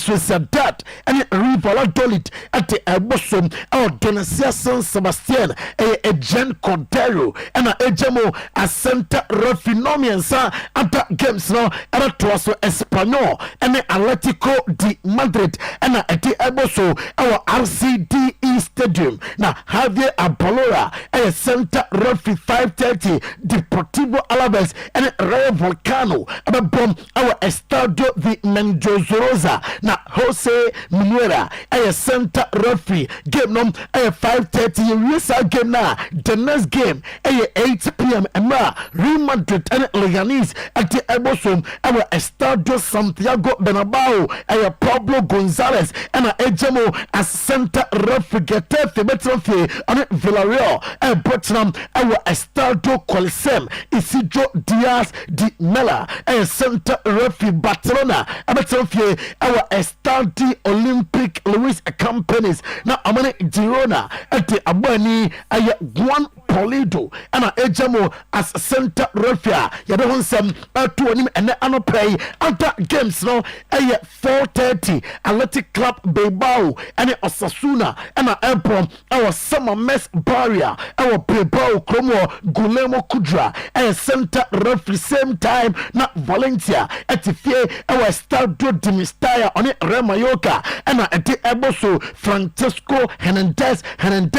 Sociedad and Valladolid at the Bosom or Donacia San Sebastian a Jen Cordero and a Ejamo a Santa Refinomiansa at the games now at a Toaso Espanol and the Atletico de Madrid and a Eboso our RCDE Stadium now Javier Apolora a Santa Refi 5:30 Deportivo Alaves and Rayo Volcano and bomb our Estadio de Mendoza na Jose Manuela a Santa Refi game no a 5:30 Risa game na the next game a 8 p.m. Emma Real Madrid and Leganes at the Ebosom our Estadio Santiago Bernabeu a Pablo Gonzalez and a Ejemo as Santa Refi Getafe Betrofe and Villarreal a Bottom our Estadio Coliseum Isidro Diaz de Mela a Santa Refi Barcelona a Betrofe our Estadio Olympic Luis Companies na amane Girona at the Abani a 1 Polido and a Ejamo as Santa Refia Yadon Sam to him and Anopay after games no a 4:30 Athletic Club Bilbao and Osasuna and Airport our summer mess barrier our Bilbao Cromo Gulemo Kudra and Santa Refi same time na Valencia at the our Estadio de Mestalla on it Remayoka and at the Eboso Francisco Hernandez and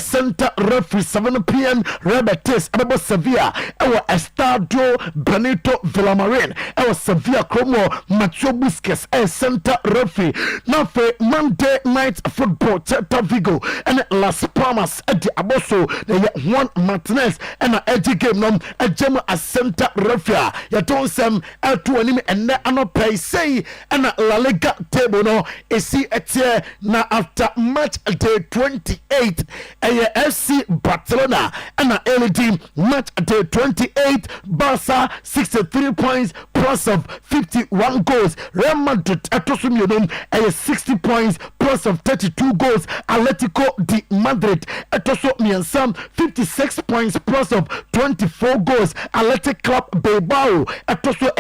Santa Refi 7 p.m. Rebetes Ababa Sevilla our Estadio Benito Villamarin our Sevilla Cromo Macho Busquets and Santa Refi now for Monday night football Celta Vigo and Las Palmas at the Aboso the Juan Martinez and a edgy game no a gem as Santa Refia ya don't sem to him and Anopay say and La Liga table no see at na after match day 28 FC Barcelona and a LED match day 28 Barca 63 points plus of 51 goals Real Madrid atosumyodum 60 points plus of 32 goals Atletico de Madrid atoso miansam 56 points plus of 24 goals Athletic Club Bilbao atoso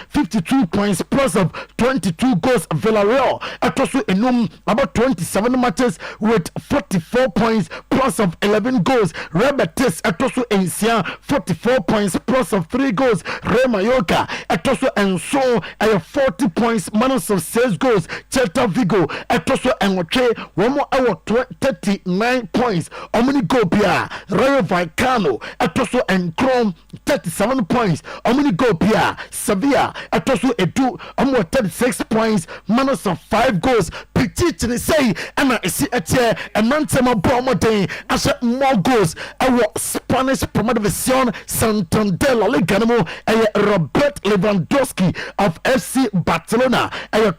52 points plus of 22 goals Villarreal atoso enum about 27 matches with 44 points plus of 11 goals Rebetis atoso ensia 44 points plus of 3 goals Remayoka atoso enso 40 points minus of 6 goals Celta Vigo atoso enwoche womo 39 points omni go bia Rayo Vallecano atoso enkrom 37 points omni go bia Sevilla atoso edu 36 points minus of 5 goals Pichichi say ana esi etie enantema bomoden ase more goals our Spanish Primera División Santander La Liga no Robert Lewandowski of FC Barcelona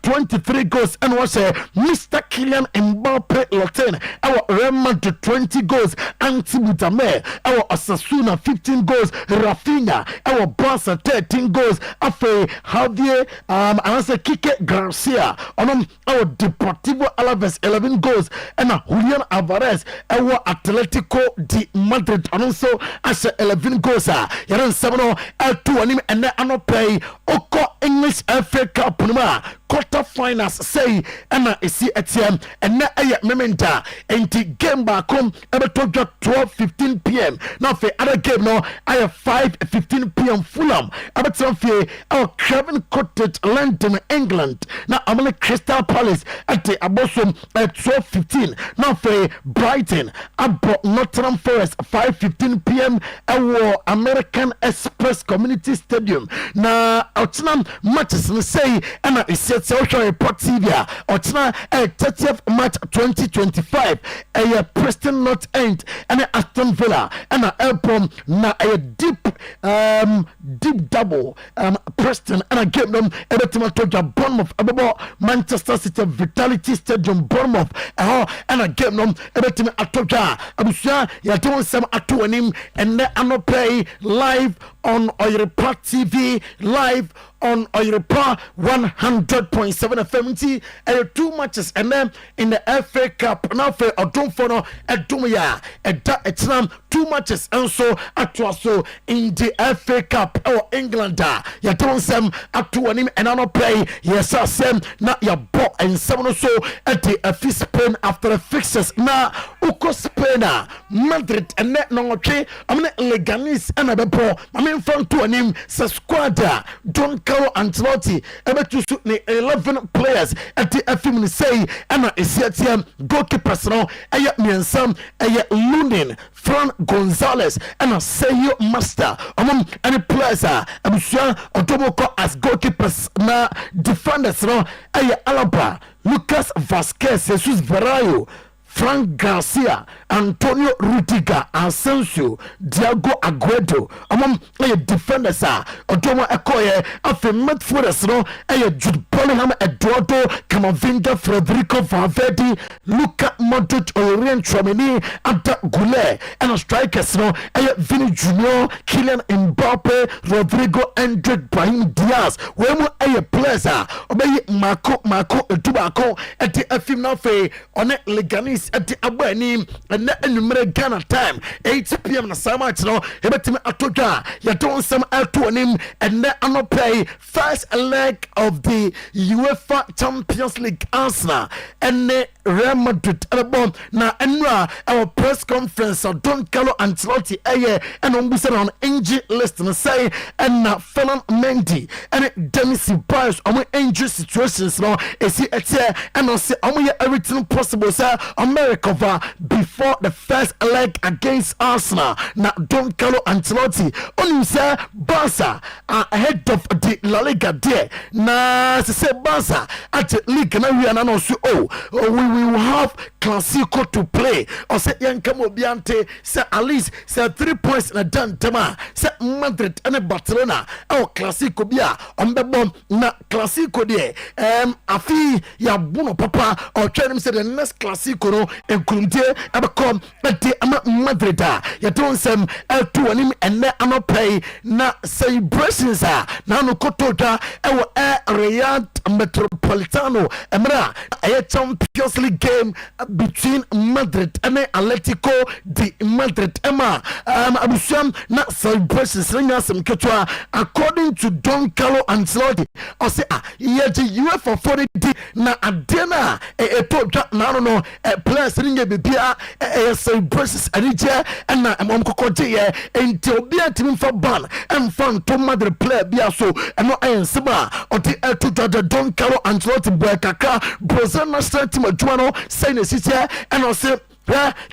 23 goals and was Mr. Kylian Mbappe Latin our Real Madrid 20 goals Anti Butame our Osasuna 15 goals Rafinha our Barca 13 goals Afe Javier Kike Garcia on our Deportivo Alaves 11 goals and Julian Alvarez our Atletico de Madrid and also as 11 goals yaran 7 to him and Anopay Oko English FA Cup quarter finals say and see ATM and na mementa and game back home about 12:15 p.m. now for other game no I have 5:15 p.m. Fulham about some our Craven Cottage London England now I'm like Crystal Palace at the Abosom at 12:15 now for Brighton about Nottingham Forest 5:15 p.m. our American Express Community Stadium na Tottenham matches say and I said social report TV Otna 30th March 2025 Preston North End and Aston Villa and Elpom na a deep double Preston and I gave them a better Bournemouth about Manchester City Vitality Stadium Bournemouth and I gave them a better Atoja Abusia ya don't some atuanim and I no play live on Oyerepa TV live on Oyerepa 100.7 FM. Two matches and then in the FA Cup. Now for Odumfono Edumya Etam 2 matches and so so in the FA Cup or England. You don't sem at to him and I don't play. Yes, I sem not your ball and someone so at the Spain after the fixes now. Uko Spain, Madrid and net no okay. I'm not Leganis and a ball. I'm in front to him. Squad don't Carlo Ancelotti able to suit 11 players at the FM say Anna is yet goalkeepers no aya miensam aya Lunin Fran Gonzalez and a say you master among any players abusua otomoko as goalkeepers na defenders no aya Alaba Lucas Vasquez Jesus Varayo Frank Garcia, Antonio Rudiger, Asensio, Diego Aguero, among a defenders, Otomo Ekoye, after midfielders, no, a Jude Bellingham, Eduardo Camavinga, Federico Valverde, Luka Modric, Orient Tchouameni, Anta Goulet, and a strikers, no, a Vini Junior, Kylian Mbappe, Rodrigo, Endrick, Brahim Diaz, where a players, obey Marco, Tobacco, at the FM on it, Leganis. At the Abani and the Ghana time 8 p.m. na Samat no ebetime atoga ya don some altonim and then ano play first leg of the UEFA Champions League Arsenal and Real Madrid album na enra our press conference of Don Carlo Ancelotti and on on injury list and say and na Ferland Mendy and Denis Ceballos on injury situations no is it and on say everything possible sir America before the first leg against Arsenal. Now, Don Carlo Ancelotti only say Barca are ahead of the La Liga there. Now, say Barca at the league now we are also we will have Clasico to play. Or say Yankamo Biante say at least say 3 points in a done tema. Say Madrid and Barcelona. Oh, Clasico bia on the bomb na Clasico there. Afi ya buno papa or try him say the next Clasico no. Kunde abakom ati ama Madrid ya don sem to anim enne ano pay na celebrations na no kotoda ewo Riyadh Metropolitano emra a Champions League game between Madrid and Atletico de Madrid ema abusam na celebrations ringa sem ketwa according to Don Carlo Ancelotti o say ye the UEFA 40 na adena to na no players ringa bibia celebrations anije and na kokoje until bia team for ban and fan to Madrid player bia so no enseba o the to Don Carlo Ancelotti boy kaka Brazil national team adwano say na sisi and o say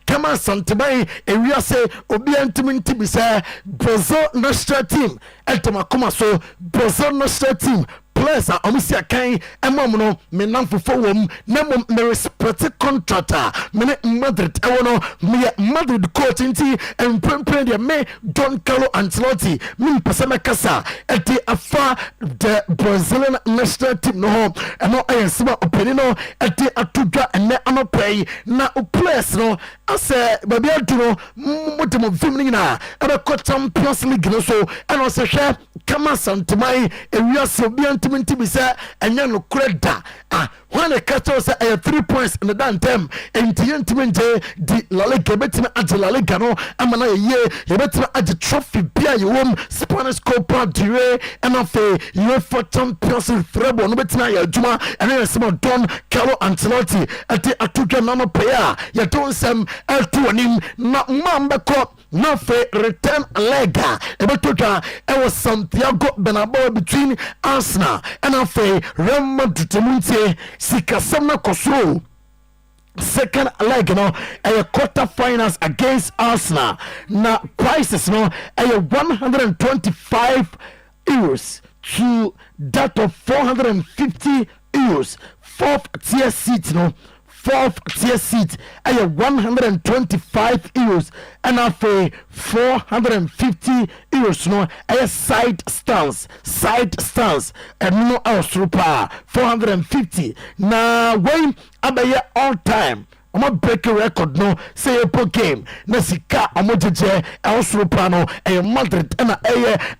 kama santibai ewia say obi antimi bi say Brazil national team etoma so Brazil national team players are omisia kan emom no me namfofo wom na mom me respect contractor me Madrid ewono me Madrid coach nti emprempren de me Don Carlo Ancelotti me pesema kasa eti afa the Brazilian national team no eno ayensema opini no eti atudwa ene anopay na players no ase baby aduro motemo vimni na ebe ko Champions League no so eno se hwe kama santimai ewia so bi antimi be say enya no kreda when the catch us 3 points in the damn time and the di La Liga betime age La Liga no amana ye betime age trophy bia you won Spanish Copa del Rey and of UEFA Champions League treble no betime ya adwuma and then some Don Carlo Ancelotti at the atuka no player ya don sem to anim na mamba ko na fe return lega ebetoka e was Santiago Bernabeu between Arsenal and afe Real Madrid muntie sikasam na kosoro second leg no a quarter finals against Arsenal na prices no a 125 euros to that of 450 euros fourth tier seat no fourth tier seat a 125 euros and after 450 euros no a side stance and no else 450 now when abaye all time omo break record no say po game na sika omo jeje elsro plano Madrid and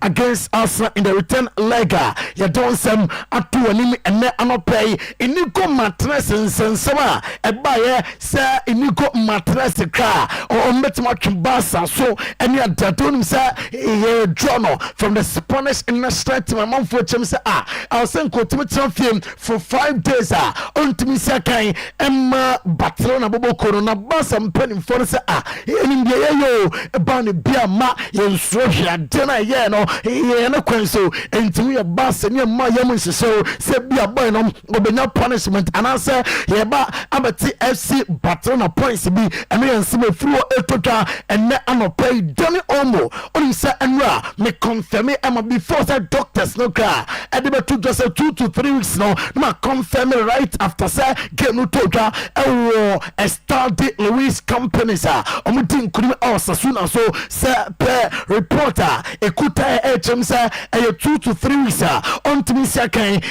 against Arsenal in the return leg ya don sem atu anim ene anopay inigo matres nsensema ebaye se inigo matres ka o metima twibasa so ene adadonum se ye jono from the Spanish national team amfo chem se I was saying continue film for 5 days ontimi se kan emma Barcelona bobo kono na basa mpeni for se enim de yo eba ne bia ma ye nsro dena ye no ye na kwenso enti we bass ne ma yam nseso se bia boy no obenya punishment anase ye ba abati FC Barcelona points bi ene nseme furo etotwa ene anopay doni omo oni se enra me confirm am before the doctors no car e de betu just 2 to 3 weeks no ma confirm right after say game no totwa e study Luis companies omudin kuri Osasuna so se per reporter ekuta HMSA 2 to 3 weeks on to me second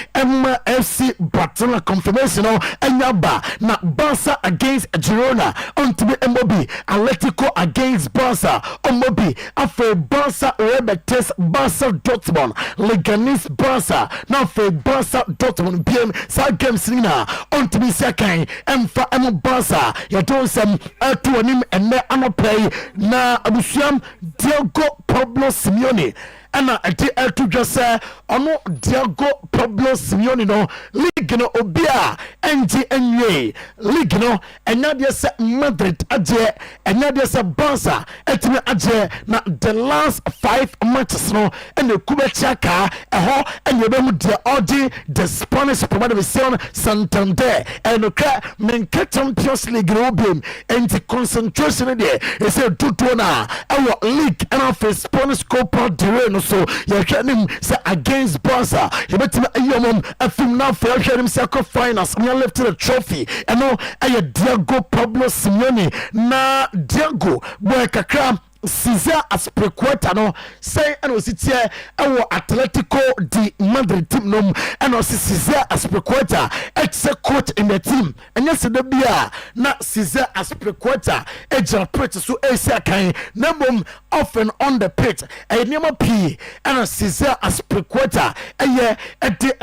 FC Barcelona confirmation enyaba na Barca against Girona on to me Mbobi Atletico against Barca Mbobi after Barca Rebetes Barca Dortmund Leganes Barca now for Barca Dortmund BM sa games nina on to me second emfa Barca ya don sem to anim ene anopay na abusuam Diego Pablo Simeone ana ati to just say ono Diego Pablo Simeone no league no obia NGNA league no enya de se Madrid aje enya de se Barca etime aje na the last 5 matches no ene kubechaka eho ene be mu de odi the Spanish Premier Division Santander eno ka menka Champions League no bim enti concentration there e say tutu na our league and of Spanish Copa del Rey no so you can him say against Barca you bet me ayomom afim now for him say finals and left the trophy and no Diego Pablo Simeone na Diego boy kakra Cesar Azpilicueta no say and was it here our Atletico de Madrid team no and was Cesar Azpilicueta ex coach in the team and yes the bia na Cesar Azpilicueta ejal pitch so esa kan nambom often on the pitch a name p and Cesar Azpilicueta eye ede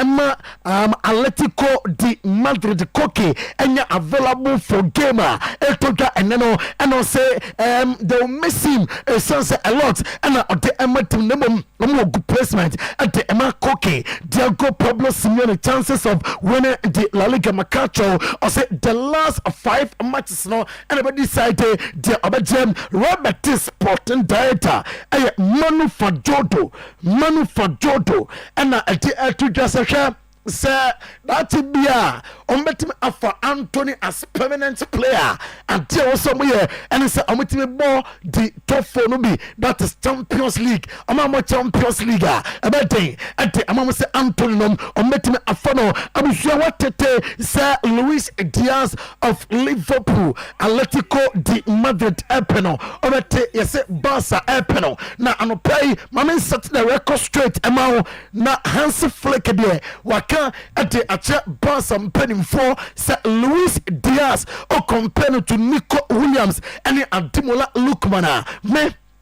Atletico de Madrid cocky and available for gamer etoja and no and say they will miss him sounds a lot and the ematim no good placement at the Emma Coque Diego Pablo Simeone chances of winning the La Liga Macacho or say the last 5 matches no and about decided the Abajam Robert Sporting Director Manu Fajodo and at the to just a sir, that's it. On met me for Anthony as permanent player until somewhere and it's a me more the top 4 no be that is Champions League. I'm a Champions League. A bad thing. And I'm say Anthony on met me a funnel. I'm sure what Sir Luis Diaz of Liverpool, Atletico de Madrid Epeno. Over yes Barca Epeno. Now I'm pay my man set the record straight amount na Hansi Flick there. At the Acha Barca penny for Sir Luis Diaz or compared to Nico Williams and Adimola Lukmana.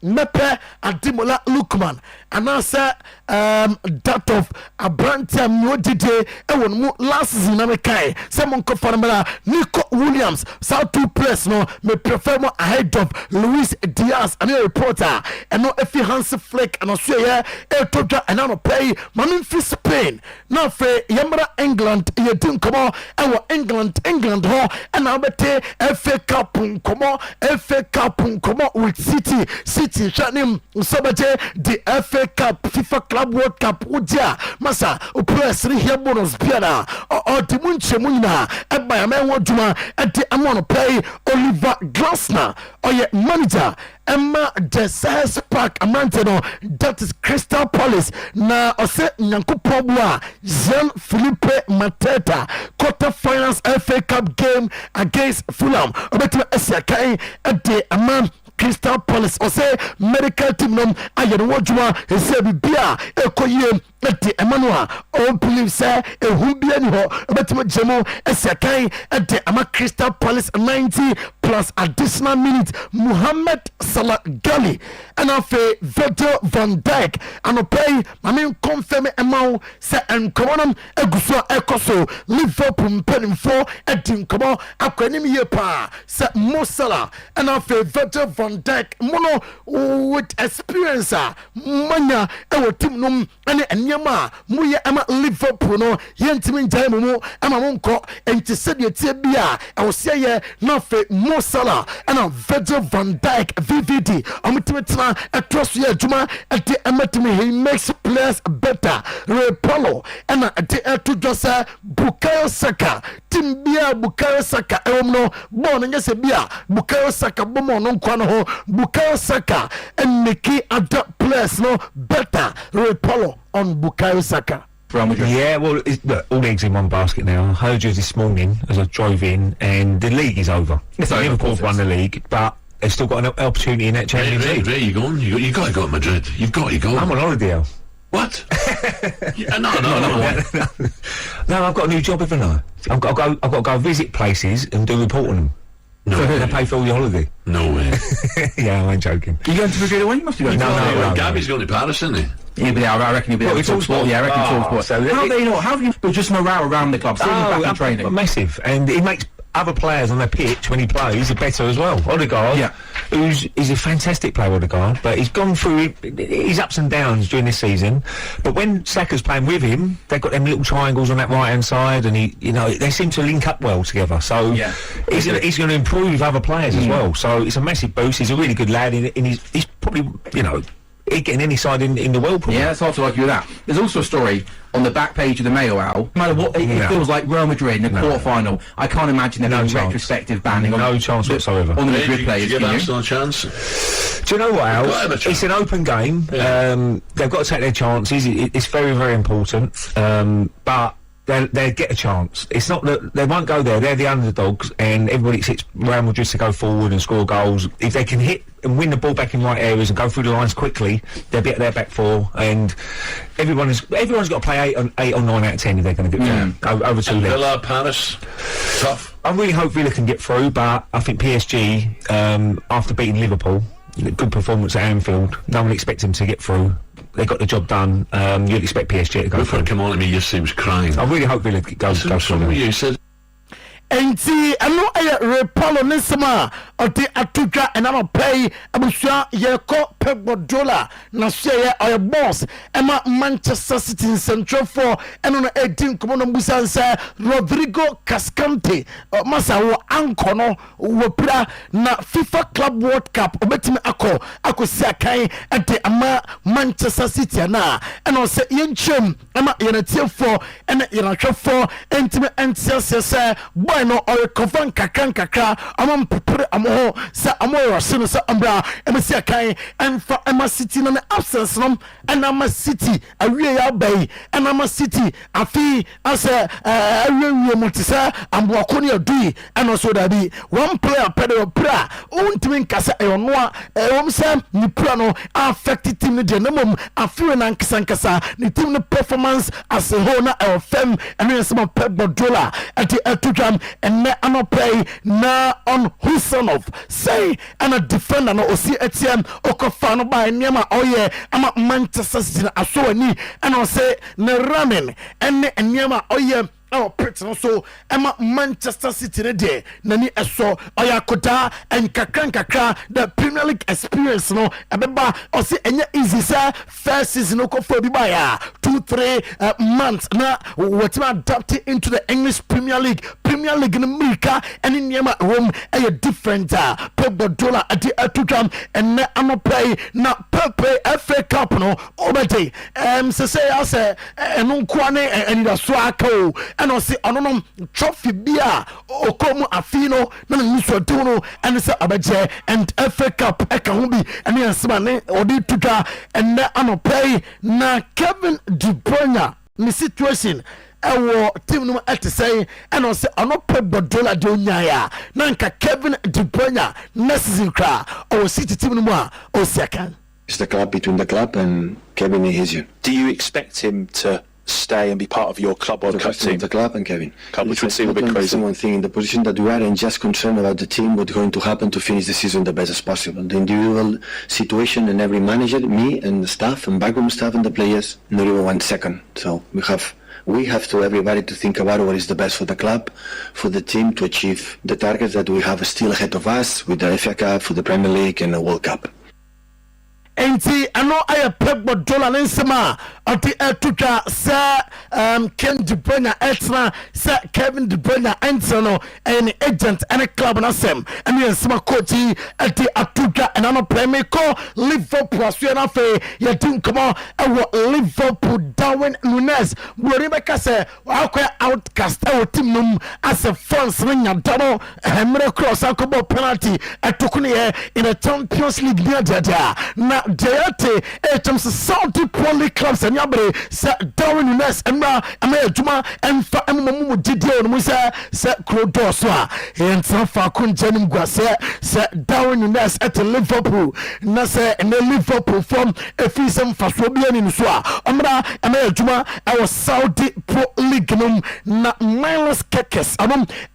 Mepe Adimola Lukman and answer that of a brand time no dide last season American someone confirmed Nico Williams South 2 players no me prefer more ahead of Luis Diaz and a reporter and no if Hansi Flick and Australia toja and no pay mamin fi Spain now for Yamra England you didn't come on our England ho and now bete FA Cup come on with City Shanim Sabaje the FA Cup FIFA Club World Cup Udia Masa Upress here bonus piana or the Munche Munina and by a man Wajuma and the Amon pay Oliver Glasner or your manager Emma Desires Park Amanteno that is Crystal Palace na ose Nyanku Pobua Jean Philippe Mateta quarter-finals FA Cup game against Fulham Obetima Esiakai at the Amman Crystal Palace or say medical team nom ayen wojuma e say bibia ekoye ete Emmanuel all believe say ehum bia ni ho obetimo jemo esekan ete ama Crystal Palace 90 plus additional minutes Mohamed Salah Gali and afe Virgil van Dijk and pay mame confirm emau say enkomonam eguso ekoso Liverpool mpenimfo edin komo akwanim ye pa say Mo Salah and afe Virgil van Dijk mono with experience manya ewo team num ene enyama muye ama Liverpool no yentimi njai mu ama monko enti sede tie bia ewose ye na afe Mo Salah and Virgil van Dijk VVD amutimetna etroso ye adwuma ete ematimi he makes players better Repolo and ete eto josa Bukayo Saka team bia Bukayo Saka no bon nyese bia Bukayo Saka bomo no nkwa no ho Bukayo Saka and Nikki other players no better Repolo on Bukayo Saka. Yeah, well, look, all eggs in one basket now. I heard you this morning as I drove in, and the league is over. Liverpool's won the league, but they've still got an opportunity in that Champions League. Where are you going? You got to go to Madrid. You've got to go. I'm on holiday. What? No, I've got a new job, haven't I? I've got to go visit places and do report on them. No, so they pay for all your holiday. No way. Yeah, I ain't joking. You going to Madrid away? You must be going. No. Gabby's going to Paris, isn't he? Yeah, but I reckon he'll be there. Talksport. Yeah, I reckon Talksport. So how do you know? How do you build just morale around the club? Back in training. Massive, and it makes other players on their pitch when he plays are better as well. Odegaard, he's a fantastic player, Odegaard, but he's gone through his ups and downs during this season. But when Saka's playing with him, they've got them little triangles on that right hand side, and they seem to link up well together. So he's going to improve other players as well. So it's a massive boost. He's a really good lad, and he's probably he'd get in any side in the world. Probably. Yeah, it's hard to argue with that. There's also a story on the back page of the Mail, Al. No matter what, it feels like Real Madrid in the quarter-final. I can't imagine there being retrospective banning. No chance whatsoever. On the Madrid players. Do you give Arsenal a chance? Do you know what, Al? It's an open game. Yeah. They've got to take their chances. It's very, very important. But they get a chance. It's not that they won't go there. They're the underdogs, and everybody expects Real Madrid to go forward and score goals. If they can hit and win the ball back in right areas and go through the lines quickly, they'll be at their back four. And everyone's got to play 8 or 9 out of 10 if they're going to get over 2 legs. Villa, Paris, tough. I really hope Villa can get through, but I think PSG, after beating Liverpool, good performance at Anfield. No one expects them to get through. They got the job done. You'd expect PSG to go through. Come on to me, you seems crying. I really hope Villa goes through. You said. Enti ano aye Repolo Nisama oti atuka enama pay abusua yeko pegbodola na share oy boss ema Manchester City Central for eno na edin komono busansa Rodrigo Cascante masa wo ankono wo pra na FIFA Club World Cup obetimi akosi akan ate ama Manchester City na eno se yenchem ema yenatie for ena yenahwe for entime entiase boy no or confirm kakra amam prepare amo sa amo rasino sa ambra emesi akan enfa ema City na absence no enama City awie ya bai enama City afi ase awie mutisa ambo akoni adui eno so da bi one player pedal pra untimi nkasa eyonoa ewomsa ni pra no affect team ne de namom afi na nkasa ni team ne performance as a whole na fm eno some pegbodola at atujam and anopay na on Husanov say and a defender no osi Etienne okofano by niama oye ama Manchester City asoni and I say na ramen and niama oye our person so Emma Manchester City de nani eso oyakoda and kakra the Premier League experience no ebeba o say enya easy sir first season no for bi baya 2-3 months na what adapt into the English Premier League in America and in Yama room a different Pegbodola at the atutram and na amopay na Pepe FA Cup no obete say I say no kwane and the swako and I say ononom trophy bia okomu afino na nso tuno and say abaje and FA Cup ekahumbi and yansema ne odi tuka and na amopay na Kevin De Bruyne ni situation ewo team no at say and on say ono Pegbodola de onyaya na nka Kevin De Bruyne next season kra o City team no a o second It's the club, between the club and Kevin is here. Do you expect him to stay and be part of your Club World Cup team? The club and Kevin. Which would seem a bit crazy. One thing, in the position that we are in, just concerned about the team, what's going to happen to finish the season the best as possible. The individual situation and every manager, me and the staff and backroom staff and the players, not even 1 second. So we have to everybody to think about what is the best for the club, for the team to achieve the targets that we have still ahead of us with the FA Cup, for the Premier League and the World Cup. Enti ano aya Pep Guardiola nsema ati etuka sa Ken De Bruyne etra sa Kevin De Bruyne entano any agent any club na sem ani nsema coach ati atuka enano premier ko Liverpool aso na fe ya tin komo ewo Liverpool Darwin Núñez Rebecca say akwa outcast ewo team num as a France nya double Emre cross akobo penalty atukune in a Champions League near dada na Deate terms of Saudi Pro League clubs and Yabre sa Darwin Núñez Emra Juma and fa emu didio no say Krodo so and some fa kunjenim gwase sa Darwin Núñez at Liverpool na say in Liverpool from efisem fasobia ni so Emra Juma our Saudi Pro League num na minus kekes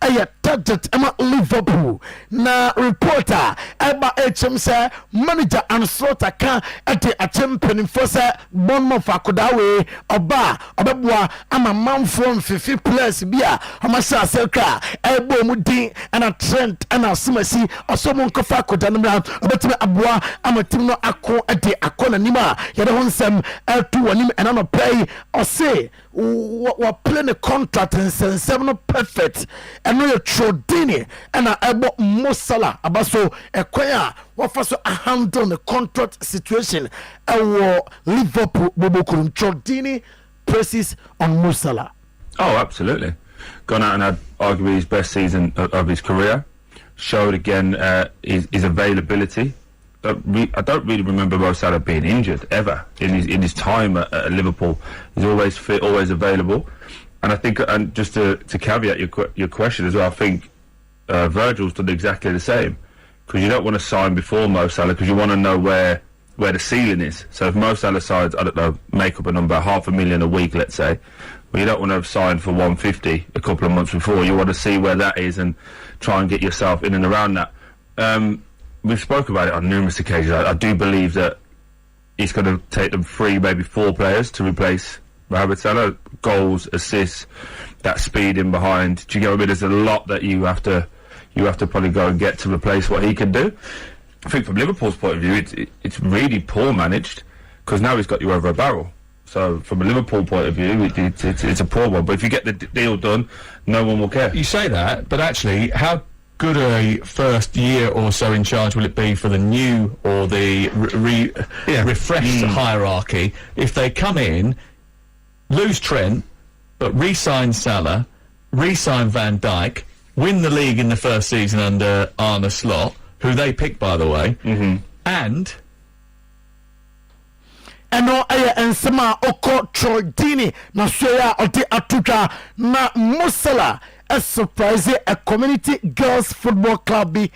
aya target ema Liverpool na reporter eba HM say manager and slaughter kan ati champion force Bournemouth akodawe oba obebua ama manfo 50 plus bia amasa selka ebo mudin ana Trent ana Simasi osomo nkofa akodanimra obetime aboa amatim no ako ati akona nima yede honsem atu wanim enano pay ose wa play the contract and seven perfect and no Trodini and ebo Mosala abaso ekwaya wafaso a handle the contract situation ewo Liverpool bobokurum Trodini presses on Mosala. Oh, absolutely. Gone out and had arguably his best season of his career. Showed again his availability. I don't really remember Mo Salah being injured ever in his time at Liverpool. He's always fit, always available. And I think, and just to caveat your question as well, I think Virgil's done exactly the same, because you don't want to sign before Mo Salah because you want to know where the ceiling is. So if Mo Salah signs, I don't know, make up a number, $500,000 a week, let's say, well, you don't want to have signed for 150 a couple of months before. You want to see where that is and try and get yourself in and around that. We've spoken about it on numerous occasions. I do believe that it's going to take them 3, maybe 4 players to replace Mohamed Salah. Goals, assists, that speed in behind. Do you get what I mean? There's a lot that you have to probably go and get to replace what he can do. I think from Liverpool's point of view, it's really poor managed, because now he's got you over a barrel. So from a Liverpool point of view, it's a poor one. But if you get the deal done, no one will care. You say that, but actually, how good a first year or so in charge will it be for the new or the refreshed hierarchy if they come in, lose Trent, but re-sign Salah, re-sign Van Dijk, win the league in the first season under Arne Slot, who they picked, by the way, and eno aya ensema oko Trodini na soya oti atuka na Mosala a surprise a community girls football club in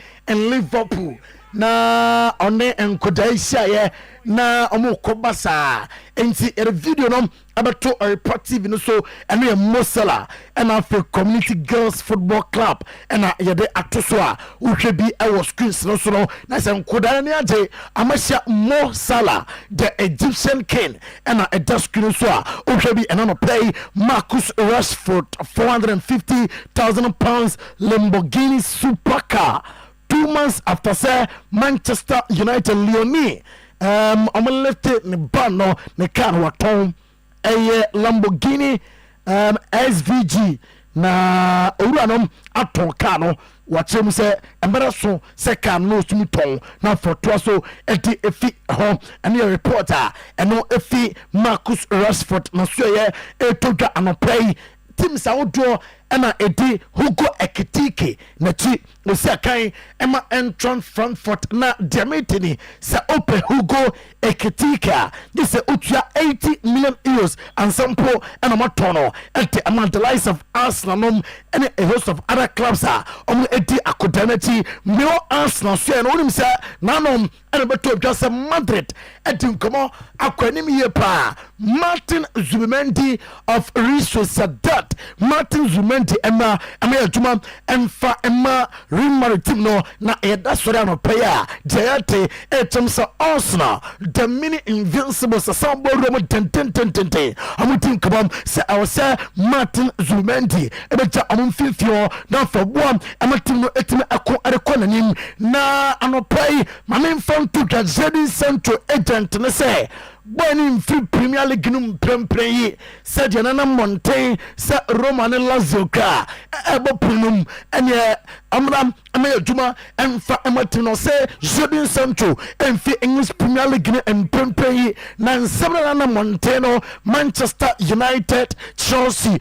Liverpool na one enkodaisha ye na omo kobasa enti e video no abato reportive no so eno ye Mosala and after community girls football club and yede atoso a uhwe bi e was screens no so no na se enkodane ne age amasha Mo Salah the Egyptian king and a desk screen so a uhwe bi eno no pay Marcus Rashford £450,000 Lamborghini supercar 2 months after say Manchester United Leonie left ne ban ne car waton a Lamborghini SVG na owuranom aton car no watchem say embera so se car no tumi ton na foto so edi efi ho and your reporter eno efi Marcus Rashford na so ye etoga anopay team sa wodo na edi Hugo Ketekye na chi Osakai Emma Entron Frankfurt na Diametini sa Ope Hugo Ketekye. This is utua 80 million euros and sample and amatono at the amount the likes of Arsenal and a host of other clubs are edi akudanachi Mio Arsenal so and onim say nanom and beto just Madrid etin komo akwanim ye pa Martin Zubimendi of Real Sociedad. Martin Zubimendi Emma adwuma emfa Emma Real Madrid no na eda sori no player Jayate etemsa Arsenal the mini invincible sambo romo ten amutin komo say I was Martin Zubimendi ebeja amfifio na for one amatin no etime akon arekonanim na anopai mamemfa to Gazette Central agent ne say Bonin free Premier League num premprey said Yanana Montaigne sa Roman Lazioka ebo punum enye amram amejuma emfa ematino say Jodin Sancho emfi English Premier League en premprey na Nana Montaigne Manchester United Chelsea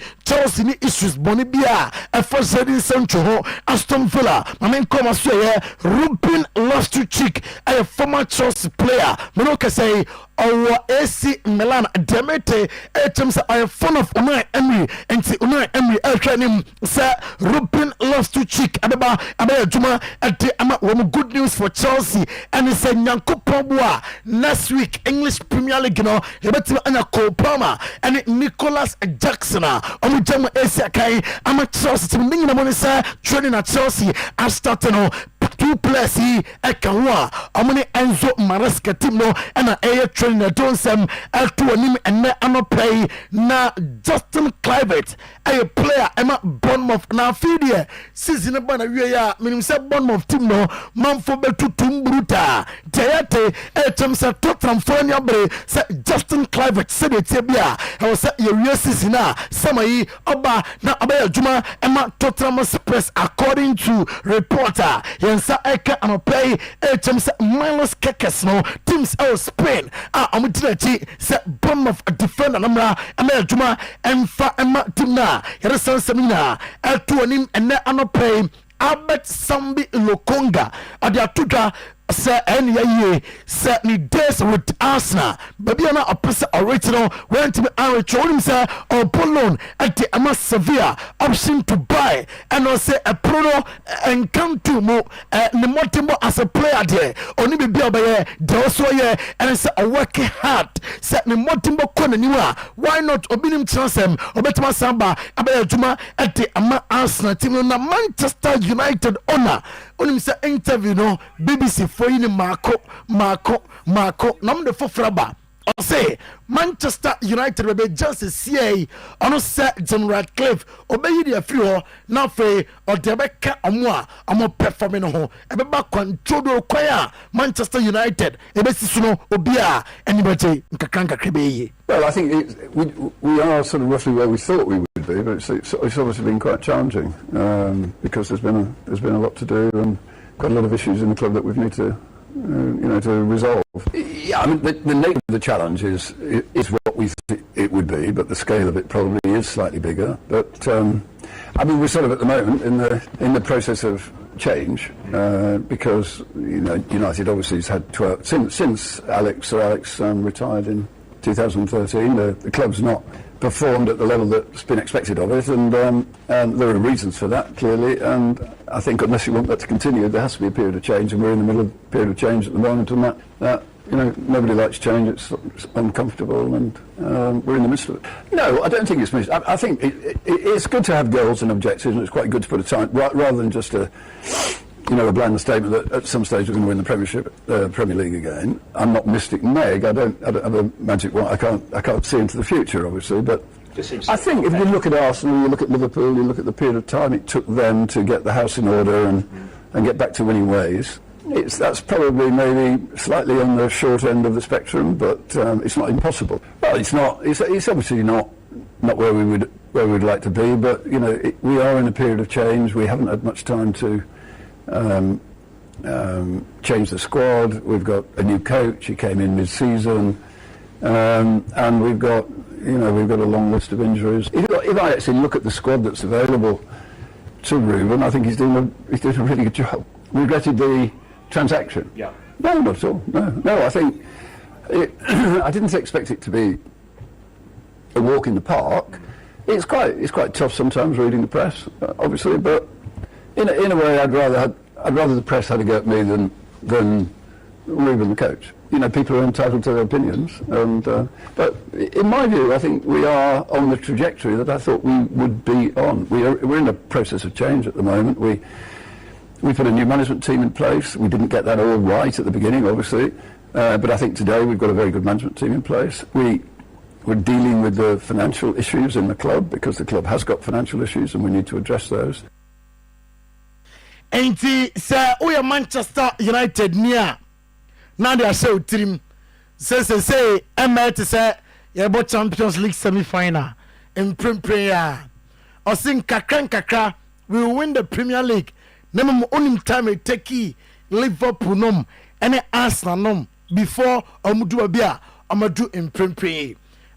ni issues bonibia efo Jodin Sancho ho Aston Villa mamen koma so ye Ruben Loftus-Cheek a former Chelsea player monoka say our AC Milan Demete terms are fond of Unai Emery and Unai Emery training sir Ruben Loftus-Cheek abeba juma at the good news for Chelsea and he said Nyankopon next week English Premier League no ebeti anya Cole Palmer and Nicholas Jackson omujama AC akai ama Chelsea team ninyi money sir training at Chelsea I started no 2 players he ekanwa omuni Enzo Maresca team no and a training na donsem to anim and anopay na Justin Kluivert a player Emma Bournemouth na fidie season ba na wie ya minim se Bournemouth team no manfo betu tumbruta Jayate etem se Tottenham Fonia bre se Justin Kluivert se de tebia e wo se ye wie season na samayi oba na abaya juma Emma Tottenham Spurs according to reporter yensa eka anopay etem se minus kekes no teams of Spain amutirachi se Bournemouth defender namra amejuma emfa emma timna yeresan semina atuanim ene anopay Albert Sambi Lokonga adiatuda say any year say ni days with Arsenal baby na opposite original went to be told say or Poland at the Ama Sevilla option to buy and also a pro and come to mo Nemotimo as a player there only be obey there also yeah and say working hard say Nemotimo konaniwa why not obinim transem obetima samba abayajuma at the Ama Arsenal team na Manchester United owner onim say interview no BBC for you Marco nam de fofraba or say Manchester United be just a CA on say Jim Ratcliffe obey the free now fe or debeka omo performing ho ebe ba control kwaya Manchester United ebe sisuno obia anybody nkakanka krebe. Well, I think we are sort of roughly where we thought we would be, but it's obviously been quite challenging because there's been a lot to do and quite a lot of issues in the club that we need to to resolve. Yeah, I mean the nature of the challenge is what we think it would be, but the scale of it probably is slightly bigger. But I mean we're sort of at the moment in the process of change because United obviously has had 12 since Sir Alex retired in 2013. The club's not performed at the level that's been expected of it, and there are reasons for that clearly. And I think unless you want that to continue, there has to be a period of change, and we're in the middle of a period of change at the moment. And that nobody likes change; it's uncomfortable, and we're in the midst of it. No, I don't think it's missed. I think it's good to have goals and objectives, and it's quite good to put a time rather than just a bland statement that at some stage we're going to win the Premier League again. I'm not Mystic Meg. I don't have a magic wand. I can't see into the future, obviously. But I think if you look at Arsenal, you look at Liverpool, you look at the period of time it took them to get the house in order and get back to winning ways. That's probably maybe slightly on the short end of the spectrum, but it's not impossible. Well, it's not. It's obviously not where we would like to be. But we are in a period of change. We haven't had much time to change the squad. We've got a new coach. He came in mid-season, and we've got a long list of injuries. If I actually look at the squad that's available, Ruben. I think he's doing a really good job. Regretted the transaction? Yeah. No, not at all. No. I think I didn't expect it to be a walk in the park. It's quite tough sometimes reading the press, obviously, but in a way, I'd rather the press had a go at me than Ruben the coach. You know, people are entitled to their opinions, and but in my view, I think we are on the trajectory that I thought we would be on. We're in a process of change at the moment. We put a new management team in place. We didn't get that all right at the beginning, obviously, but I think today we've got a very good management team in place. We're dealing with the financial issues in the club because the club has got financial issues, and we need to address those. Enti say we are Manchester United near. Now they are so team say Emma to say you about Champions League semi-final in prayer. Or sing kakra we will win the Premier League. Name only time it take Liverpool nom and Arsenal nom before Omudu Abia Amadu in prayer.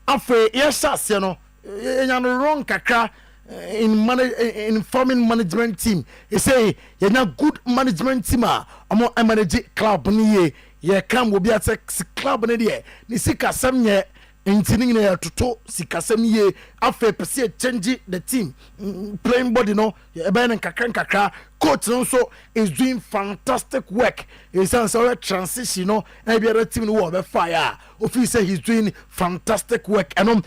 After yes you know wrong kakra in forming management team. He say you good management team amo manage club ni ye come will be at club ni there ni sika samye intini na toto sika samye afa pese change the team playing body no e be na kakra coach also is doing fantastic work. He says our transition no e be the team no will be fire. Ofi say he's doing fantastic work and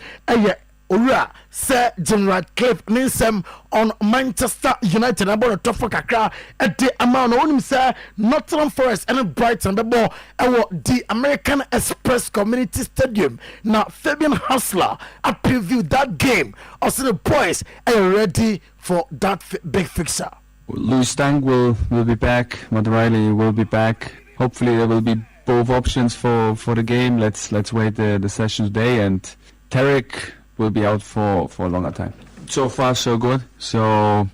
Ora Sir Jim Ratcliffe Ninsem on Manchester United about a tough kakra at the amount of him say Nottingham Forest and Brighton the ball the American Express Community Stadium. Now Fabian Hassler I previewed that game. Also the boys are ready for that big fixture. Louis Stang will be back. Matt Riley will be back. Hopefully there will be both options for the game. Let's wait the session today, and Tarek will be out for a longer time. So far so good. So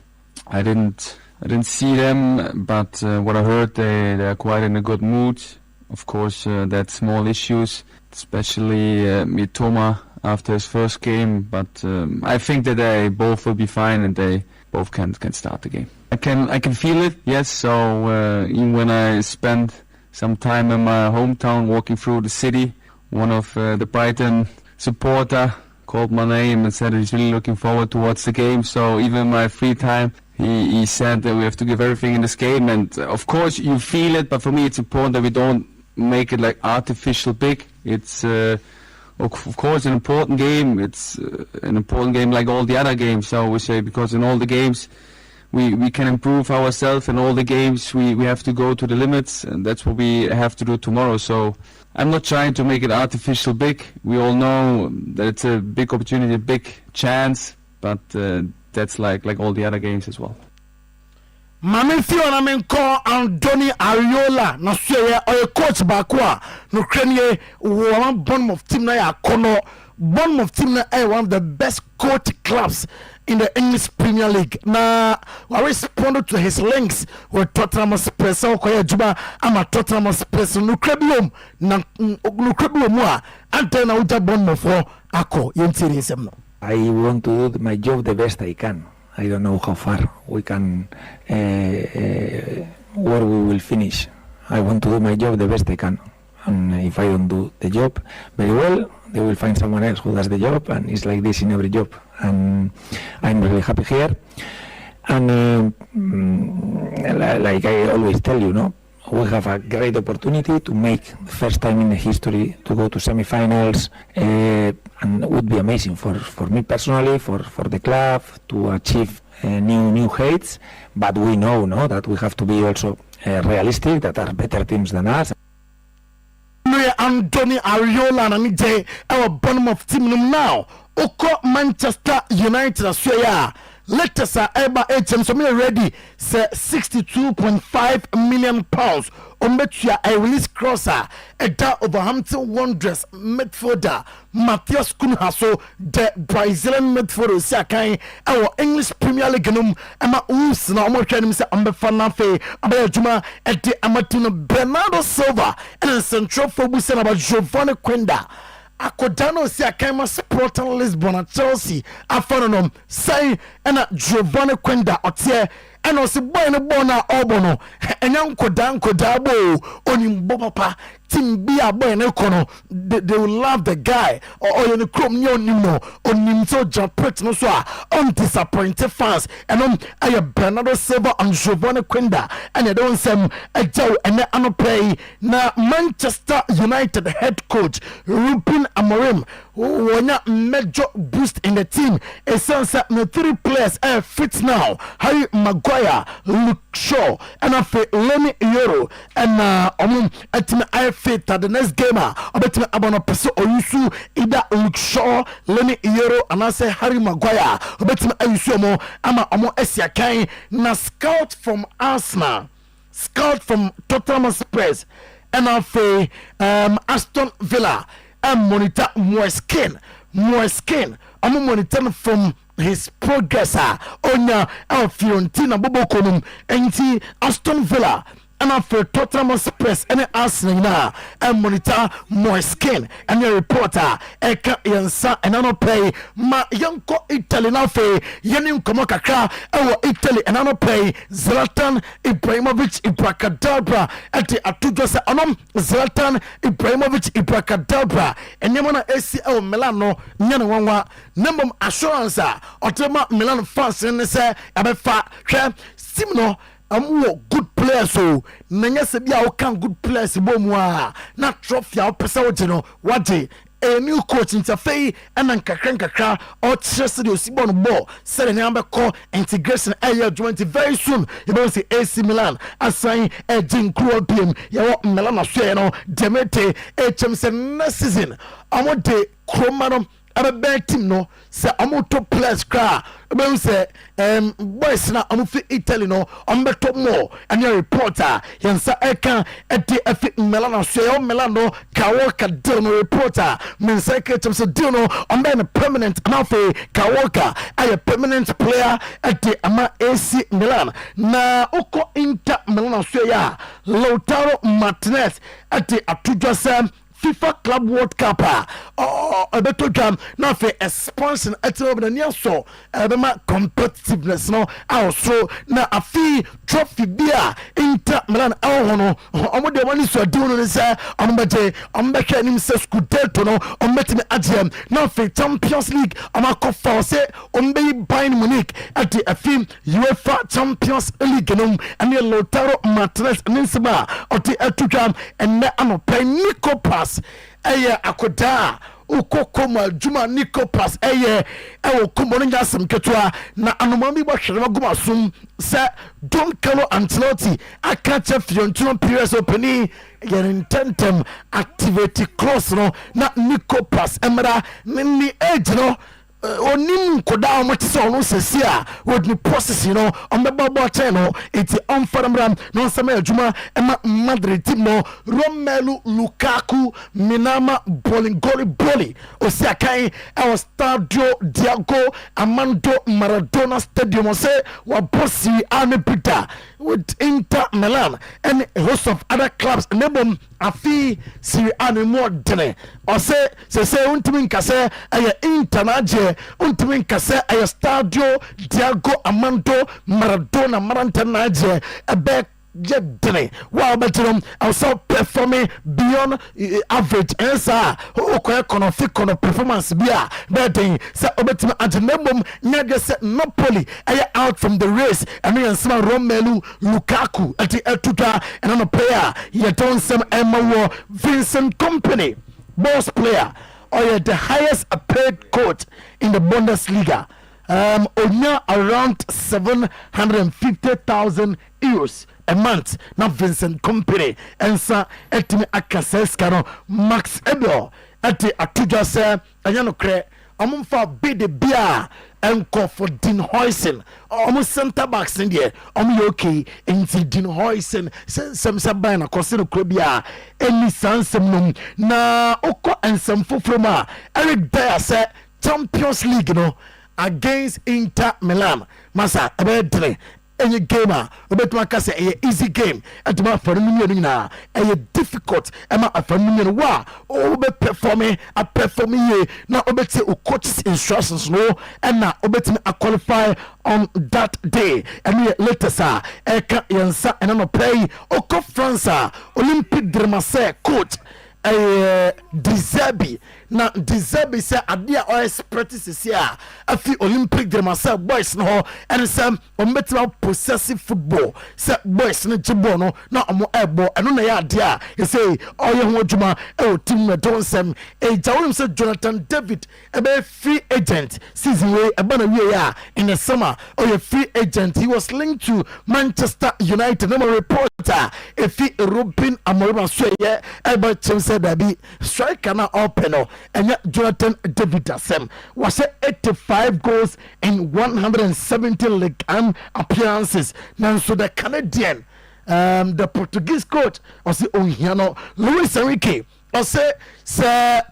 I didn't see them, but what I heard they are quite in a good mood. Of course that small issues, especially Mitoma after his first game, but I think that they both will be fine and they both can start the game. I can feel it, yes. So even when I spent some time in my hometown walking through the city, one of the Brighton supporter called my name and said he's really looking forward towards the game. So even in my free time, he said that we have to give everything in this game. And of course you feel it, but for me it's important that we don't make it like artificial big. It's of course an important game. It's an important game like all the other games. So we say, because in all the games we can improve ourselves, and all the games we have to go to the limits, and that's what we have to do tomorrow. So I'm not trying to make it artificial big. We all know that it's a big opportunity, a big chance, but that's like all the other games as well. Mame Fiona Menko Andoni Ariola na suye oye coach bakwa no krenye one Bournemouth team na ya kono. Bournemouth team na one of the best coach clubs in the English Premier League. Na we responded to his links with Tottenham Spurs. Okoye juba ama Tottenham Spurs no krebium na no krebium wa ante na uja Bournemouth for ako yentiri semno. I want to do my job the best I can. I don't know how far we can, where we will finish. I want to do my job the best I can. And if I don't do the job very well, they will find someone else who does the job, and it's like this in every job. And I'm really happy here. And like I always tell you, no, we have a great opportunity to make the first time in the history to go to semi-finals, and it would be amazing for me personally, for the club to achieve new heights. But we know, no, that we have to be also realistic, that are better teams than us. Anthony Ariola na nije our Bournemouth team now. Oko Manchester United Australia. Latest Eba HM so me ready say £62.5 million. Ombetua a release crosser Eda Overhampton Wanderers midfielder Matthias Cunha, the Brazilian midfielder Siakai our English Premier League num Emma Wolves na omo twa nim say Ambefanafe Abayajuma Ede Amatino Bernardo Silva and central forward about Giovanni Quenda akodano si akema Sporting Lisbon Chelsea afono say ena Giovanni Quenda otie ena osi boy no bona obono enya nkoda bo onimbo papa team be a boy no kono they will love the guy or you no krom ni onimo onimso japret no so on disappointed fans and aye Bernardo Silva and Giovanni Quenda and they don't say ejaw ene anopay na Manchester United head coach Ruben Amorim wonya major boost in the team a sense that the 3 players are fit now. Harry Maguire, Luke Shaw and afe Lenny Yoro and etime I fit the next gamer obetime abono peso oyusu ida Luke Shaw, Lenny Yoro and I say Harry Maguire obetime ayusu mo ama omo esiakan na scout from Arsenal, scout from Tottenham Spurs and afe Aston Villa and monitor Moiskin. I'm monitoring from his progress. Onya Fiorentina Bobokonum and Aston Villa. And after Tottenham Spurs and Arsenal now and monitor Moiskin and your reporter Eka Yansa and ano pay ma yanko Italy na fe yenim komo kakra ewo Italy and ano pay Zlatan Ibrahimovic Ibrakadabra ati atujo se onom Zlatan Ibrahimovic Ibrakadabra enyemo na ACL Milan no nyane wanwa nembom assurance otema Milan fans ne se abefa hwe simno amuwo good players so nanya se bia o kan good players bomwa na trophy a opesa wogino waje a new coach interfey and nkakra or chese the osibon ball sele ne ambeko integration area joint very soon you don't see AC Milan assign a Jim PM ya Milan aswe no Demete HMC next season amode kromano a bad team no say I'm top players cry about say boys na I'm fit Italy no I'm better more and your reporter yansa eka at the F Milan so Milan no Kawoka deal no reporter men say so deal no I'm being a permanent now for Kawoka a permanent player at the ama AC Milan na oko Inter Milan so ya Lautaro Martinez at the Atujasa FIFA Club World Cup a better jam now for a sponsor at the near so competitiveness no also na a fee trophy beer Inter Milan no omo de money so do no say on back him say scudetto no on met me agem now for Champions League amako for say on be Bayern Munich at the film UEFA Champions League no and Lautaro Martinez ninseba or the atujam and na anope Nico Pass eye akoda ukokoma juma Nico Pass eye ewo komono nyasem ketwa na anomami bo hwere magoma sum se Don Carlo Ancelotti akacha Fiorentina Pires openi yen intentem activate cross no na Nico Pass emra ni age no onim koda omotise ono sesia wodni process you know on the babo channel it's unfaramram no sama adwuma ema Madrid team no Romelu Lukaku Minama Boli osiakai our Stadio Diego Armando Maradona Stadium say wa bossi Peter with Inter Milan and a host of other clubs nebom afi Serie A more dene or say untimin kase ay Inter untimin kase ay Stadio Diego Armando Maradona Marantanaje a jedene wow betrom also performing beyond average answer kono performance bia betting say obetim agenembom nyage say Napoli are out from the race and yansema Romelu Lukaku at the etuta and on a player you don't some Emma Vincent Kompany boss player or the highest paid coach in the Bundesliga onya around 750,000 euros a month na Vincent Kompany ensa etimi akaseska no Max Ebel ati atuja se anyano kre amumfa bid bia enko for Dean Huijsen omo center backs in there omo yoki enti Dean Huijsen sem saban na kosino kro bia eni sansem num na okọ ensem fofroma Eric Dyer se Champions League no against Inter Milan masa ebedre any gamer obetuma ka say easy game atuma for no million na difficult ema for no million wa obe perform ye na obeti o coach's instructions no and na obetumi qualify on that day and later sa eka yansa and no play oko France Olympic de Marseille coach Deserbi na Deserbi say adia o practice here afi Olympic de Marseille boys no and some on possessive football say boys no jibo no na omo ebo eno na ya adia he say oye ho adwuma e team na don sem jawon say Jonathan David be free agent season way eba na wie ya in the summer oye free agent. He was linked to Manchester United. No reporter efi Robin Amorim so ye eba chimse dabi striker na open and Jonathan David Asem was 85 goals in 170 league appearances. Now so the Canadian the Portuguese coach was the Luis Enrique or say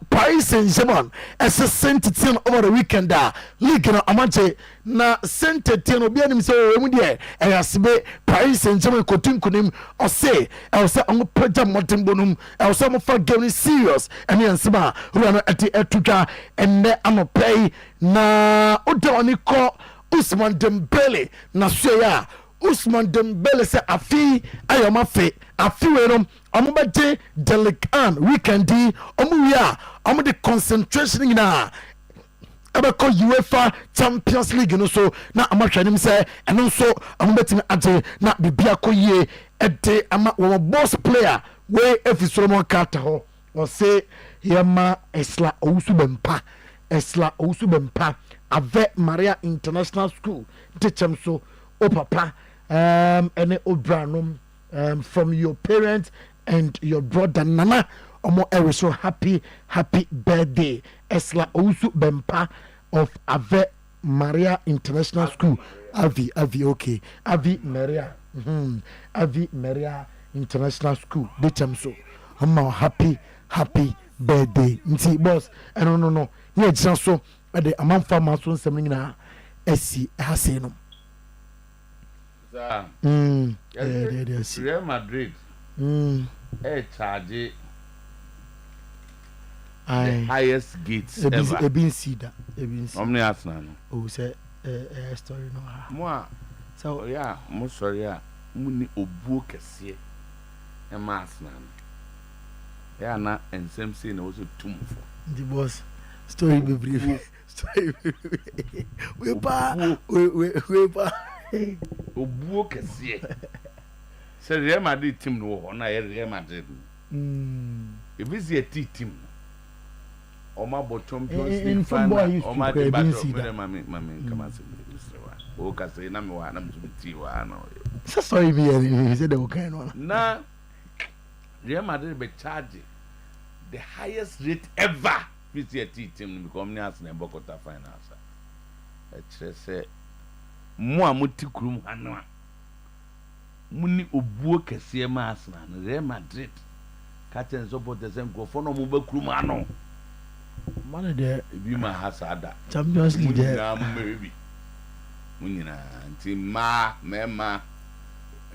Paris Saint-Germain as a Saint-Etienne over the weekend league na amache na Saint-Etienne obi anim say we dey ayasbe Paris Saint-Germain kotunkunim or say on program motimbonum or some for game serious and yansema who are at the etutwa and am play na odoni ko Ousmane Dembele na soya Ousmane Dembele say afi ayomafe afi wenom omobete delican weekendi omuya omo the concentration ina abeko UEFA Champions League no so na amatwanim say eno so omobetimi ade na bibia koyie ede ama wo boss player we efi Solomon Carter ho o say yema Esla Owusu Bempa Ave Maria International School teachem so o papa ene obranum from your parents and your brother Nana omo ewe so happy birthday Esla Owusu Bempa of Ave Maria International School Avi okay Avi Maria Avi Maria International School teachem so omo happy birthday nti boss no ye jina so the amount for my son something na esi hase no Real Madrid charge the highest gates ever. Ebin sida Omni Arsenal. Oh say story no Mo so yeah mo sorry muni obuo kese e ma Arsenal. Yeah na ensem say na also tumfo. The boss story be brief. We pa obuo kese say Real Madrid team no ho na Real Madrid e be see a team Oma bo Champions League final Oma de battle mami come and say o ka say na me wa na me ti wa na so sorry be he said the kind one na Real Madrid be charge the highest rate ever with the team because me as na bokota finals e say mo amuti kurum hanu muni obuo kese ma Arsenal na Real Madrid captain support the same go for no mo ba kurum hanu man there bi ma hasada Champions League there na maybe munina nti ma mema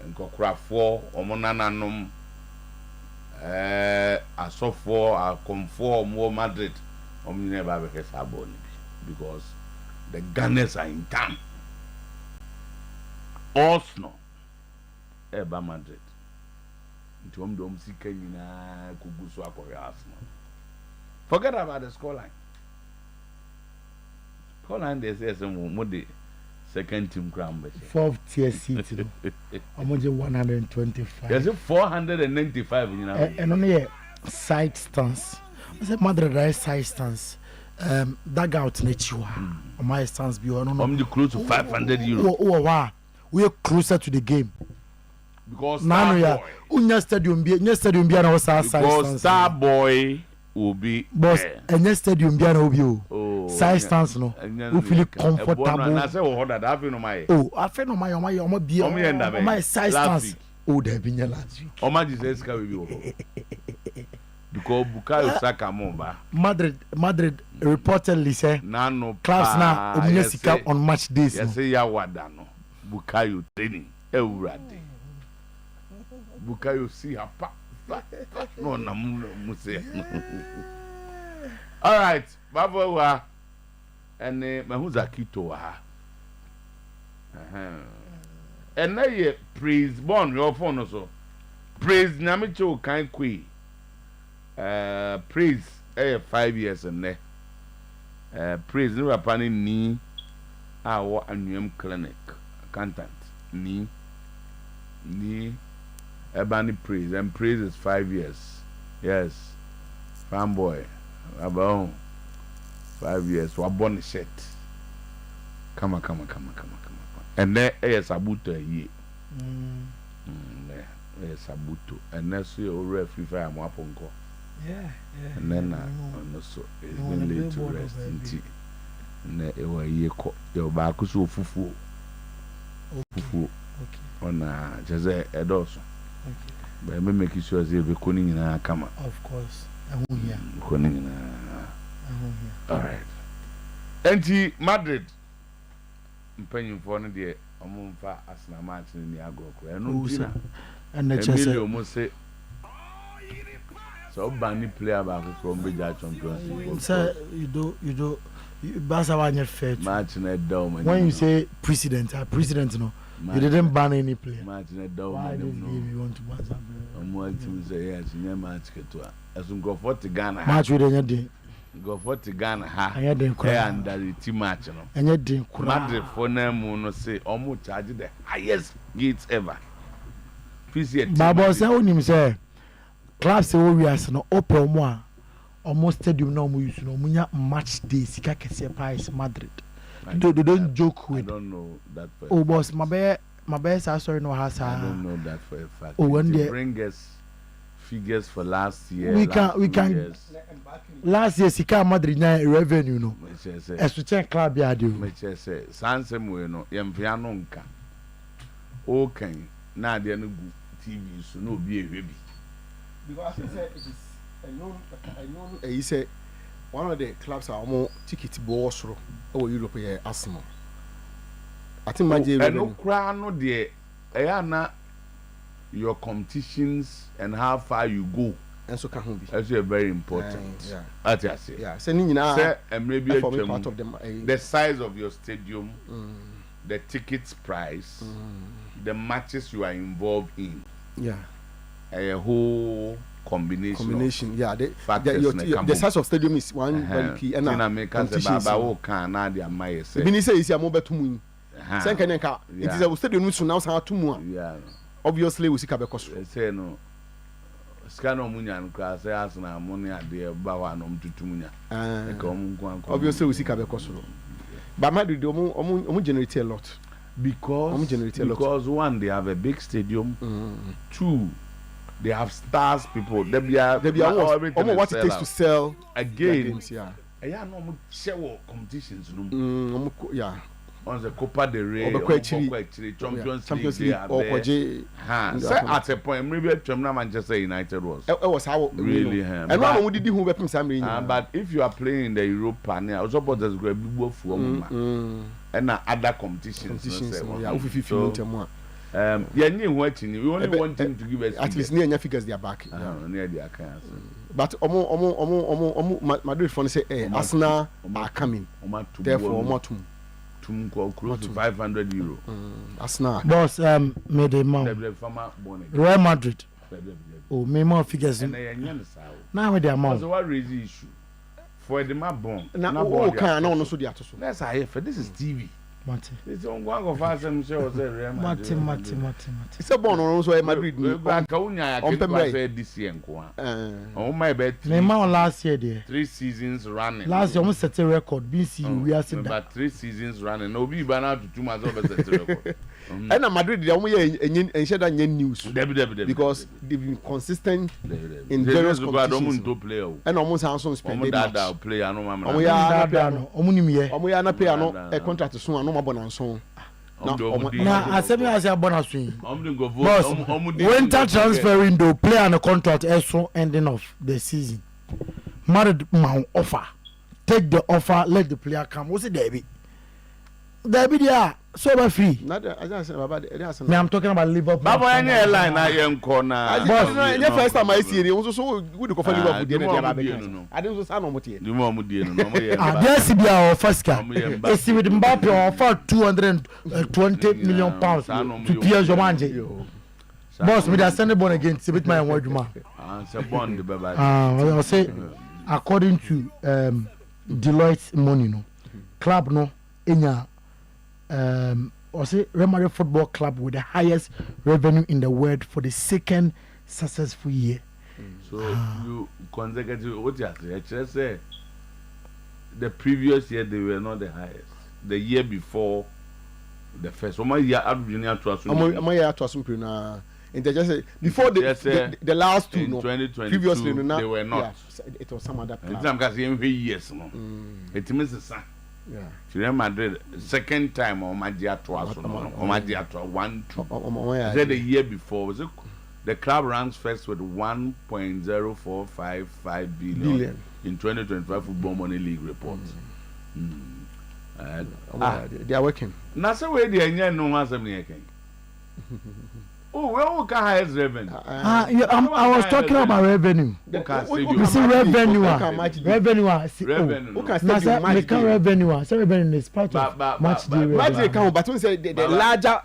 nkokrafo omonananom asofo akomfo mo Madrid omni ba be kesaboni because the Gunners are in town. Arsenal eba Madrid nti omdom sika nyina kugusu akore Arsenal. Forget about the scoreline. Scoreline they say some more the second team ground fourth tier seat omoje 125. There's 495 you know. And only side stance. I said Madrid right side stance. That out nature. On my stance be on I'm close to 500 euros. Oh wow. We are closer to the game. Because now yeah, unya stadium be na was side stance. Because Star Boy will be boss and stadium be na obi o. Side stance no. We feel comfortable. Na say we that have no my. Oh, I feel no my omo be on my side stance. Oh, there be last week. Oma Jesus ka we be. Because Bukayo Saka Momba Madrid reportedly say Nano clubs now Sika on match days. Yes, say ya wada no. Bukayo training. Eurade. Bukayo see her pa. No, na muse. All right, Baba wa and Mahuza Kito wa. And now ye praise born your phone also. Praise Namicho kind queen. Praise 5 years and ne. Praise no apani ni our annual clinic accountant ni Ebony praise and praise is 5 years. Yes, fanboy about 5 years. Wa born shirt. Come. And then sabuto a year. Sabuto and that's your referee fire Mwaponko. Yeah. And then also it's been late to rest in tea. And then it was a year your back so fufu. Okay. On just a dozen. Okay. But me make sure they be cooning in a camera. Of course. I won't hear. All right. Enti Madrid. Mpenyu for no de omumfa Arsenal match ni agoko. Eno dina. And the Emilio mo say so bani player back from Major Champions. Sir, you do Barca were not fair. Match na down. When you say president no, you didn't ban any player. Match na down. Why this game you want to ban some? Want to say yes, you match keto. As go for to Ghana. Match with any go for to Ghana ha. And the team match no. And you didn't Madrid for them no say almost charge the highest gates ever. Baba say onim say clubs say we are no open mo almost stadium no mo use no munya match day sika kese price Madrid. They don't joke with. I don't know that for oh boss my best sorry no has I don't know that for a fact. Oh when they bring us figures for last year. We can last year sika Madrid nya revenue no. As we check club ya do. Me say sansem we no yemfia no nka. Okay. Now they no TV so no be a baby. Because he said it is I know he said one of the clubs are more ticket boss or Europe here Arsenal. I think my no crown no there na your competitions and how far you go. And so can be. That's very important. Yeah. That's I say. Yeah. Say maybe part of them the size of your stadium, the tickets price, the matches you are involved in. Yeah. A whole combination. Yeah. The size of stadium is one very key. And it is a stadium which now have two. Yeah. Obviously, we see Kabeko. Say no. Scano Munyan class, Arsenal, money at the Bawan to Tumunya. Obviously, we see Kabeko. But Madrid generate a lot. Because one, they have a big stadium. Two, they have stars people. They be what it takes to sell again. Games, yeah. No share competitions. Yeah. On the Copa del Rey, Champions League, or at a point, maybe Manchester United was. It was how really and now we did who weapons. But if you are playing in the European, I also suppose there's going to be for and other competitions. Yeah, watching. We only want them to give us at least near figures they are back. Near their accounts. But Madrid fans say, Arsenal are coming. Therefore, close to 500 euro. Arsenal. Boss, made a man. Real Madrid. Oh, me more figures. Now with the amount. So what raise the issue? For the map bomb. Now, can no so the atos. That's how for this is TV. Mate. It's on one of us and show Real Madrid. Mate. It's a born also Madrid. This year. Oh my bet. Me man last year there. 3 seasons running. Last year almost set a record. BC we are saying that. But 3 seasons running. No be ban out to 2 months over set a record. And Madrid they only share that news. Because they've been consistent in various competitions. And almost Hanson spend that play I know mama. Omo na pay a contract to so no bonanso. Now, as I bonus swing. Boss, winter transfer window play on a contract also ending of the season. Married man offer. Take the offer, let the player come. What's it, David? There be there. So about free. Not as I said about it. Me, I'm talking about Liverpool. Baba any airline na yen corner. Boss, the first time I see it, also so good to Liverpool. I didn't say no more. The more we do, no more. There's CBA or Fasca. It's with Mbappe offer 220 million pounds to Pierre Jomanje. Boss, me send the bond again. See with my word, man. Answer bond, Baba. I'll say according to Deloitte's money, no club no enya or say Real Madrid Football Club with the highest revenue in the world for the second successful year. So you consecutive what you say the previous year they were not the highest. The year before the first one year before the last two, in no, 2022 previously no, they were not. Yeah, it was some other club. Years, no. It means the sun. Yeah. Real Madrid second time on my dear twice on my dear 1-2. Said the year before was it the club ranks first with 1.0455 billion in 2025 Football Money League report. They are working. Now so where the no has them again. Oh, well, can highest revenue. I was talking about revenue. You see revenue. Revenue. Revenue. So revenue is part of match day. But when say the larger,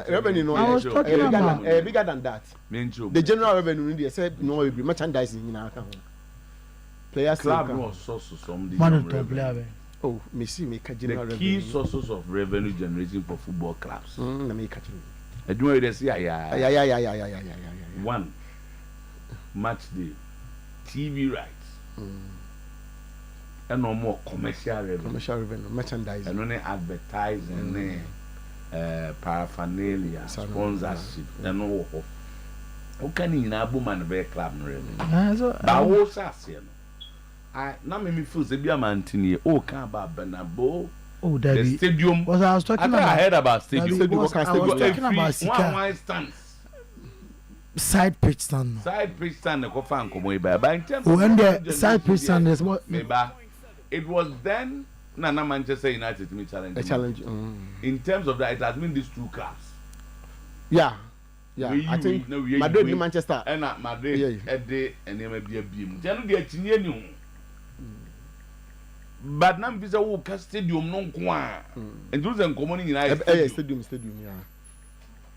revenue, I was talking about bigger than that. The general revenue they said no will be merchandising in our account. Players club no sources from the oh, me see me general the key sources of revenue generation for football clubs. Let me catch you. One, match day, TV rights, and no more commercial revenue, merchandising, and only advertising, paraphernalia, sponsorship, and no. How can you na boom and bear club revenue? But what's us here? I now me feel the be a man tini. Oh, can't about Bernabo. Oh, the stadium. Was I was talking about? I heard about stadium. I was talking about Sika. Stands. Side pitch stand. Side pitch stand. The coffin come away by. But in terms when the side pitch stand is what? It was then. Nana Manchester United to me challenge. A challenge. In terms of that, it has been these two clubs. Yeah. Yeah. I think Madrid and Manchester. And Madrid. Ede and they may be a beam. Then they are changing. But now visa wo ka stadium no kwa and those and common in stadium yeah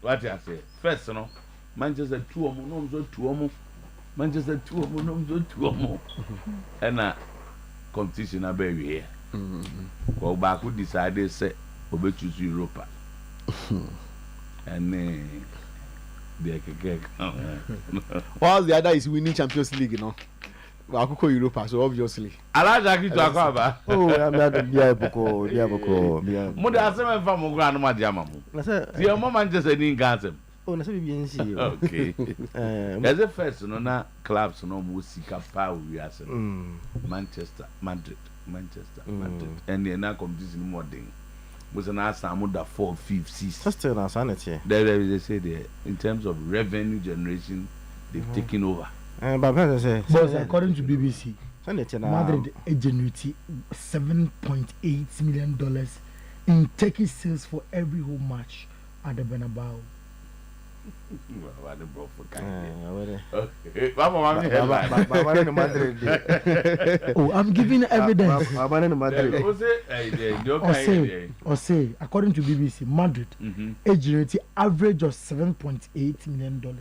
what I say first no Manchester 2 no so 2 Manchester 2 no so 2 and competition abeg here go back we decided say we choose Europa and the Ketekye while the other is winning Champions League, you know. Akoko Europa, so obviously. Alaja to akwa. Oh, I'm not Diaboko. Mo da asem fa mo gura no ma dia mamu. Na say, the mo Manchester ni gansem. Oh, na say bi nsi. Okay. As a first no na clubs no mo sika pa wi asem. Manchester, Madrid. And the na competition more thing. Was an asam da 4, 5, 6. Just tell us sanity. They say there in terms of revenue generation they've taken over. But according to BBC, Madrid generated $7.8 million in ticket sales for every home match at the Bernabeu. Oh, I'm giving evidence. Or say, according to BBC, Madrid generated average of $7.8 million.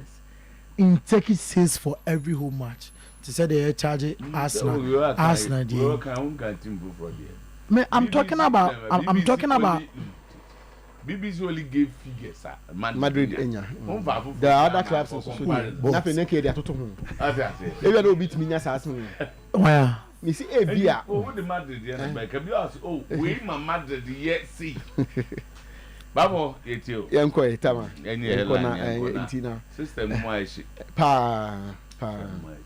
In ticket sales for every home match. To say they charge Arsenal. I'm talking about. I'm talking about. BBC only gave figures. Madrid, the other clubs also. Nothing naked. They are total. Maybe I don't beat me as Arsenal. Where? You see, a beer. Oh, the Madrid. Oh, we my Madrid yet see. Babo, it's you. Yanko, Tama. And system Moish.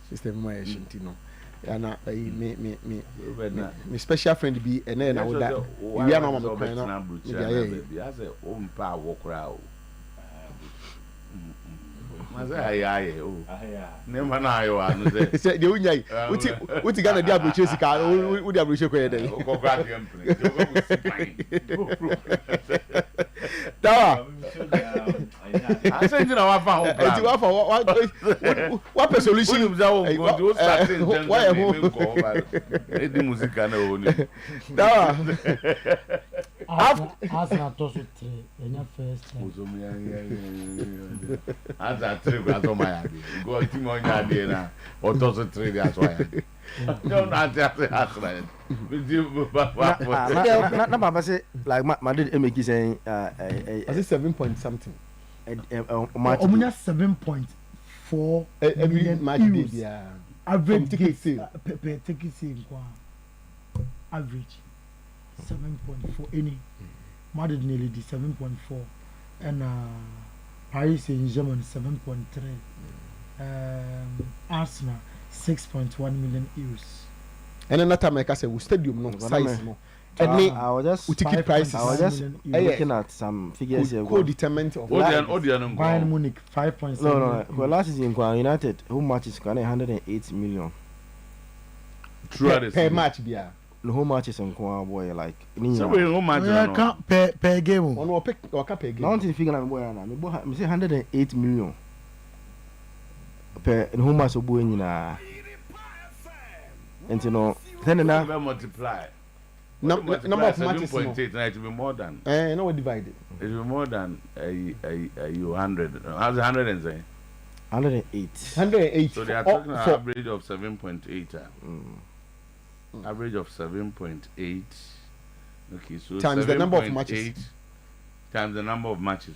System Moish, Tino. And me special friend be and then I would that. We are not going to Aye. Never know. Say the unyai. Uti Ghana dia bro chase ka. Udi abro che koye dey. Dawa. I said you know what what solution why music na o ni. Dawa. Arsenal toss it 3 enya first time. Asa 3 go to my yard. Go team on yard na. O toss it 3 that's why. No not Arsenal. Na baba say like Madrid make saying I say 7 point something. Omunya 7.4 every match day yeah. Average ticket sale per ticket sale average 7.4 any Madrid nearly 7.4 and Paris Saint-Germain 7.3 Arsenal 6.1 million euros. And another time I say we stadium no size no. I was just ticket prices. I was just looking at some figures here. Co-determinant of Bayern Munich 5.7. No. Well, last season United home matches got 108 million. Per match yeah. The home matches in boy like. So we home match per game. On or per game. Now until figure na boy na. Me say 108 million. Per home match boy nyina. And you know, then na multiply. Number of matches. 7.8, it will be more than. No, we divided. It will be more than a 100. How's 100 and say? 108. 108. So they are talking an average of 7.8. Average of 7.8. Okay, so times the number of matches. Times the number of matches.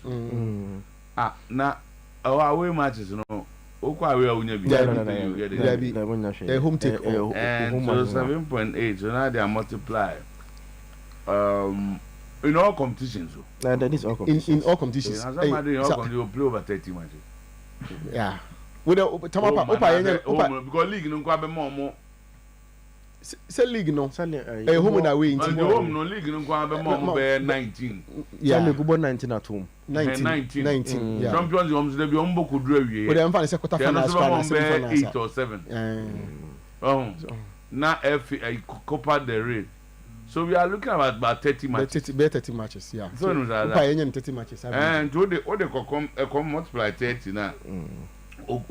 Now our away matches, you know. The home take and so 7.8. So now they are multiplied. In all competitions. That is all competitions. In all competitions. Somebody in all competitions will play over 30 matches. Yeah. With the because league no go be more. Say league no. Home and away. Home no league no go be more 19. Yeah. Go 19 at home. 19. Yeah. Champions homes they be on boku dru awie. But dem fan say quarter finals 8 or 7. Now Copa del Rey. So we are looking at about 30 matches. 30 matches, yeah. So no that. 30 matches. And to the come multiply 30 now. O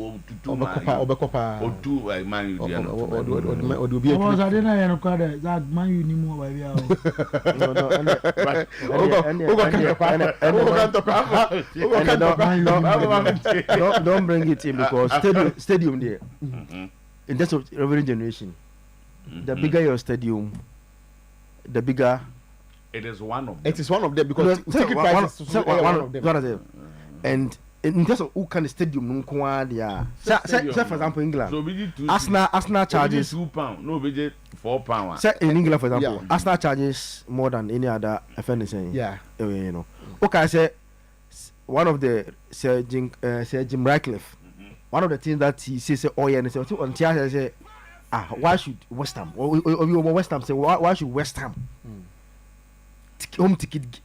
two man you there. O do be. I was adena yen kwa that man you ni mo ba bia o. Don't bring it in because stadium there. In terms of revenue generation, the bigger your stadium, the bigger. It is one of them. It is one of them because ticket prices one of them. And in terms of who kind of stadium say for example England, so Arsenal charges £2, no be £4. Say in England for example, Arsenal charges more than any other offender saying. Yeah. You know. Okay, say one of the Sir Jim Ratcliffe, one of the things that he says and say on Tiago say why should West Ham or West Ham say why should West Ham home ticket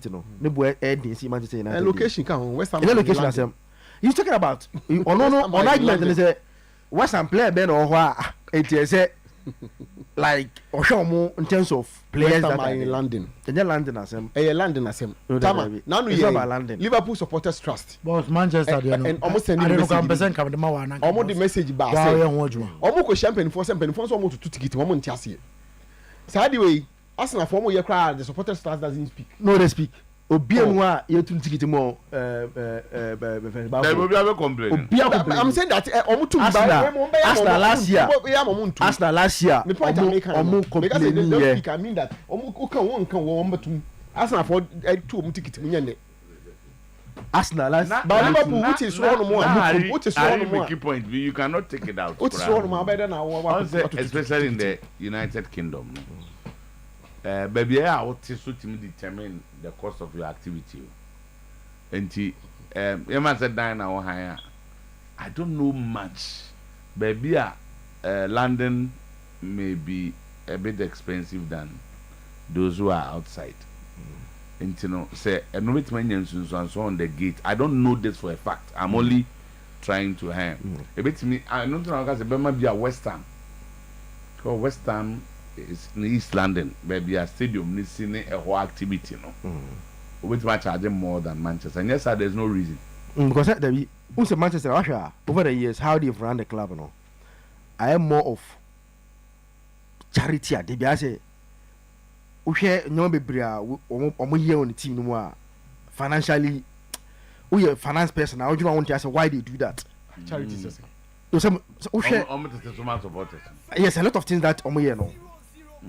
you know no boy see Manchester United location can West Ham location as you talking about on argument and say West Ham player ben or what it say like Oshomo in terms of players that are in London. London as him. London as him. Tama. Now no London. Liverpool supporters trust. But Manchester they and almost sending message. Almost the message ba say. Almost ko champagne for so almost to ticket almost ntiase. So the way Arsenal for mo ye cry the supporters trust doesn't speak. No they speak. Obi enu a ye tun ticket mo I'm saying that Arsenal last year the point I'm making because they don't speak I mean that Arsenal for two ticket Arsenal last but Liverpool which is one more key point you cannot take it out especially in the United Kingdom. Baby, I would so to determine the cost of your activity. And you must say down our higher. I don't know much. Baby, London may be a bit expensive than those who are outside. And you know, say and with many and so on the gate. I don't know this for a fact. I'm only trying to him. A bit me, I don't know because it might be a West Ham. Because West Ham is in East London, maybe a stadium missing a whole activity, which much charging more than Manchester. And yes, sir, there's no reason. Because who's Manchester Russia over the years, how they've run the club, I am more of charity. They say, "Okay, no be bria. We here on the team no more financially. We are finance person. I want to ask why they do that. Charity, yes, a lot of things that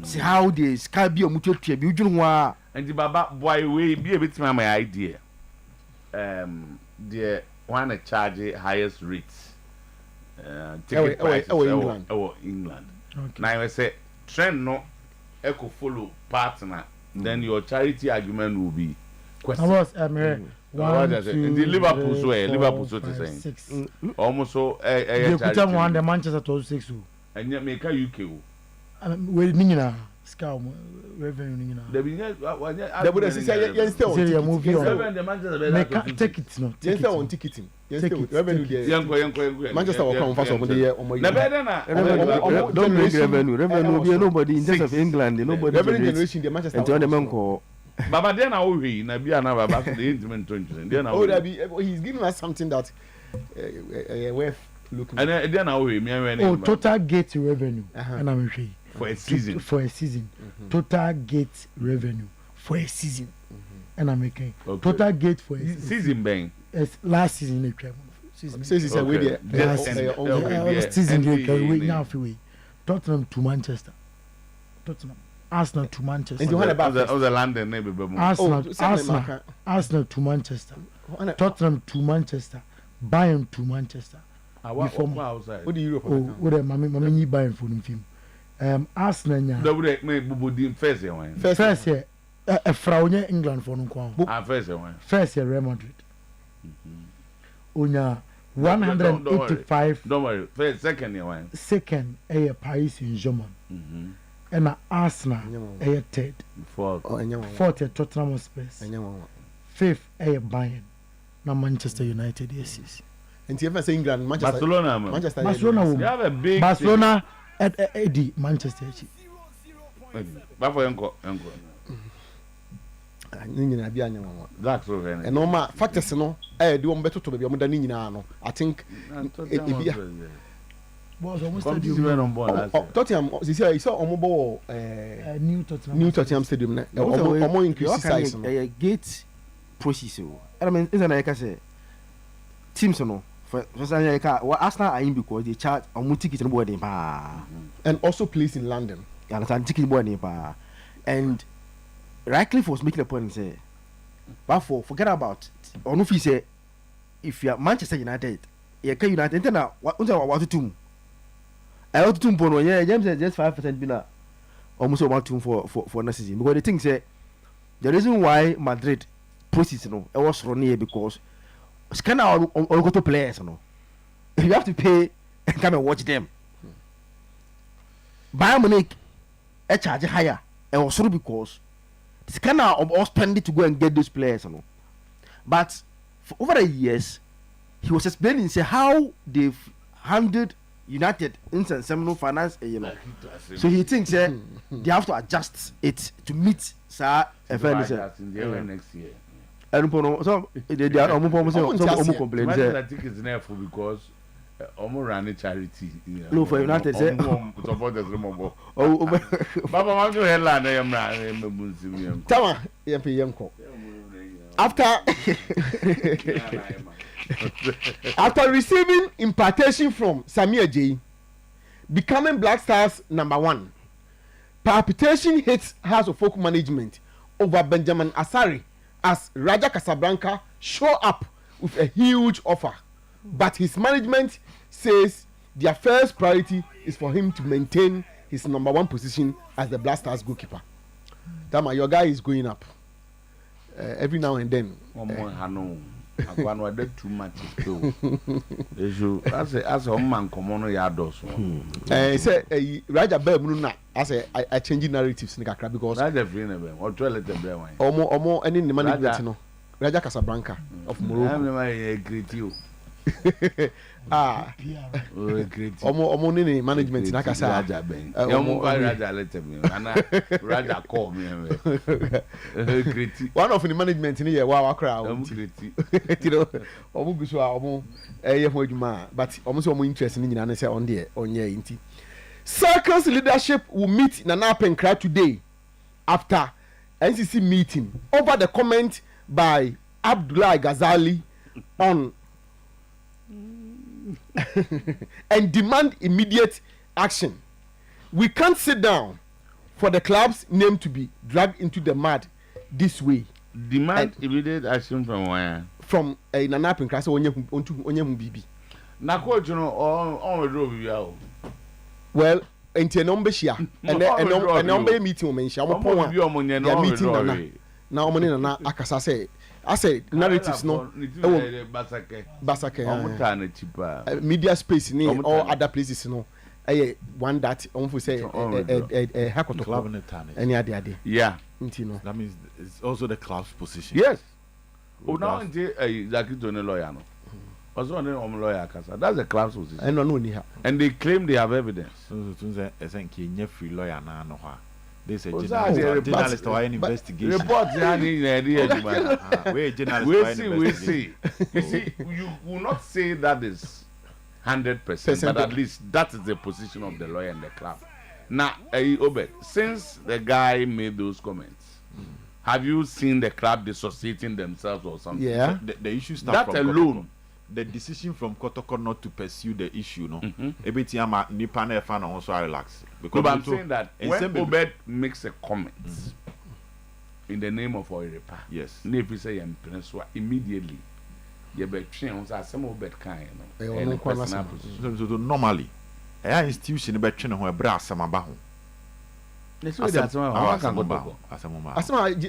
see how they can be a mutual tribute. And the Baba boy we be a bit my idea. The one to charge highest rates. Ticket prices England. Okay. Now I say trend no echo follow partner. Then your charity argument will be question. The Liverpool so to say 6. Almost so They one the Manchester 12-6. And yet make a UK. We nina scout revenue nina. They would say yes still movie take it no. Yes still on ticketing. Yes still revenue. Manchester will come first of the year. Don't bring revenue. Nobody in terms of England. Nobody. Revenue generation the Manchester. Baba then I will be na be another back to the intimate then I will he's giving us something that worth looking. And then I will be total gate revenue and I'm sure for a season. Total gate revenue for a season and I'm making total gate for a season bang last season season season now Tottenham to Manchester. Arsenal to Manchester. And you heard about the London maybe Arsenal to Manchester. Tottenham to Manchester. Bayern to Manchester. What do you what am I buying for them? Arsenal nya. That would make Bubu first year. First year. A Fraunya England for no first year Real Madrid. Onya 185. Don't worry. First second year. Second Paris Saint-Germain. And Arsenal third. Fourth Tottenham Spurs. Fifth Bayern. Now Manchester United yes. And you ever say England, Manchester, Barcelona will have a big Barcelona at Eddie Manchester. That's so very. And normal factors no do one better to be more than no. I think was almost Tottenham you saw on new Tottenham stadium increase size gate process. I mean isn't like I say teams no for Arsenal are in because they charge on ticket and boarding and also place in London. You understand ticket boarding and Ratcliffe was making a point and say but forget about on if you say if you are Manchester United you can United then what to I want to pono James just 5% bina almost about to for next season because the thing say the reason why Madrid process it was running because scan out or go to players you have to pay and come and watch them. Bayern Munich a charge higher and also because scan out or spend it to go and get those players but for over the years he was explaining say how they've handled United in some finance, so he thinks they have to adjust it to meet sir next year. I don't know. So they are almost complain. I think it's never because run charity. No, for United say supporters remember. Baba want to headline I am not. Tama yemko. After receiving impartation from Samir J, becoming Black Stars #1, palpitation hits House of Folk Management over Benjamin Asari as Raja Casablanca show up with a huge offer. But his management says their first priority is for him to maintain his #1 position as the Black Stars goalkeeper. Tama, your guy is going up every now and then. I want to too much too. As a man common yados. Say Raja Bebuna as a changing narratives in Kakra because Raja Free or toilet the blame. Or more any management no. Raja Casablanca of Morocco. I greet you. Omo ni management na kasa Raja Ben. Raja let me. Ana Raja call me. One of the management ni ye wa crowd. You know, omo guso a omo ye ho adwuma but omo so omo interest ni nyina na say on there onye nti. Circles leadership will meet Nana Penkra today after NCC meeting over the comment by Abdullah Ghazali on and demand immediate action. We can't sit down for the club's name to be dragged into the mud this way. Demand immediate action from where? From a Nana Penkra so onye bibi. Na coach no on road well, enti enombe shia enombe meeting o menhia mo pon a ya meeting na omo ne na akasa say I say narratives no basake media space ni or other places no one that omo say hakoto club any ade yeah nti no that means it's also the club's position. Yes. Oh now nti like to no lawyer no that's the club's position. And they claim they have evidence. Free lawyer now. They say journalist or investigation. Report we see. You see, you will not say that is 100%, but at least that is the position of the lawyer and the club. Now, Obed, since the guy made those comments, have you seen the club dissociating themselves or something? Yeah. The issue starts from alone. The decision from Kotoko not to pursue the issue, no. Ebetiama nipa na efa na also relax. Because I'm saying that when Obed makes a comment in the name of Oyerepa, yes, if you say immediately, you be train on some Obed kind, so normally, a institution be train ho ebra asama ba ho. Asama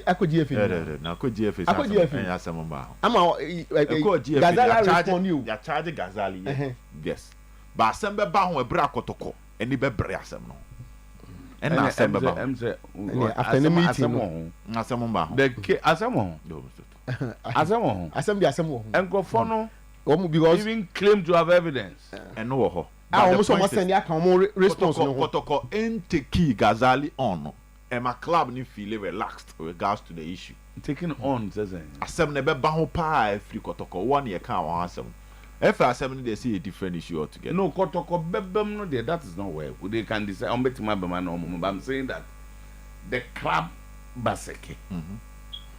akọ GFA. Na akọ GFA. Akọ GFA. Asama ba ho. Ama Gazali respond you. Ya charge Gazali. Yes. Ba asem be ba ho ebra akotoko. Eni be bre asem no. En na asem be ba. After the meeting. Asem ba ho. The asem ho. Asem ho. Asem bi asem ho. Enkofo no. Because even claim to have evidence. Eno wo ho. Almost almost send the response no Kotoko take Gazali on my club ni feel relaxed with regards to the issue taking on says asem ne be ba ho pa free Kotoko one year kan one asem if asem they see a different issue altogether. No Kotoko bebem no there, that is not where they can decide on betima be man no, but I'm saying that the club baseke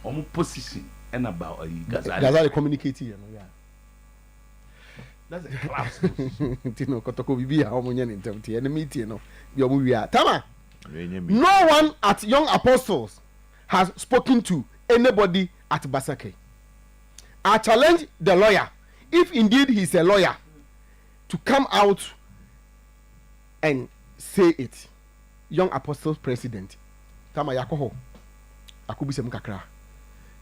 omo position and about Gazali communicating yeah. That's a class. Tino Kotoko bibi a omo nya ntemti ene meeting no bi omo wi a tama. No one at Young Apostles has spoken to anybody at Basake. I challenge the lawyer, if indeed he's a lawyer, to come out and say it. Young Apostles president tama yakoho akubi sem kakra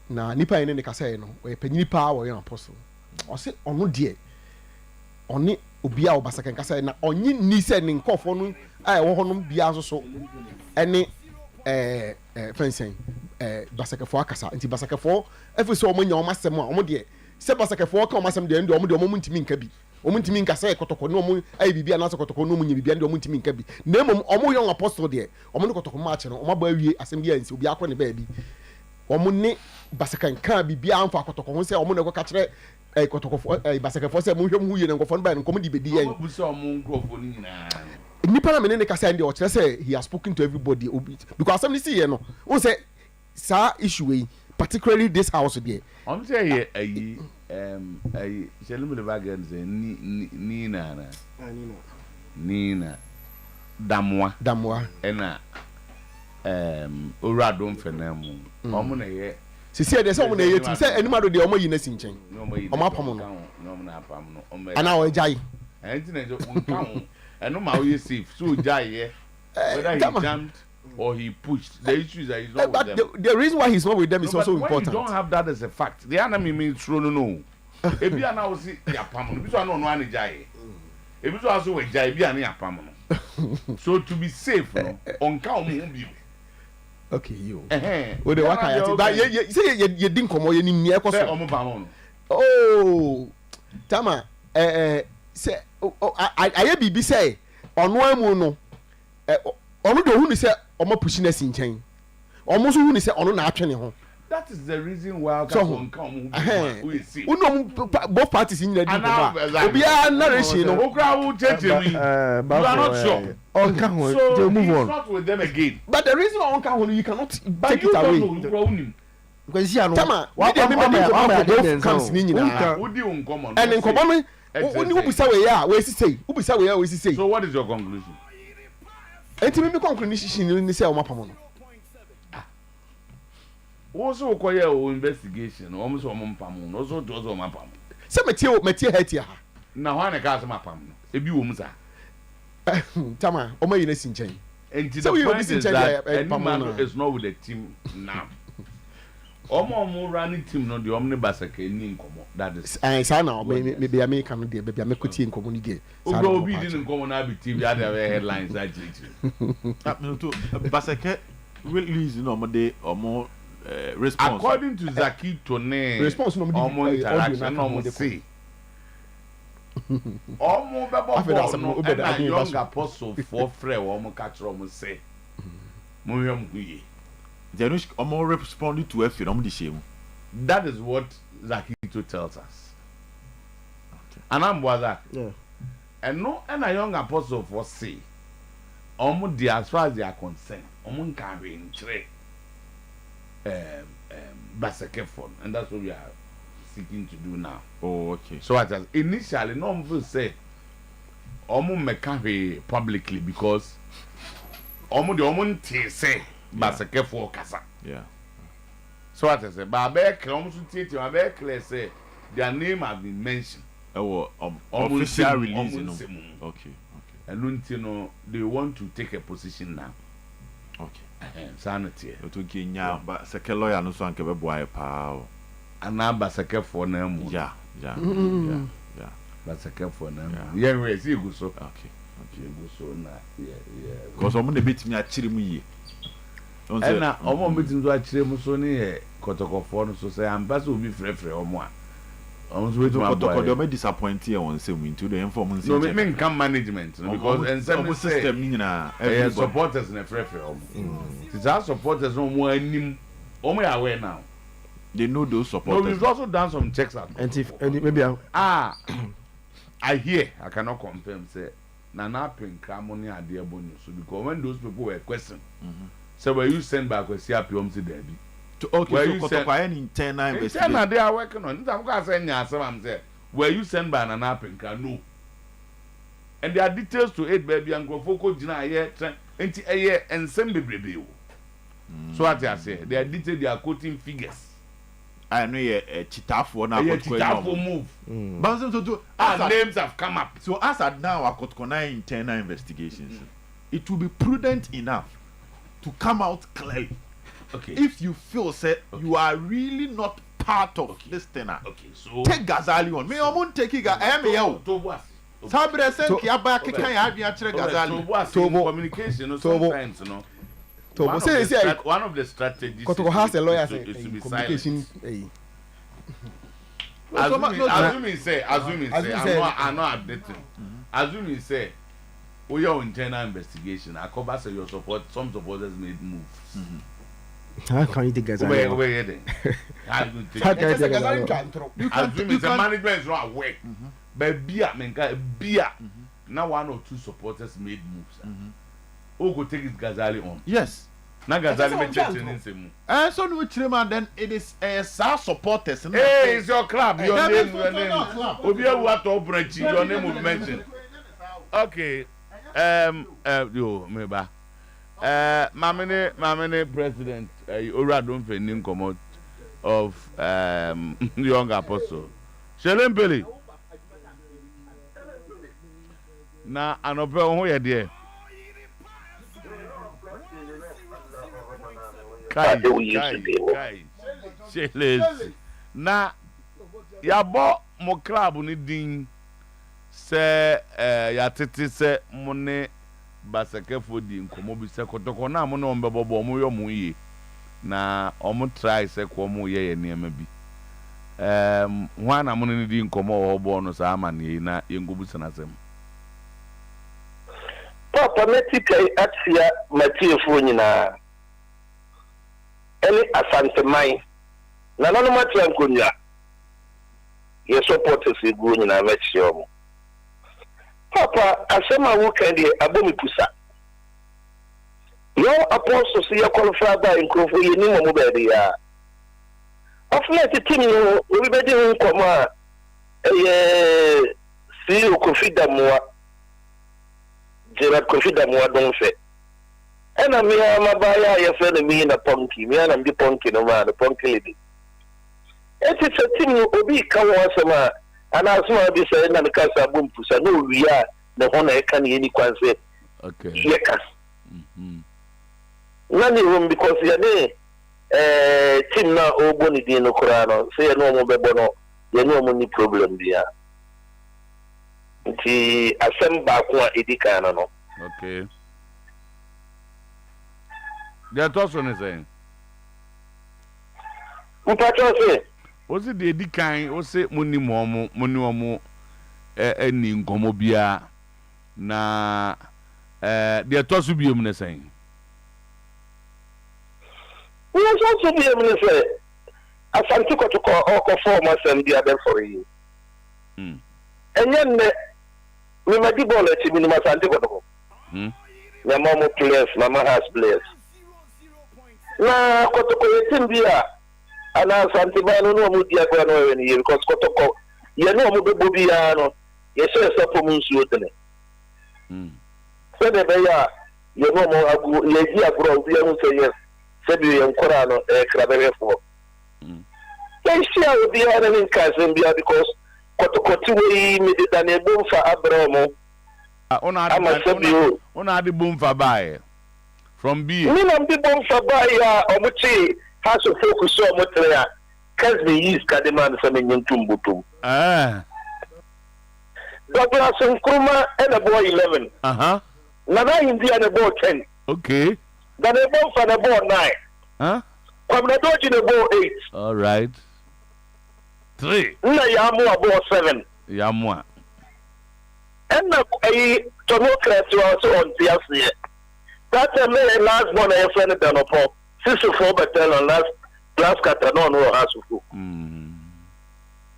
na nipa ene ne kasa no o panyini pa wo Young Apostle o se ono de oni obia Obasake nkasa na onyi ni se ne nkofo no a wo honom bia so ene fencing Basake fo akasa nti Basake fo efese o manya o masem a o de se Basake fo ka o masem de o de o ntimi nka bi o ntimi nka se Kotoko no o ai bibia na so Kotoko no nya bibia de o ntimi nka bi na emom o Young Apostle de o ne Kotoko ma che no o ma ba wie asem bia nsi obi akọ ne ba bi o ne Basake nka bibia amfa Kotoko ho se o ne ko ka kire Kotoko Basake fo se mo hwem hu ye ne nkofo no ba ne nkom di bedi yen bu se o mo nkrofo ni nyina nipa na menene kasa ndi o kire say he has spoken to everybody because some see here no o say sa issue we particularly this house there I'm say ayi shelum the bagan say Nina Damwa ena Oradom Fenemu omo na ye sisi de say omo na ye tim say enima do de omo yi na si nchen omo apam no omo na apam no ana o jai enti na nkan and no matter safe so jai whether he jumped or he pushed, the issue is that he's not with them. The reason why he's not with them is also when important. You don't have that as a fact. The enemy means no. If you are now see yapam, if you are not one jai, if you are also a jai, be an yapam. So to be safe, on count you. Okay, you. Well, the work but you say you didn't come or you need me. Oh, Tama. say aye bibi say ono amu no ono de hu ni say omo pushi na sinchen omo so hu ni say ono na atwe ne ho. That is the reason why both parties in the narration. You are not sure. So move on. Not with them again. But the reason why you cannot take it away. Because you know, what comes in and in common. So what is your conclusion? Also require investigation almost on pam also to also mapam say metie hetia na ho na ka so mapam ebi wo mu sa tama o ma yina sinchen and so we be sinchen is not with the team now omo running team no de omni basaka ni nkomo that is say na maybe America no de maybe amekuti nkomo ni de ogo bi di nkomo na bi team ya the headlines that to basaka release no mo de omo response according to Zaki Tone response no mo interaction no mo say omo bebo no na young apostle for free omo catch omo say mo hwem kuye they no omo respond to if no de shame. That is what Zaki Tone tells us. And I'm that and no and a young apostle for say omo dey as far as they are concerned omo can be in chre Basekefon, and that's what we are seeking to do now. Oh, okay. So as initially, no one will say omo mekawe publicly because omo the omo say Basekefon kasa. Yeah. So what I say, but omo so say their name have been mentioned. Oh, official release, you know. Okay. And they want to take a position now. Okay. Sanity. To Kenya, but second lawyer no so anke be boy pa. Ana basake for na mu. Yeah. Basake for na mu. Yeah, we see go so. Okay. Go so na. Yeah. Because omo de bit me akire mu yi. Don't say na omo bit me do akire mu so ni e kotokofo no so say ambasa obi frefre omo a. Omo so wetu kotoko de me disappoint here on say into the information. No, me can management because and some system ni na supporters na frefre omo. It's our supporters no more anim. Omo ya aware now. They know those supporters. No, we've also done some checks out. And if maybe I hear, I cannot confirm say Nana Pinka money are there bonus. So because when those people were questioned, so were you sent back with CRPM to Debbie? Okay, so Kotoko any internal investigation. Internal they are working on. I'm going to say yes, I'm saying. Were you sent by Nana Pinka? No. And there are details to it, baby, and go focus Jina here, and send the baby. So what I say, they are detailed, they are quoting figures. I know a chitafo now. Chitafo move. But so names have come up. So as at now, I could connect internal investigations. It will be prudent enough to come out clearly. Okay. If you feel you are really not part of this thing. Okay. So take Ghazali on. Me, I won't take it. I am here. Sabre sen ki aba ke kan ya adua kire Ghazali. Tobo communication sometimes no. Tobo say one of the strategies Kotoko has a lawyer to be communication. Assuming say I'm not updating. Assuming say we are internal investigation. I cover say your support. Some supporters made moves. How can you take Ghazali? Where then? How do you take Ghazali? Assuming the management is not aware. But beer, now one or two supporters made moves. Who could take his Ghazali on? Yes. Now Ghazali made changing in same. And so no Chirema then it is SAR supporters. Hey, it's your club. Your name. Obia what operate your name will mention. Okay. Yo, meba. Mamene president Ora don't fe come out of young apostle. Shelempeli. Na anope ho ye de. Kai. Sheles. Na yabo mo club ni din se ya tete se mo ne Basekefo di nkomo bi se Kotoko na mo no mbebo mo yo mo yi na omo try se ko mo ye niam bi One among the incomo bonus amani na yengubus and asem. Papa Metika at here, Matthew Funina. Any Asante Mai. Nano Matian Kunya. Your supporters is going in a match. Papa, Asema Wukandi Abumipusa. Your apostles see a qualified by Nkofu Yenimo Mubedia. Of late, the team will be doing Koma. See you confida more. Gerard confida more, don't say. And I mean, I'm a buyer, your friend, me in a punky, me and I'm the punky no man, the punky lady. It is a team will be Kawasama, and as well be saying, and the Casa Bumpusa, no, we are the one I can any say. Okay. Yekas. None room because you're there. Team now, oh, Bonnie Dino Corano, say no more Bebono, you know, money problem there. The Assemba Edicano. Okay. That also is saying. Was it the Edican or say Munimomo any Gomobia na the Tosubium saying? We also be able to say, as I took to call all performers and the other for you. And then we might be ball at Minima Santiago. My mama players, Mama has players. Na Kotoko Timbia, and I Santibano no Mudia Guano in here because Kotoko, you know Mubiano, yes, sir, Sapomus Utene. So the you know more, you hear grow, we don't say yes. Sebi and Korano Krabere for. They share with the other in Kazambia because Kotokotiwe made it a boom for Abramo. On the boom for buy from B. Minam the boom for buy Omuchi has to focus so much there. Kasby is Kadiman Samin Tumbutum. Douglas and Kuma and a boy 11. Nana India and a boy 10. Okay. Then a ball for the ball 9. Huh? Come the dodge in the ball 8. All right. 3. No, Yamu ball 7. Yamua. And a Tomoka to also on PLC. That's a last one I friend done upon 64 battalion on last Catanon or Hasuku.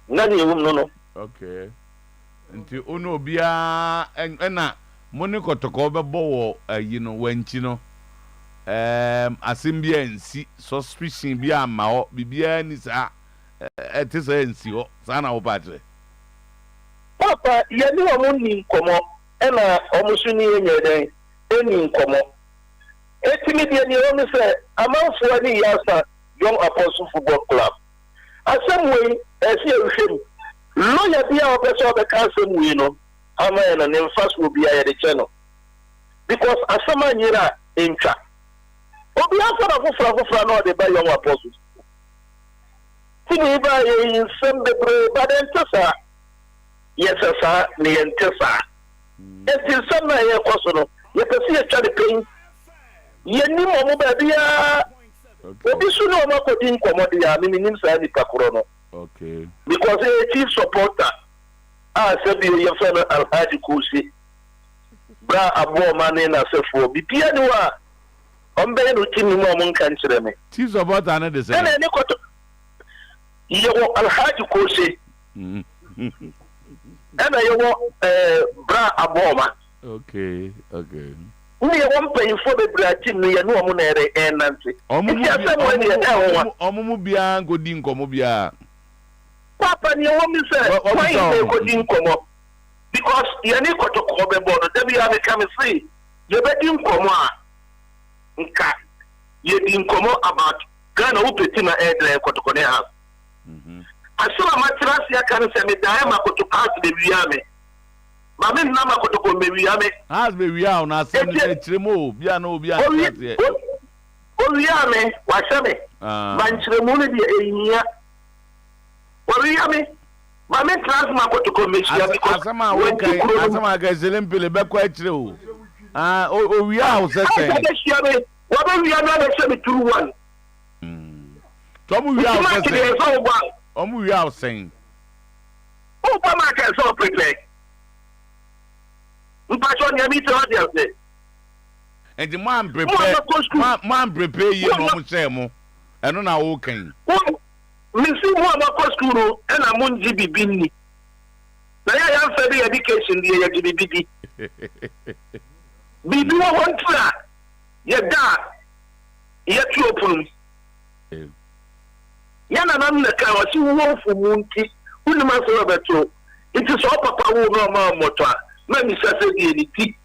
None you no. Okay. Until Uno Bia and Monaco to cover bow, you know, when you know. Asimbia and see suspicion bia mao bibia ni sa etisa ensio sana opatre Papa yeni omuni nkomo ena omusuni enyeden eni nkomo etimi de ni o mi se amanfo ani yasa Young Apostle Football Club asemwe esi ehwem lawyer bia o pese o be cancel we no ama na ne fast will be ya de channel because asama nyira encha Obi afọ fufura no de ba Young Apostles. Tini ba ye sembe bre ba den tsa. Yes sir, ni entsa. Enti sama ye koso no. Ye pesi ye twa de pen. Ye ni mo ba bia. Obi su no ma ko din komodi ya mi nim sa ni pakoro no. Okay. Because a chief supporter sabi ye fa no Alhaji Kusi. Bra abo mane na sefo. Bi pia ni wa Ombe no timi mo mon kan kire me. Ti support ana de say. Na ni koto. Yewo Alhaji Kose. Ana yewo bra aboma. Okay. Ni yewo mpayin fo be bra tim no ye no mo na ere enante. Omumu bia ngodi nkomo bia. Papa ni yewo mi say, why you ngodi nkomo? Because ye ni koto ko be bono, debi ya me come see. Ye be di nkomo a nka ye di nkomo about Ghana upeti na air kotoko ne house asema matrasi ya kan se me dai makoto pass de wiame ma me na makoto ko me wiame has be wiao na se ni chiremo bia na obi a o wiame wa sebe ban chiremo ne de enyia o wiame ma me trans makoto ko me shia because asema ga zelempele be kwa chire o o wiao se se What we are not a 2-1. Tomu wiao se we are saying. Oh, Pama can so prepare. Mpachon Yami to audience. And the man prepare you no semo. And on our walking. Missing one of school and a moon GB Biney. Now I have further education, the LGBT. Be do one try. Yet that. Yet you open. Yana Namna Kawa, she won't for Moonki, who the master of it. It is all Papa will no more motor. Mammy says the tea.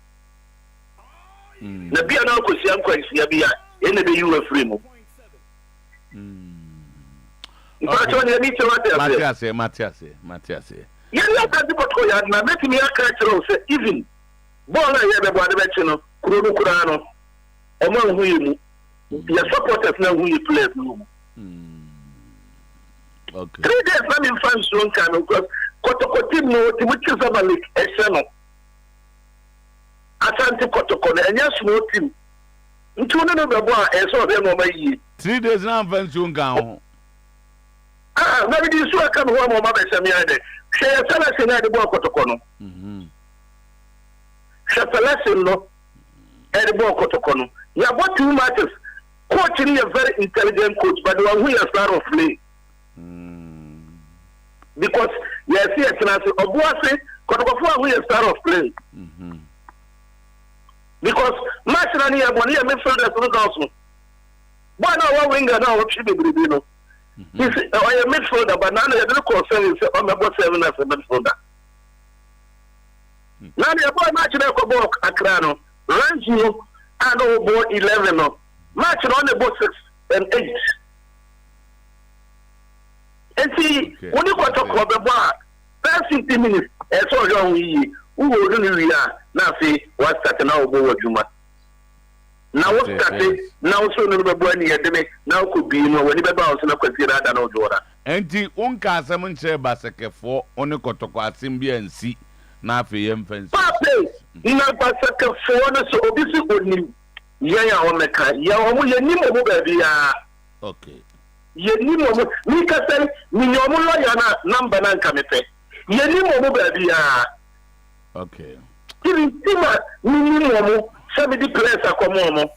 The beer now could see Uncle Ebo, any day you were free. Matthias. You know that the Botoya, now let me a character even. Bona Yabba Veteran, Kuru Kurano, among who you your supporters know who you play. Okay. 3 days, I'm in France, long time because Kotokotino, which is a league, a channel. Asante Kotokone, and yes, no team. Into another boy, and so them over ye. 3 days now, Vansun Gown. Ah, maybe you saw come home, Mama Samiade. She has a lesson at the boy Kotokono. She has a lesson, no, at the boy Kotokono. You have what 2 matches. Coaching a very intelligent coach, but the one who has not of play. Because yes, yes, and I say, Obuasi, Kotokofua who has start of play. Because nationally, I'm one here, midfielders no council. Why not one winger now? What should be no? He's a midfielder, but now they don't concern himself. I'm about 7 as a midfielder. Now they are boy matching a couple Akrano, Rancho, and over 11. Matching on the both 6 and 8. And see, when you got to call the bar, that's 50 minutes, and so long we will really are. Now, see, what's that now? Go Juma. Now, what's that? Now, so no boy, now could be no when you bounce and consider that no Jordan. And the Unca Salmon Chair Basake for only Kotoko Simbia and see now for him fence. Papa, in a Basaka for so obviously only Yaya on the car, Yamu, baby. Okay. Yenimo, Mika said, Minyamula number 9 committee. Yenimo, baby. Okay. Even Tima, Minimo, 70 players are common.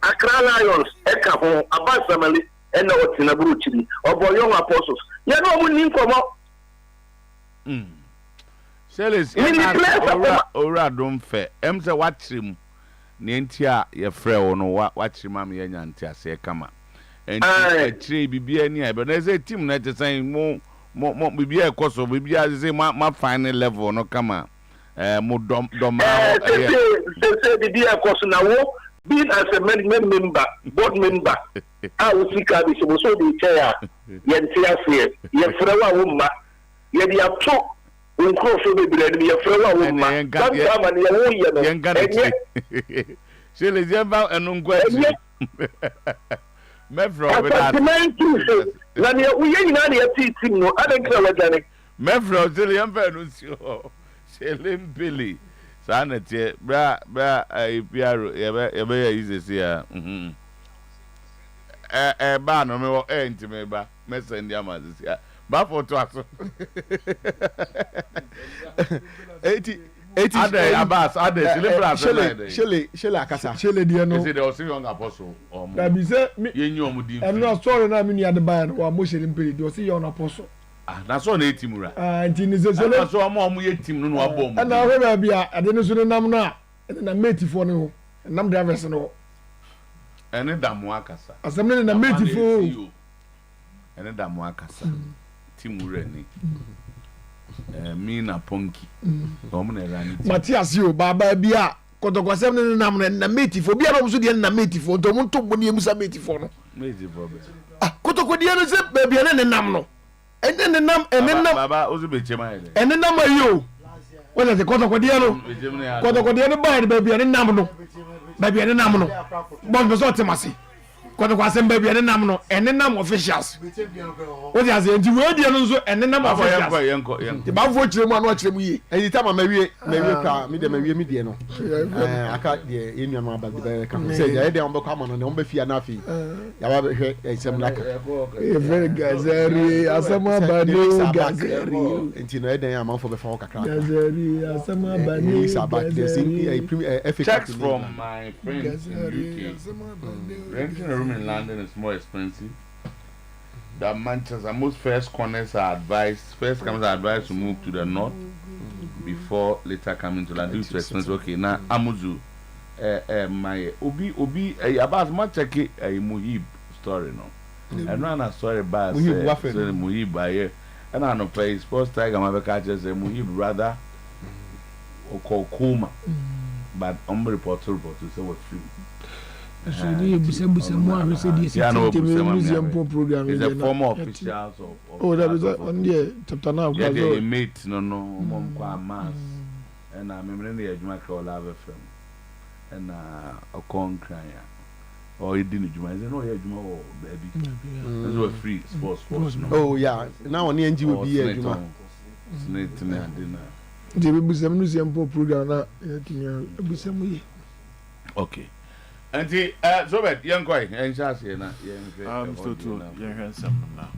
Accra Lions, Ekaho, Abbas family, and now what's in a bruchini, or boy young apostles. You know, we need come up. Sellers, Ora don't fair. Emsa watch him. Nientia, your friend, no watch him, mammy, and Yantia say, come on. And a tree be any, but there's a team that is saying more, be a course of be as say my final level, no come on. More dom, say the dear course now, being as a management member, board member, I will see Kabi, so the chair, Yantia say, Yafrawa Wumba, yet you have 2. Uncle Ebo Biney, your friend, woman, come and you're going. She is about an uncle. Mevro, we ain't any teaching, no, I don't know. Mevro, Zillian Venus, Selim Billy, Sanity, Bra, Piero, ever is here. A ban on me, ain't me, but messenger mothers here. Bafo to us. 80 Abbas, Shele Akasa. Shele Diano. Is it also young apostle? That be said, I'm not sorry, I'm in the band or Muslim period. You see, young apostle. That's on 80 Mura. And in his so I'm on my team, no bomb. And I will be a dinosaur number, and a mate for no, and I'm drivers no. And a damuakasa. As I'm in a mate for and a damuakasa. Timureni. Mina Ponky. Matthias, you, Baba Bia, Kotoko Nam and Namiti for Bia also the Namiti for Tomonto Musa Meti for. Kotoko Diana, baby, and then Namno. And then the num and then Baba also be Jemai. And the number you. What is the Kotoko Diano? Kotoko Diano, baby, and Namno. Baby, and Namno. Bon was Otimasi. Koto kwa semba bi enenam no enenam officials. What you say nti we dia no so enenam officials. Ti ba fo kire mu anu kire mu yi. Eni ta ma mawie ka me de mawie me die no. Aka de enu anu aba de ka say ya de on be kwa no ne on be fia na afi. Ya ba hwe esem laka. Very gazeri asama bani gazeri. Nti no e den amanfo be fa wo kakra. Gazeri asama bani gazeri. Checks from my friends in UK. Renting a room in London is more expensive. That Manchester, most first comers are advised to move to the north before later coming to London. Due to expensive. Okay, now Amuzu, my Obi, about my check a Muhib story, no. And run a story about Muhib by and I know play sports tiger. My catches a Muhib rather or call Kuma, but report to say what free. It's a former officials of that is on the chapter now. Yeah, they mate no mom kwa mass and I remember the Ejuma call love film and a con cry or he didn't Juma no Ejuma baby. Those were free sports. Oh yeah, now on the NG will be a Juma. Snake dinner. The museum program na okay. Auntie, Robert, young boy, and Chassis, still too young handsome now.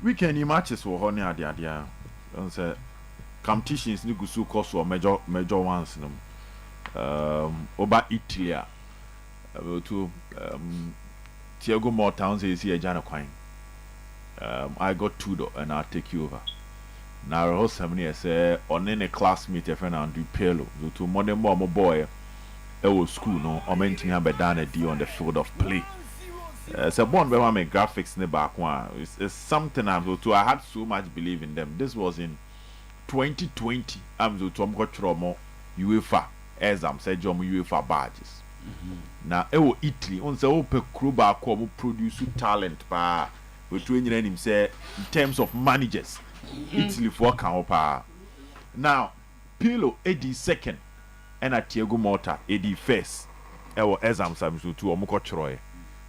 Weekend matches were honey at the idea. Say competitions ni gusu course or major ones. Oba Italy. To Thiago Moore Towns is here, Jana Quine. I got 2 and I'll take you over. Now, I host 7 years, on any classmate, a friend and do pelo. To modern more boy. It was school, no, or mentioning her down a D on the field of play. It's a bond where I make graphics in the back one. It's something I had so much belief in them. This was in 2020. I'm to Tom Cotromo UEFA exam said John UEFA badges. Now, it was Italy on the open crew back who produce talent by between him say in terms of managers. Italy for Kampa. Now, Pilo Eddie second. And at Thiago Motta, AD first. Ewo exam submission to Omuko Troy.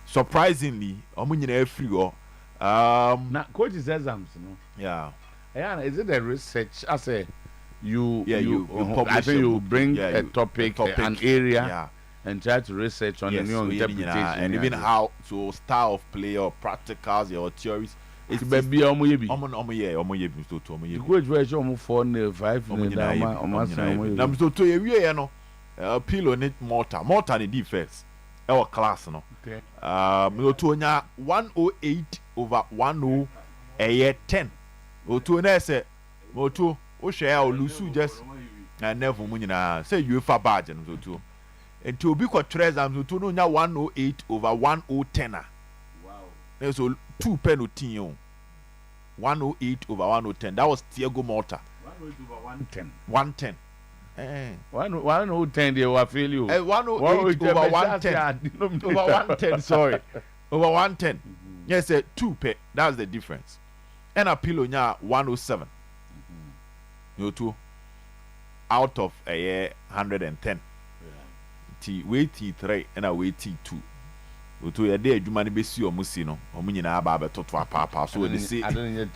Surprisingly, Omunyina free or now coach's exams, no? Yeah, is it a research? I say you I think you bring a topic, an area, and try to research on the new interpretation and even how to style of play or practicals or theories. It's baby omoyebi. Omoyebi to omoyebi. The coach was almost 4-5 na so to ewie no. Pilo need Mortar the defense. Our class no. Okay. Me to nya 108 over 10 10. Otu na say moto o share o lusu just na never mu nyina say UEFA badge no to. Enti obi kwa treasure so to no nya 108 over 1010. Wow. So 2 penalty 108 over 110. That was Thiago Motta. 108 over 110. 110. 110 they will fail you. 108 over 110. Over 110, sorry. Over 110. Yes, 2 pe. That's the difference. And a pillow nya 107. You two out of a year 110. T wait 3 and a wait 2. To your day, you might be see or musino, or meaning about to papa. So they say, I don't get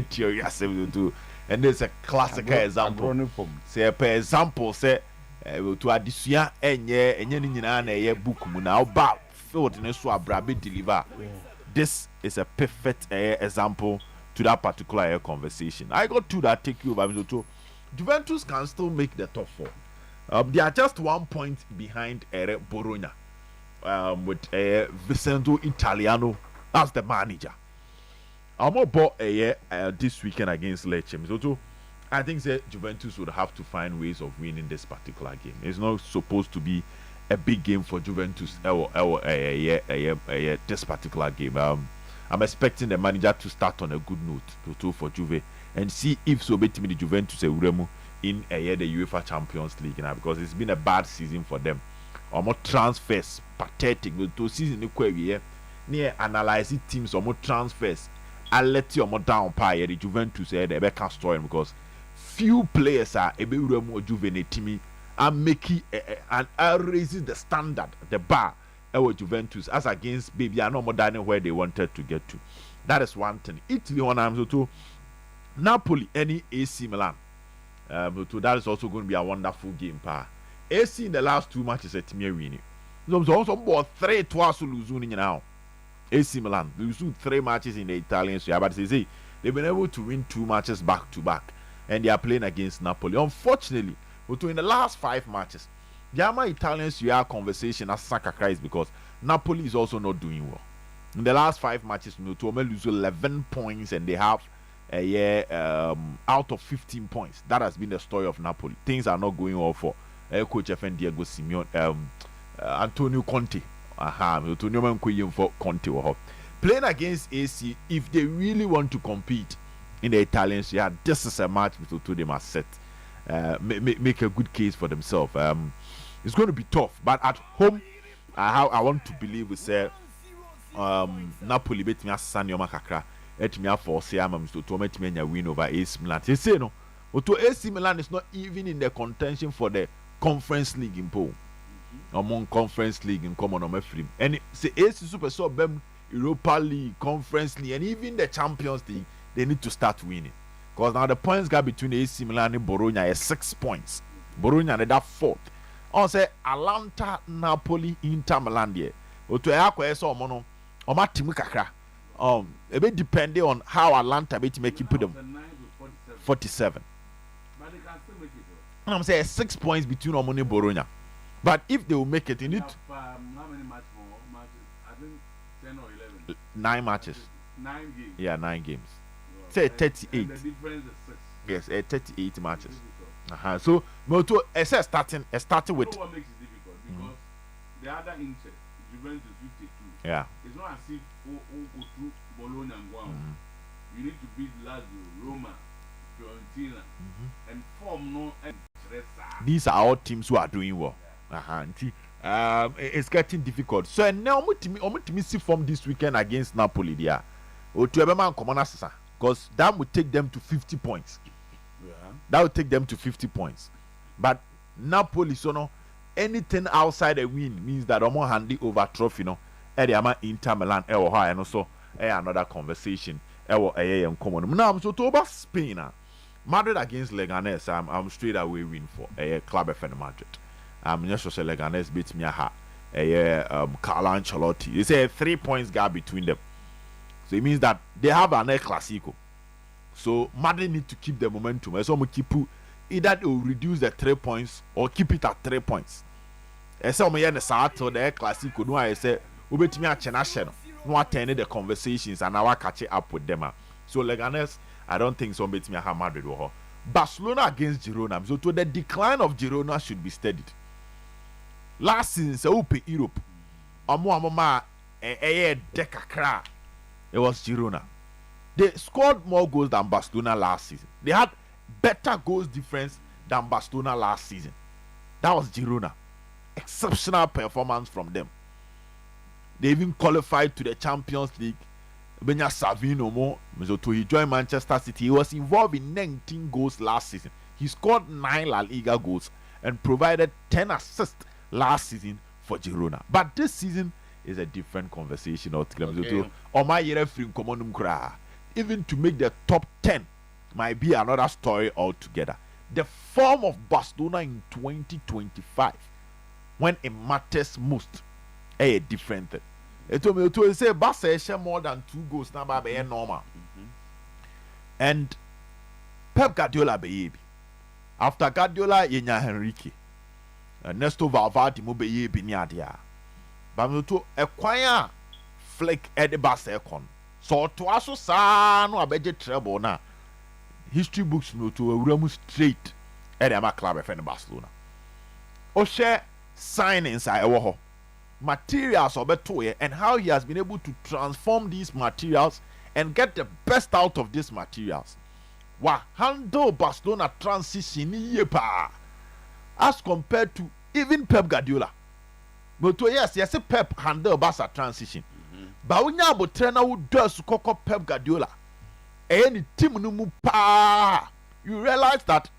theory, I say, do. And there's a classical example. Say, per example, say, to Adisia, and ye, and ye book, now, but filled in a swab, deliver. This is a perfect example to that particular conversation. I got to that take you over to Juventus can still make the top 4. They are just 1 point behind Bologna. With Vicento Italiano as the manager. I'm about this weekend against Lecce. So I think that Juventus would have to find ways of winning this particular game. It's not supposed to be a big game for Juventus. This particular game. I'm expecting the manager to start on a good note for Juve and see if so between the Juventus and in the UEFA Champions League now, because it's been a bad season for them. Or more transfers, pathetic. With 2 seasons, near analyzing teams or more transfers. I'll let you more down pie the Juventus the Becca story because few players are a bit more juvenile team and making and raises the standard, the bar Juventus as against baby are no more than where they wanted to get to. That is one thing. Italy on arms to Napoli any AC Milan. That is also going to be a wonderful game. AC in the last 2 matches at me winning. So also about 3 twice losing now. AC Milan lose 3 matches in the Italian Serie A, but they've been able to win 2 matches back to back, and they are playing against Napoli. Unfortunately, in the last 5 matches, the Italian Serie A conversation has sacrificed because Napoli is also not doing well. In the last 5 matches, Tuome lose 11 points, and they have out of 15 points. That has been the story of Napoli. Things are not going well for coach FN Diego Simeone, Antonio Conte. Playing against AC, if they really want to compete in the Italian Serie A, this is a match between they must set. Make a good case for themselves. It's going to be tough, but at home, I want to believe we say Napoli bet me a Sanyo Makakra. Let me force to make me a win over AC Milan. They say no, but AC Milan is not even in the contention for the Conference League in Poland. Among Conference League in common on my free. And say AC Super Sub Europa League, Conference League, and even the Champions League, they need to start winning. Because now the points gap between AC Milan and Bologna is 6 points. Bologna and that 4th. On say Atalanta, Napoli, Inter Milan there. But to Aqua so mono or my team kakra. A bit depending on how Atalanta make you put them 47. But they can still make it. And I'm saying 6 points between Omoni and Bologna. But if they will make it, you need how many matches? I think 10 or 11. 9 matches. 9 games. Yeah, 9 games. Say 38. And the difference is 6. Yes, 38 matches. So, Moto, starting with. You know what makes it difficult? Because the other Inter, Juventus 52. Yeah. It's not as if go through Bologna and Guam. You need to beat Lazio, Roma, Fiorentina, and form no and Tresa. These are all teams who are doing well. It's getting difficult. So now I'm see form this weekend against Napoli there. Because that would take them to 50 points. Yeah. That would take them to 50 points. But Napoli, so no, anything outside a win means that I'm handy over trophy, no. Inter Milan, and also another conversation. Now I'm so to Spain. Madrid against Leganes, I'm straight away win for Club FN Madrid. I'm just so Leganes beats me Carlo Ancelotti. They say 3 points gap between them. So it means that they have an El Clasico. So Madrid need to keep the momentum. So either they will reduce the 3 points or keep it at 3 points. I say the El Clasico. No, I say we bet me a chenashen. No attend the conversations and now catch up with them. So Leganes, I don't think so. Bet me a Madrid or Barcelona against Girona. So to the decline of Girona should be steadied. Last season, so open Europe. It was Girona. They scored more goals than Barcelona last season. They had better goals difference than Barcelona last season. That was Girona. Exceptional performance from them. They even qualified to the Champions League. Benya Savino Mo, so he joined Manchester City. He was involved in 19 goals last season. He scored 9 La Liga goals and provided 10 assists last season for Girona. But this season is a different conversation. Even to make the top 10 might be another story altogether. The form of Barcelona in 2025, when it matters most, is a different thing. It will say Barca more than 2 goals now by normal. And Pep Guardiola baby. After Guardiola, Yenya Henrique. Ernesto Valverde mo be biniadia. Bamuto acquire flick at the Barca. So to also sa no abeje treble na. History books no to a straight at the club of Barcelona. O share signings I ewo materials obeto and how he has been able to transform these materials and get the best out of these materials. Wa handle Barcelona transition yepa as compared to even Pep Guardiola. But yes, Pep handle Barca transition. But when you have trainer who does Coco Pep Guardiola, any team no mu pa, you realize that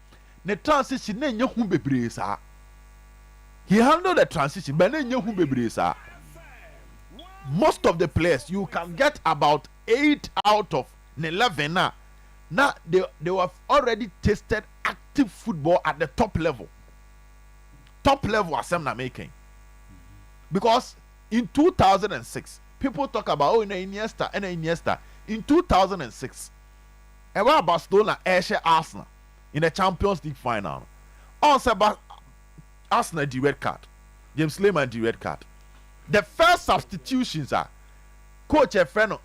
the transition ne nyehu bebre sa. He handled the transition, but ne nyehu bebre sa. most of the players, you can get about 8 out of 11 now. Now they have already tasted active football at the top level. Top level as I'm not making. Because in 2006, people talk about Iniesta. In 2006, about Barcelona Arsenal in the Champions League final. Also about Arsenal the red card. James Lehmann the red card. The first substitutions are coach Efreno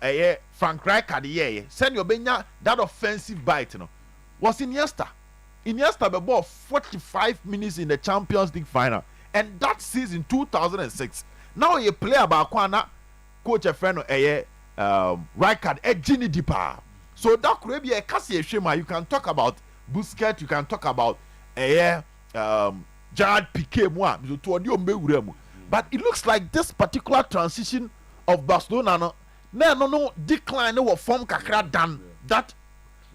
Frank Rijkaard send your benya that offensive bite was Iniesta. Iniesta be ball 45 minutes in the Champions League final, and that season 2006. Now you play about Kwana coach Efreno Rijkaard Gini Dipa. So that could be a Cassie Shema. You can talk about Busquets, you can talk about Gerard Piqué, but it looks like this particular transition of Barcelona no decline no form kakra than that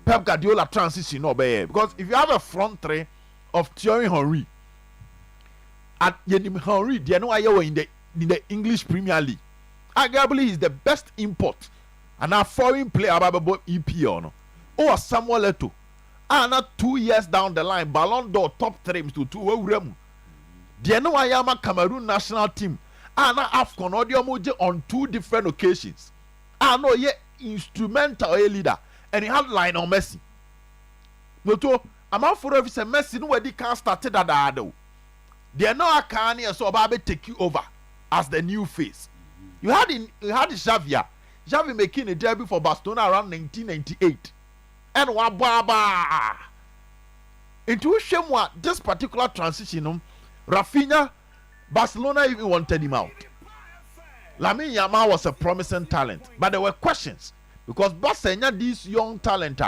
Pep Guardiola transition because if you have a front three of Thierry Henry at Henry, they know in the English Premier League. Arguably he's the best import and a foreign player about EPO or Samuel Eto'o. Not 2 years down the line, Ballon d'Or top 3 to 2 they know I am a Cameroon national team. Now AFCON audio on 2 different occasions. I know ye instrumental leader and he had Lionel Messi. No, I'm out for every Messi no way can't start that though. They know I can't so Babe take you over as the new face. You had Xavi. Xavi making a debut for Barcelona around 1998. And wababa into Shemwa, this particular transition, Rafinha, Barcelona even wanted him out. Lamine Yamal was a promising talent, but there were questions because Barcelona, this young talent,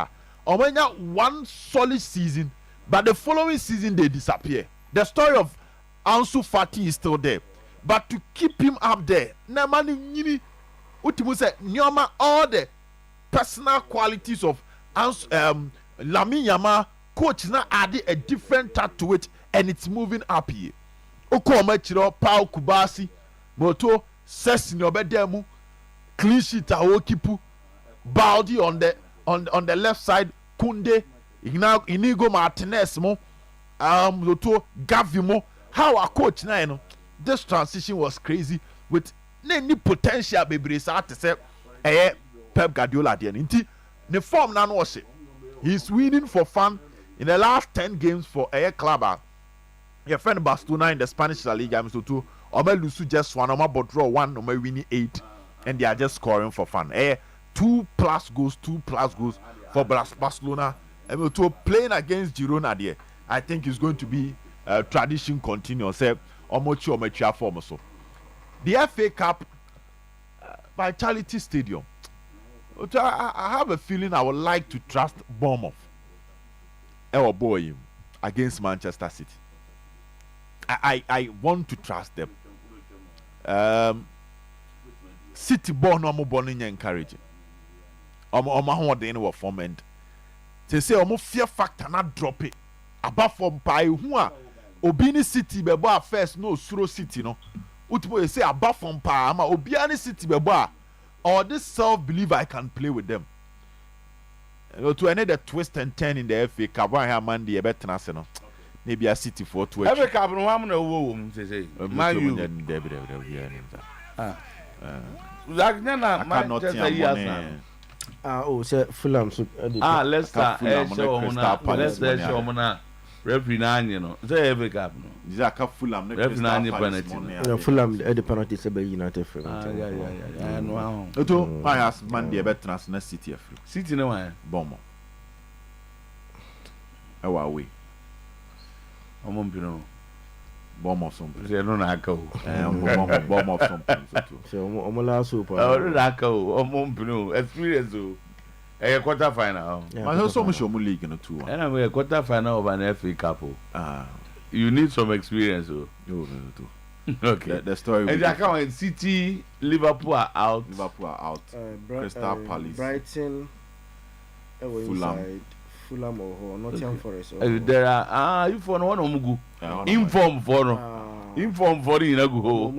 one solid season, but the following season they disappear. The story of Ansu Fati is still there, but to keep him up there, Namani Nyoma, all the personal qualities of Lamine Yamal, coach now added a different touch to it, and it's moving up here. Okomechiro, Pau Kubasi, Moto, Sessinio Bedemu, clean sheet Aokipu, Baldi on the left side, Kunde, Inigo Martinez mo, Moto, Gavimo. How a coach now, this transition was crazy with any potential baby to say Pep Guardiola the the form now was it. He's winning for fun in the last 10 games for a club. Your friend Barcelona in the Spanish La Liga, I'm so too. Ome Lusu just one, Ome Bodro 1, Ome winning 8, and they are just scoring for fun. 2+ goals for Barcelona. And to playing against Girona there, I think it's going to be tradition continuous. Omochi form so. The FA Cup Vitality Stadium. I have a feeling I would like to trust Bournemouth. Boy against Manchester City. I want to trust them. City born no more born in encouraging. How they know form and they say fear factor not drop it. Above from pie who are Obini City beba first no Suro City no. Utbo say above from pie ama Obiani City beba or this self-belief I can play with them. To another twist and turn in the FA Cup, I have Monday a better national. Maybe a City for 2. FA Cup, no one know they say. Man, you. Say Fulham. Leicester. Leicester. Referee 9, you know. Say FA Cup, no. These are Fulham. Referee 9 penalty. Fulham the penalty say United for. Yeah. Wow. Oto, I ask Monday a better national City. City no one. Bomo. Away. Omompino. Bomb of something. They don't know bomb of something. So, Omola super. Omompino. Experience. A quarter final. I know so much league in the 2. And I'm a quarter final of an FA Cup. You need some experience. Okay. The story. And I come in City, Liverpool are out. Crystal Palace. Brighton. Fulham or Nottingham Forest. There are you for no one Inform for no. Inform for you go.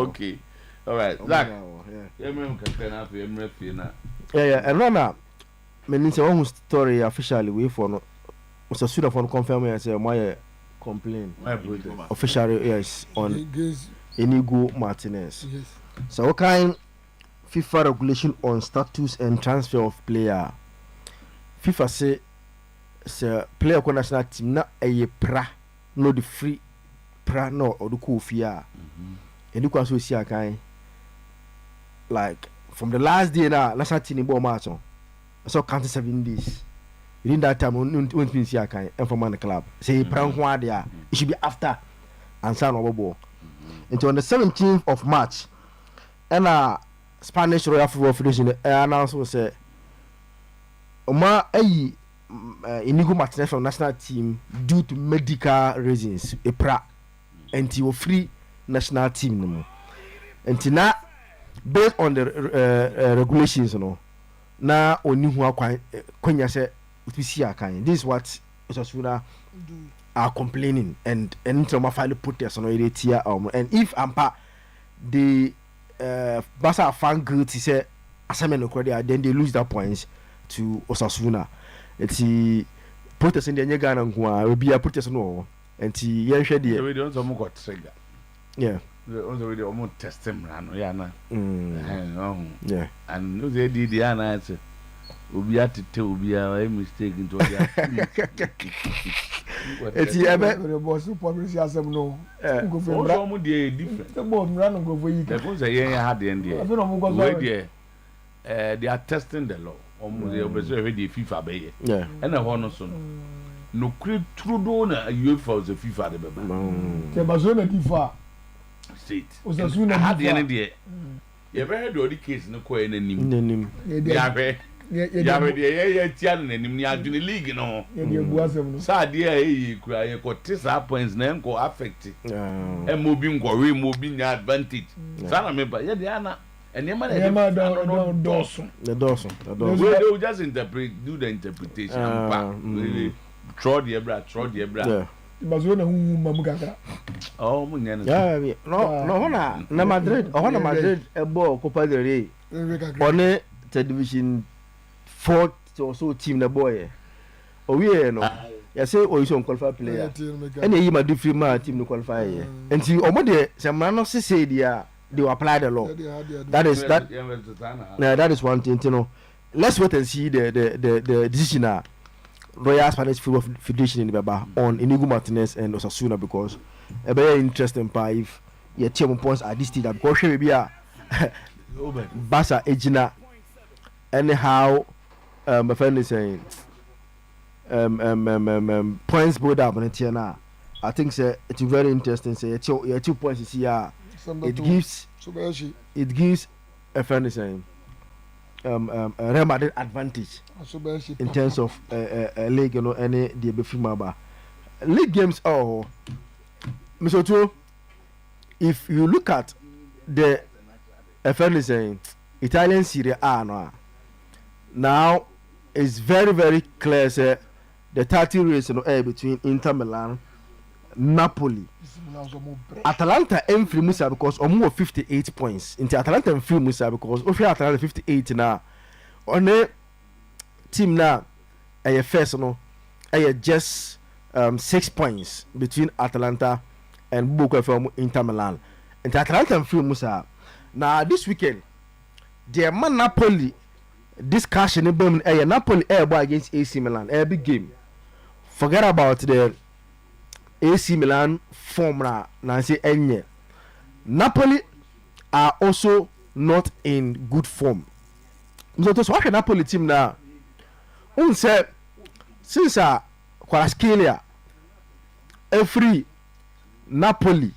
Okay. All right, Zach. Yeah, and Rana, means your own story officially. We for no, was a suit of confirm and say my complaint officially yes on Inigo Martinez. Yes. So what kind FIFA regulation on status and transfer of player? FIFA say player ko national team na eye pra no the free pra no or the cool fear. And you can see kind like from the last day now national team in match on. So counting 7 days. Within that time won't be see kind and from the club. Say pra one there. It should be after and sign over ball. Until on the 17th of March. And Spanish Royal Football Federation announced was say Oma Inigo Martinez from national team due to medical reasons a pra and he was free national team no more. And now based on the regulations no na oni hu kwanya say we see akan. This is what Osasuna are complaining and some file protest on it here and if ampa the Barca fan guilty say assignment no credit then they lose that points to Osasuna. It's protest in the Ghana nko will be a protest no and yen hwe de we don't some got trigger. Yeah. Also we almost test him ran yeah na. Yeah. And no they did yeah na say obi atete obi a mistake into obi. It's ebe the boss publish asem no. Go for bra mo dey different. The boss run go for you. The boss say yen had the end there. We there they are testing the law. They observe the FIFA be. Yeah. And a hono so no create Trudeau na UEFA was the FIFA the beba. The bazona FIFA state. Osasuna had the end there. You ever heard the case no ko enanim. Yeah be. Yeah be yeah tia nanim ni adwene league no. Yeah dey bu asem no. Sa dey kura ye ko 3 points na enko affect. E mo bi ngore mo bi nya advantage. Sa na me ba yeah dey ana and the Dawson. We just do the interpretation. Really, throw the ebra. Yeah. Oh, yeah. No, Madrid. Madrid. A ball Copa del Rey. On television 4 or so team the boy. Oh yeah, no. I say oh you qualify player. And he ma do free man team no qualify. And see omode some man no say they will apply the law. That is one thing, you know. Let's wait and see the decision now. Royal Spanish Football Federation in Baba on Inigo Martinez and Osasuna because a very interesting part if your team points at this stage because she will be a Barca Egina anyhow my friend is saying points build up on it here now. I think say it's very interesting say your 2 points is here. It gives a friend saying Real Madrid advantage in terms of league, you know, any the before league games. Oh, Mr. Two, if you look at the friend saying Italian Serie A now it's very very clear. Say the 30 race, you know, between Inter Milan, Napoli. Atalanta free Musa because omo 58 points. Into Atalanta free Musa because if you Atalanta 58 now on a team now a first no a just 6 points between Atalanta and Boca from Inter Milan. Into Atalanta free Musa. Now this weekend the man Napoli discussion in Napoli boy against AC Milan a big game. Forget about the AC Milan form na say enye. Napoli are also not in good form. So to watch Napoli team now. Say since Kvaratskhelia every Napoli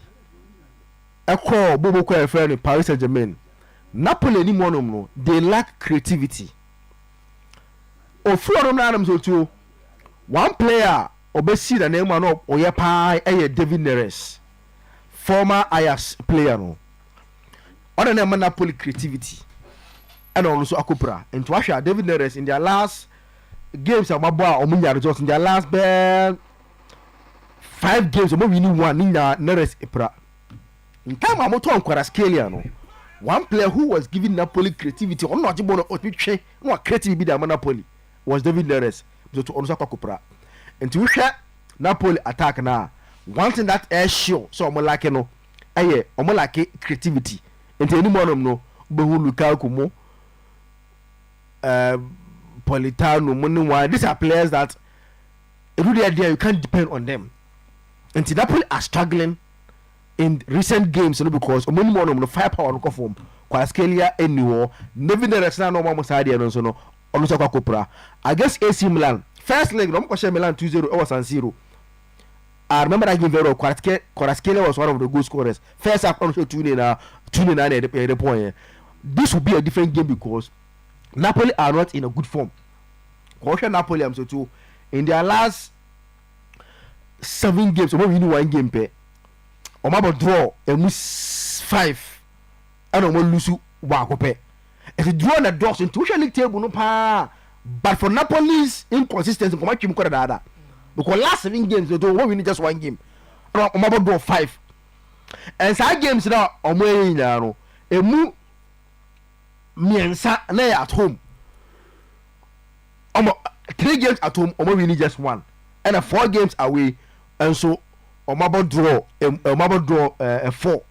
call Bobo Ko Paris Saint-Germain. Napoli ni mono no they lack creativity. Ofu na so too. One player obesi the name of Oyerepa David Neres, former Ajax player no. Other name Napoli creativity and also Akupra. And to watch David Neres in their last games of Mabwa Omunya results in their last 5 games, we winning one in Neres Ipra. In time I'm on Kvaratskhelia no. one player who was giving Napoli creativity on not even no creativity be Napoli was David Neres so to Onusa Kopra and to share Napoli attack now one thing that is sure so mo like no omo like creativity and any one of no Behu Lukaku mo Politano Money these are players that really idea you can't depend on them and Napoli are struggling in recent games, because money more on the firepower on form. Quascalia anywhere. Never the rest now no more side and so no. Onusa Kopra. Against AC Milan. First leg, no question Milan 2-0 or San Siro. I remember that game very Quascalia was one of the good scorers. First half on 2-9 at the point. This will be a different game because Napoli are not in a good form. Caution Napoli I'm so too. In their last 7 games, we win 1 game per. Omabo draw emu 5 and omo lose wako pe. It's a draw na draws into league table no pa. But for Napoli's inconsistency, come on, dada. Because last 7 games they do win just 1 game. Omabo draw 5. And some games now omo no emu miensa na at home. Omo 3 games at home omo win just 1. And 4 games away and so Omabo draw 4.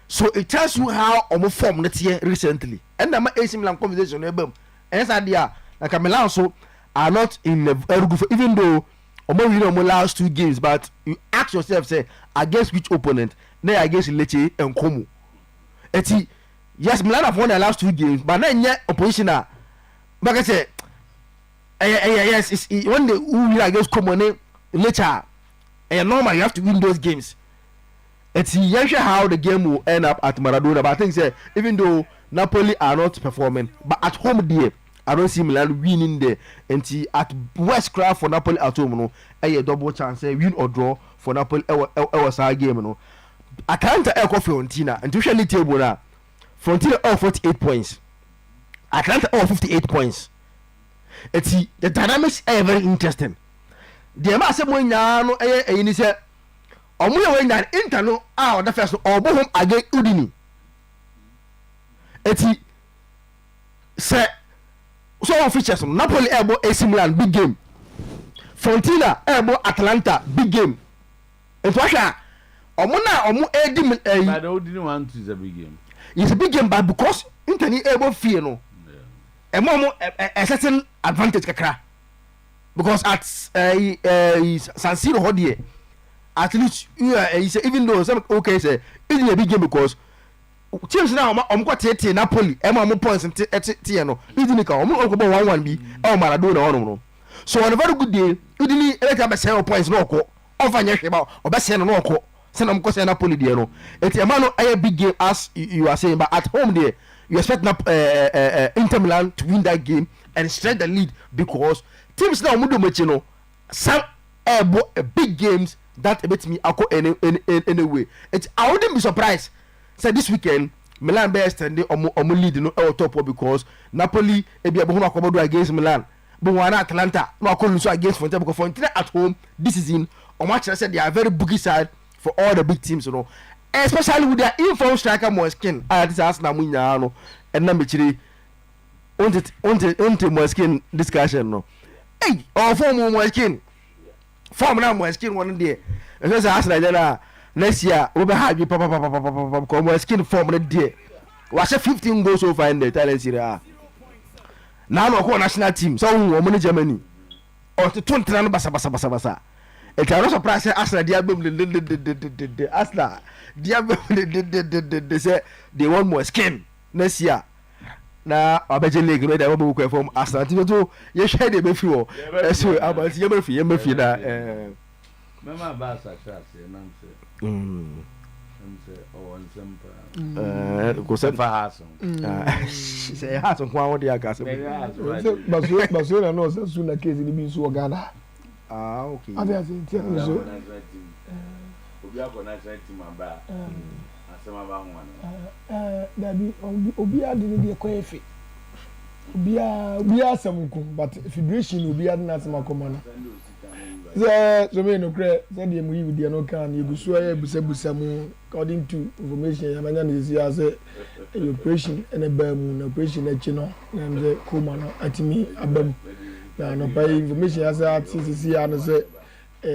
So it tells you how Omo form net here recently. And I'm AC Milan conversation ebem. And so dia like Milan so are not in a very good even though Omo win Omo last 2 games, but you ask yourself say against which opponent? Na against Lecce and Como. Eti yes Milan have won their last 2 games, but na opposition na. But I say yes it's when they win against Como ne Lecce. And normal you have to win those games. It's how the game will end up at Maradona. But I think say even though Napoli are not performing, but at home there I don't see Milan winning there. And at West Craft for Napoli at home, no, a double chance, win or draw for Napoli. Our side game, no. Atlanta Echo Fiorentina and usually table now. Fiorentina all 48 points. Atlanta all 58 points. It's the dynamics are very interesting. The amount of money now, no, ni say, omo ye na Inter no, the first or go home again Udini. Eti say so features Napoli ebo AC Milan big game. Fiorentina ebo Atlanta big game. It was omo edi but Udini want is a big game. It's a big game, but because Inter ni ebo fear no. A certain advantage kakra. Because at San Siro hodie at least even though some okay say it's a big game because teams now quite Napoli points no even ka 1-1 bi Maradona no so on a very good day udini eleka be 7 points no ko ofanya hweba obese no ko say na mko say Napoli dey no it no a big game as you are saying, but at home there you expect Inter Milan to win that game and stretch the lead because teams now mudo mechi no some big games that bet me ako anyway. I wouldn't be surprised say this weekend Milan be extend omo lead no top because Napoli e be abohun akobodo against Milan but one Atlanta no akolu so against Fiorentina because Fiorentina at home this season omo actually said they are very boogie side for all the big teams, you know, especially with their informed striker Moiskin. This Arsenal munya no and na mechiri onte Moiskin discussion no. Hey, form Moiskin. Form na Moiskin one day. Because Arsenal there next year we be have papa Moiskin form the day. Was 15 goals so far in the Italian Serie A. Now no national team. So we Germany. Or to 20 no basa. It was surprised Arsenal the Arsenal they say they want more skin next year. Na abeje league no dey we go from Arsenal to you share the before so about you me na mama ba sa say nam say oh on sempa go say fa haso say haso kwa wodi aka say baso na no say su na case ni bi su Ghana. Ah, okay. Obviously, so obi akona site mamba asema ba ho dabi obi ade ne de koefe obi asem ku but federation obi ade na asema komana So me no credit. Said the we with no can you so busa mu according to information yamanya na isi ase operation and a bam operation e chi no na me kuma no atimi abam na no by information ase atisi ya no say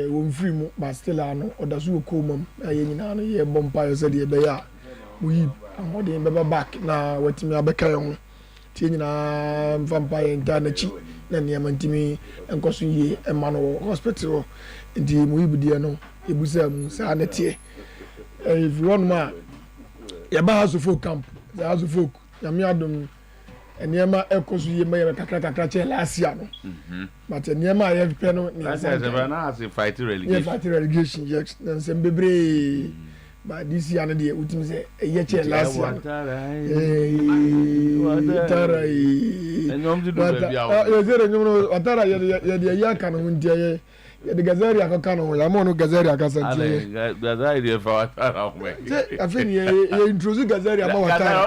won free mu but still ano oda so kuma aye nyina no ye bompa yo say de be ya we amode be back na watimi abeka yo tie nyina mfampa ye ntana chi na nneɛma ntimi nkɔso yie ɛma no hospital nti mu ibudie no ebusa mu saa ne tie if you want ma yɛba house folk camp the house folk nyame adom nneɛma ɛkɔso yie ma yɛ kakra kyɛ last year no but nneɛma a yɛpɛ no na sɛ fight relegation yes na nsɛm bebree but this year no deɛ wotumi sɛ ɛyɛ kyɛ last year watara watara yɛde ɛyɛ aka no ho ntiɛ yɛde gazari akɔka no ho yɛama no gazari akasa ntiɛ afei ne yɛ introduce gazari ama watara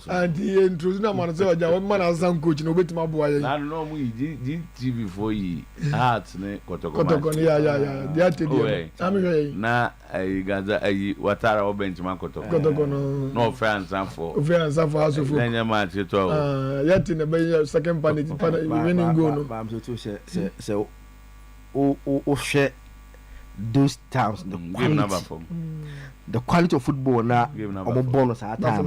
anti yɛ introduce no ama no sɛ ɔgya wɔma no asam coach na wobɛtumi aboa yɛ kɔtɔkɔ ne yɛ deɛ ate deɛ amehwɛ yɛ na gaza watara wo benchman kɔtɔkɔ no no offense for house of na nyɛ ma te to yɛte ne bɛyɛ second penalty winning goal no bam so sɛ o share those times the quality of football na omo bonus at time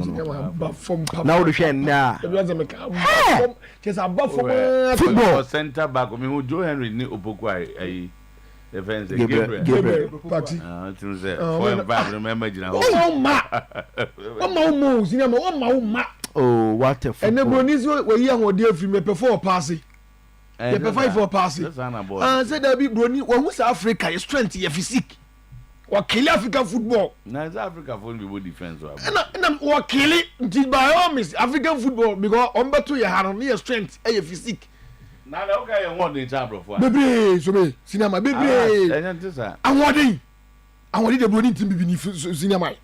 now the share na football center back me who Joe Henry ni opoku ai defense Gabriel party to say for back remember jina ma oh what a football and the Bronis we hear what dey free me perform pass they perform for pass say there be Broni when South Africa is strength your physique or kill African football na Africa for be defense and or kill it by all means African football because on beto your hand your strength and your physique na le okay you want the table for baby so be cinema baby and what dey the Broni team be ni cinema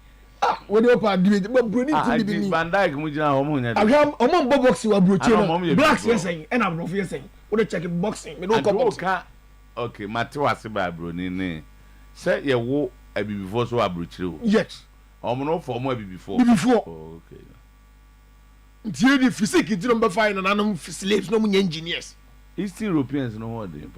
when you part the Broni team be Van Dijk mu jina homo nya omo mbo boxing wa broche no blacks yes saying and am yes saying we check boxing me no come boxing okay Matewase ba Broni ne say ye wo abibifo so abrochire o yes omo no for mo abibifo okay ntie di physique ti no be fine na no slaves no mu engineers East Europeans no hold them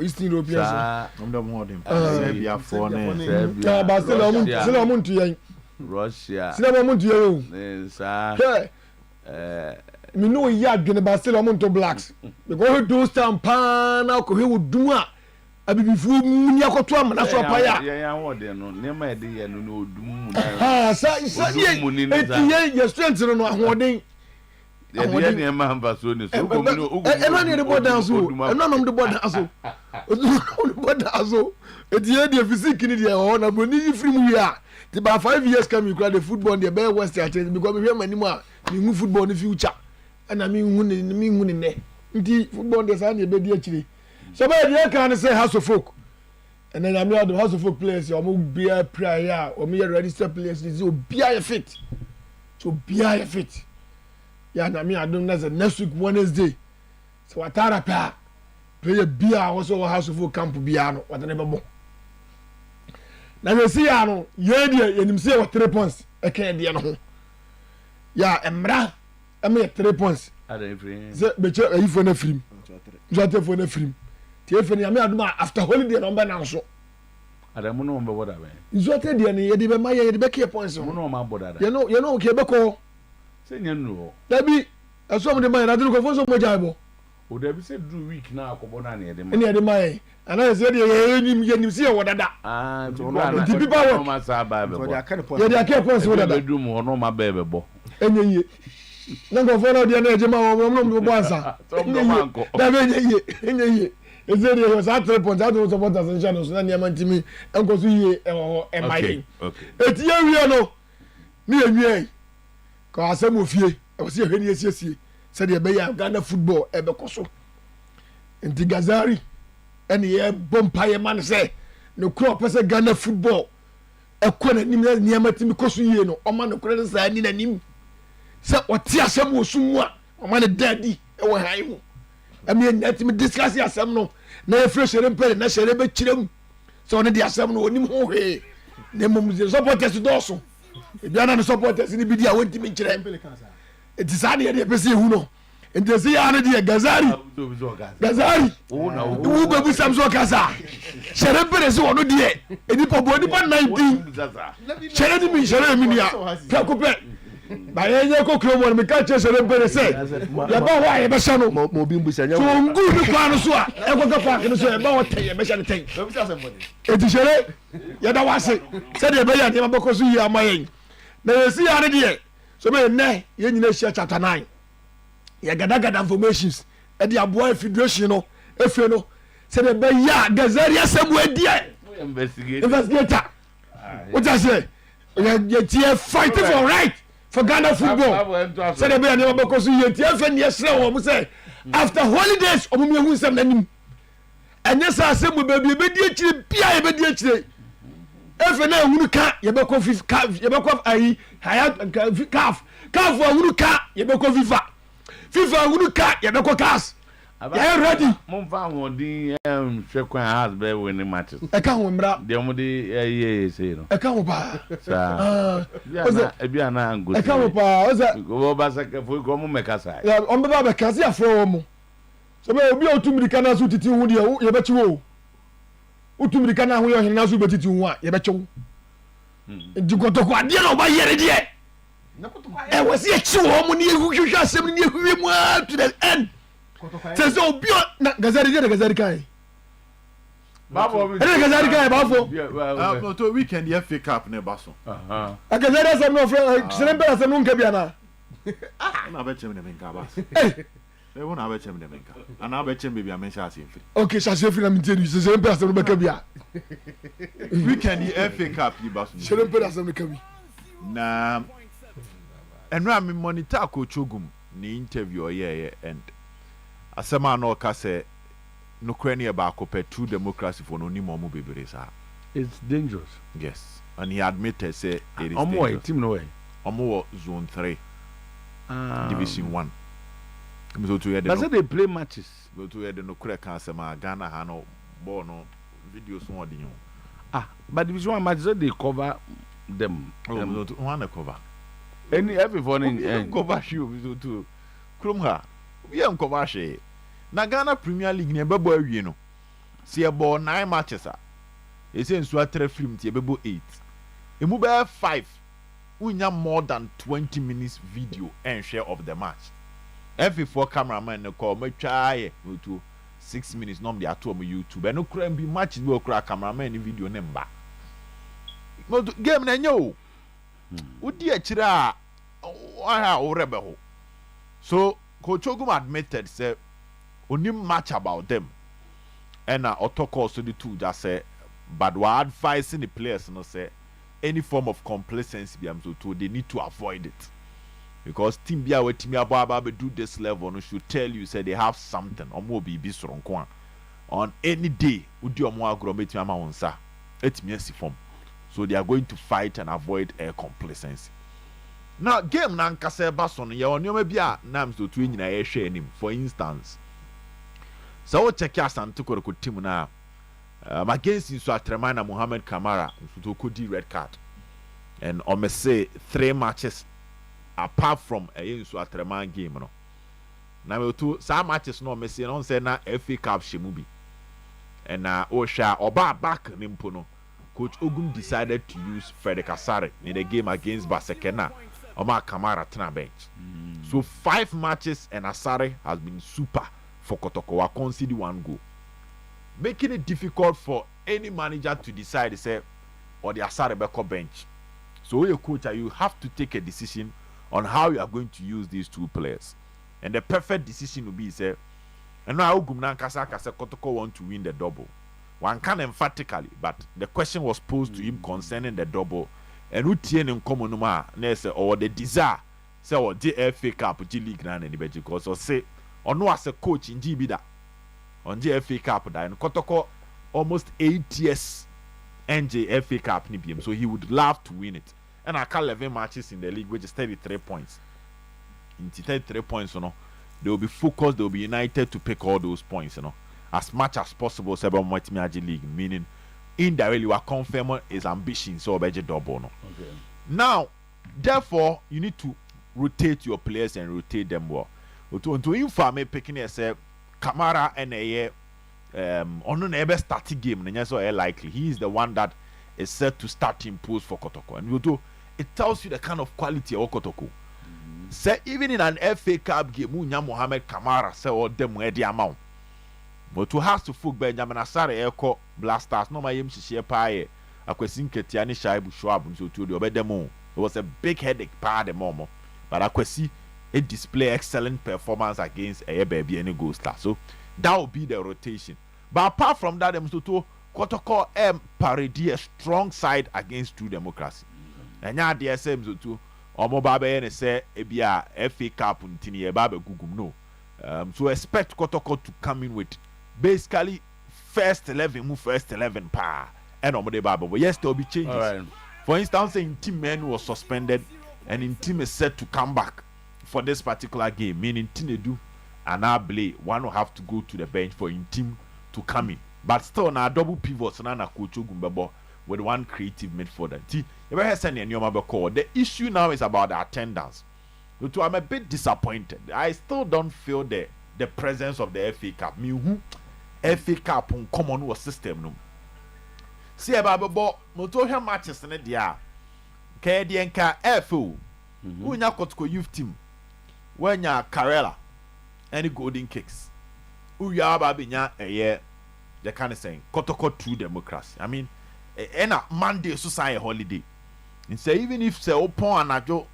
East Europeans no hold them Serbia for Serbia Barcelona mun tu yen Russia Serbia mun tu yen sa me no ya adwene Barcelona mun to blacks because those time pa na ko he wodum a abibifu muni akoto amana so pa ya hold them no nema e de ye no odum mu na sa ye strength no ahoden ya ni ema hamba so ni so ko mu eno ni de bodan so eno nom de bodan so etiye de physique ni de ho na boni yi free mu ya ti ba 5 years come you cry the football the be west change because me hwe manimu a me hu football ni future na me hu ni ne nti football de sa na be di akire so ba de kan say house of folk and then I'm the house of folk players o mo bia prayer o me register players is o bia fit so bia fit ya na me adom na next week Wednesday so watara pa player bia also house of folk camp bia no what na be bo na me see ya no ye de yenim see what 3 points e kan de no ho ya emra e me 3 points ze be che ifo na film zote fo na film ti efe ni me adom after holiday no be na so adamu no be boda be zote de ne ye de be ma ye de be ke points mo no ma boda ye no ke be ko senya no dabi aso mo de ma na de ko fo so mo jaibo o dabi se do week na akobo na ne de ma ne de ma ana se de ye nim se ye wodada ti people no ma sa ba be bo ye de ake points wodada be do mo no ma be bo enye na go fo na de na ejema wo mo bo ansa dabi enye eze de yo sa 3 points ado supporters in channels na niam ntimi enko so yie e mai eti ye wi no ni enwie ko asem ofie e se hwe ni esiesie se de be ya Ghana football e be koso enti Gazari ene ye bompa ye man se no kro pese Ghana football e ko na nim niam ntimi koso yie no o ma no kro sa ni na nim se oti asem osumu a o ma ne dadi ɛwɔ han mu ɛmi ɛtimi discuss asɛm no na efiri hyɛrɛ mpɛrɛ na hyɛrɛ bɛ kyerɛ mu sɛ ɔne de asɛm no onim ho hwee na mmom supporters dɔɔso ebi ana ne supporters ni bi di a wɔntimi nkyerɛ eti saa ne yɛ de ɛpɛ sɛ ehu no nti esi yɛ ano deɛ gazari wo bɛbu sam so kasa hyɛrɛ mpɛrɛ sɛ ɔno deɛ nipa 19 hyɛrɛ ni mi hyɛrɛ mi nua prɛko pɛ bayɛ nyɛ kɔ kurom wɔn meka kyerɛ hyɛrɛ mpɛrɛ sɛ yɛba hɔ a yɛbɛhyɛ no so ngu ne kwan no so a ɛkɔka paak no so yɛba hɔ tɛn yɛbɛhyɛ no tɛn eti hyɛrɛ yɛda wɔ ase sɛdeɛ ɛbɛyɛ nneɛma bɛkɔ so yie ama yɛn na yɛsi yɛ ano deɛ so bɛyɛ nnɛ yɛn nyinaa hyia chapter 9 yɛgadagada informations ɛde aboa federation no efie no sɛdeɛ ɛbɛyɛ a gazari asɛm wɔ adiɛ investigator wotɛ sɛ yɛtiɛ fighting for right for Ghana football sɛdeɛ ɛbɛyɛ nneɛma bɛkɔ so yɛtiɛ fɛ neɛ serɛ wɔn sɛ after holidays ɔmo mi ehu nsɛm n'anim ɛnyɛ sɛ asɛm mu baabi yɛbɛdi akyire bia yɛbɛdi akyire efe na ehunu ka yɛbɛkɔ fifa yɛbɛkɔ ayi caf ehunu ka yɛbɛkɔ fifa ehunu ka yɛbɛkɔ cas yɛyɛ ready. momfa ahoɔden hwɛ kwan has bɛ win matches ɛka ho mmra deɛ ɔmo de ɛyɛ sei no ɛka ho paa saa ebi ana ngo ɛka ho paa ɔsɛ wɔba sakafo ko ɔmo mɛka saa ɔmo bɛba bɛka se afrɛ wɔn mo sɛ bɛ obi a otu mirika na so titi ho deɛ yɛbɛkyi wo otu mirika na ho yɛ ɔhene na so bɛtiti ho a yɛbɛkyi wo nti kɔtɔkɔ adeɛ na ɔba yɛre deɛ ɛwɔ sɛ yɛkyi wɔn mo ne yɛhwehwɛ asɛm ne yɛhwehwɛ mu a to the end sɛ sɛ obi na gazari deɛ na gazari kan ɛna gazari kan baafo to weekend yɛ fake up ne ba so gazari asɛm no ɔfrɛ sɛnɛ mpɛ asɛm no nka bi ana na bɛkyɛm ne menka ba ɛwo na bɛkyɛm ne menka ana bɛkyɛm baby amenhyɛ ase mfiri okay hyɛ ase mfiri na mentie ni sɛ mpɛ asɛm no bɛka bi a weekend yɛ fake up yi ba so sɛ mpɛ asɛm no ka bi na ɛnura me monitor coach ogum ne interview ɔyɛɛyɛ and asɛm a na ɔka sɛ nokora ne yɛ baako pɛ true democracy for no nim ɔmo bebree saa it's dangerous yes and he admitted say it is dangerous ɔmo wɔ team no way ɔmo wɔ zone 3 division 1 so to yɛ de no they play matches so to yɛ de nokora ka asɛm a Ghana ha no ball no videos no ɔde nyo but division 1 matches they cover them one cover every morning cover show so to krom ha we am cover hwe na Ghana Premier League ne bɛbɔ awie no se yɛbɔ 9 matches a ɛsɛ nsu atra film tie bɛbɔ 8 emu bɛ 5 unya more than 20 minutes video and share of the match every 4 cameraman ne call matwa ye to 6 minutes no be ato on YouTube and no kra bi match bi okra cameraman ni video ne mba no game na nyo udi akire a o rebe ho so Coach Ogum admitted say only match about them and otoko so the two just say but we advising the players no say any form of complacency be am so to they need to avoid it because team bia we team aba do this level no should tell you say they have something omo bi soronko on any day udi omo agro metim ama wonsa etimi asi form so they are going to fight and avoid complacency. Now game na nkasa ba so no ye onioma bia nam so to nyina ye hwe anim for instance so we check asante koroko team na against so Atremana Mohamed Kamara so kodi red card and say 3 matches apart from so Atremana game no na we to some matches no say no say na FA Cup shemu bi and o sha oba back nimpo no Coach Ogum decided to use Frederick Asare in the game against Basekena Omar Kamara tena bench. So 5 matches and Asare has been super for Kotoko. Concede 1 goal, making it difficult for any manager to decide say or the Asare Beko bench. So your coach, you have to take a decision on how you are going to use these 2 players, and the perfect decision will be say, and now Ogum na kasa Kotoko want to win the double. One can emphatically, but the question was posed to him concerning the double. And who tie in common ma na say or the desire say or the FA Cup G League na ni beji because or say or no as a coach in GB da on the FA Cup da and Kotoko almost 8 years NJ FA Cup ni BM, so he would love to win it. And I call 11 matches in the league which is 33 points. In 33 points no they will be focused, they will be united to pick all those points, as much as possible. League, meaning indirectly we are confirming his ambitions so beje double. Okay. Now, therefore, you need to rotate your players and rotate them well. To inform picking say Kamara and on never starting game, and so likely he is the one that is set to start in post for Kotoko, and it tells you the kind of quality of Kotoko. Say even in an FA Cup game, Munya Mohamed Kamara say all them where the amount. But to has to foot Benjamin Asare Eko Blasters, no my yem share pie, a question Ketiani Shaibu Schwab, so to the Obedemo. It was a big headache, pa the momo, but I could see it display excellent performance against a baby and a goal star. So that will be the rotation. But apart from that, to Kotoko parody a strong side against True Democracy. And now the SM to Omo Babe and say Ebia FA Cup Untini Babe Gugum no. So expect Kotoko to come in with basically first 11 pa and Omo de Babe. But yes, there will be changes. Right. For instance, in team man was suspended and in team is set to come back for this particular game, meaning Tinedu and Ablay one will have to go to the bench for in team to come in. But still now double pivots na Coach Gumbebo with one creative midfielder. The issue now is about the attendance. So I'm a bit disappointed. I still don't feel the presence of the FA Cup. FA Cup on common war system no. See about motor matches in the Kadianka FO. Unya Kotoko youth team. When ya Karela any golden kicks. Uya babinya a year the kind of saying Kotoko True Democracy. I mean Monday so say a holiday. And say even if say open anajo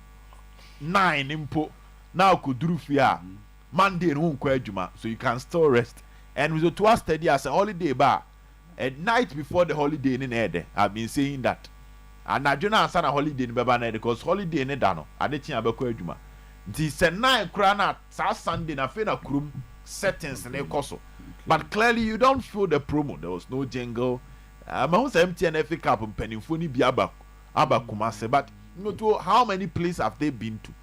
9 impo now could do fear Monday no kwejuma so you can still rest. And with the 2 steady as a holiday bar at night before the holiday in Ede. I've been saying that. And I do not answer a holiday in Baba because holiday in Edano. I didn't have a kwejuma. This a 9 krana Sunday na fena krum settings and a coso. But clearly you don't feel the promo. There was no jingle. My house empty and FA Cup and Pennyfoni Biaba Kumase. But how many places have they been to?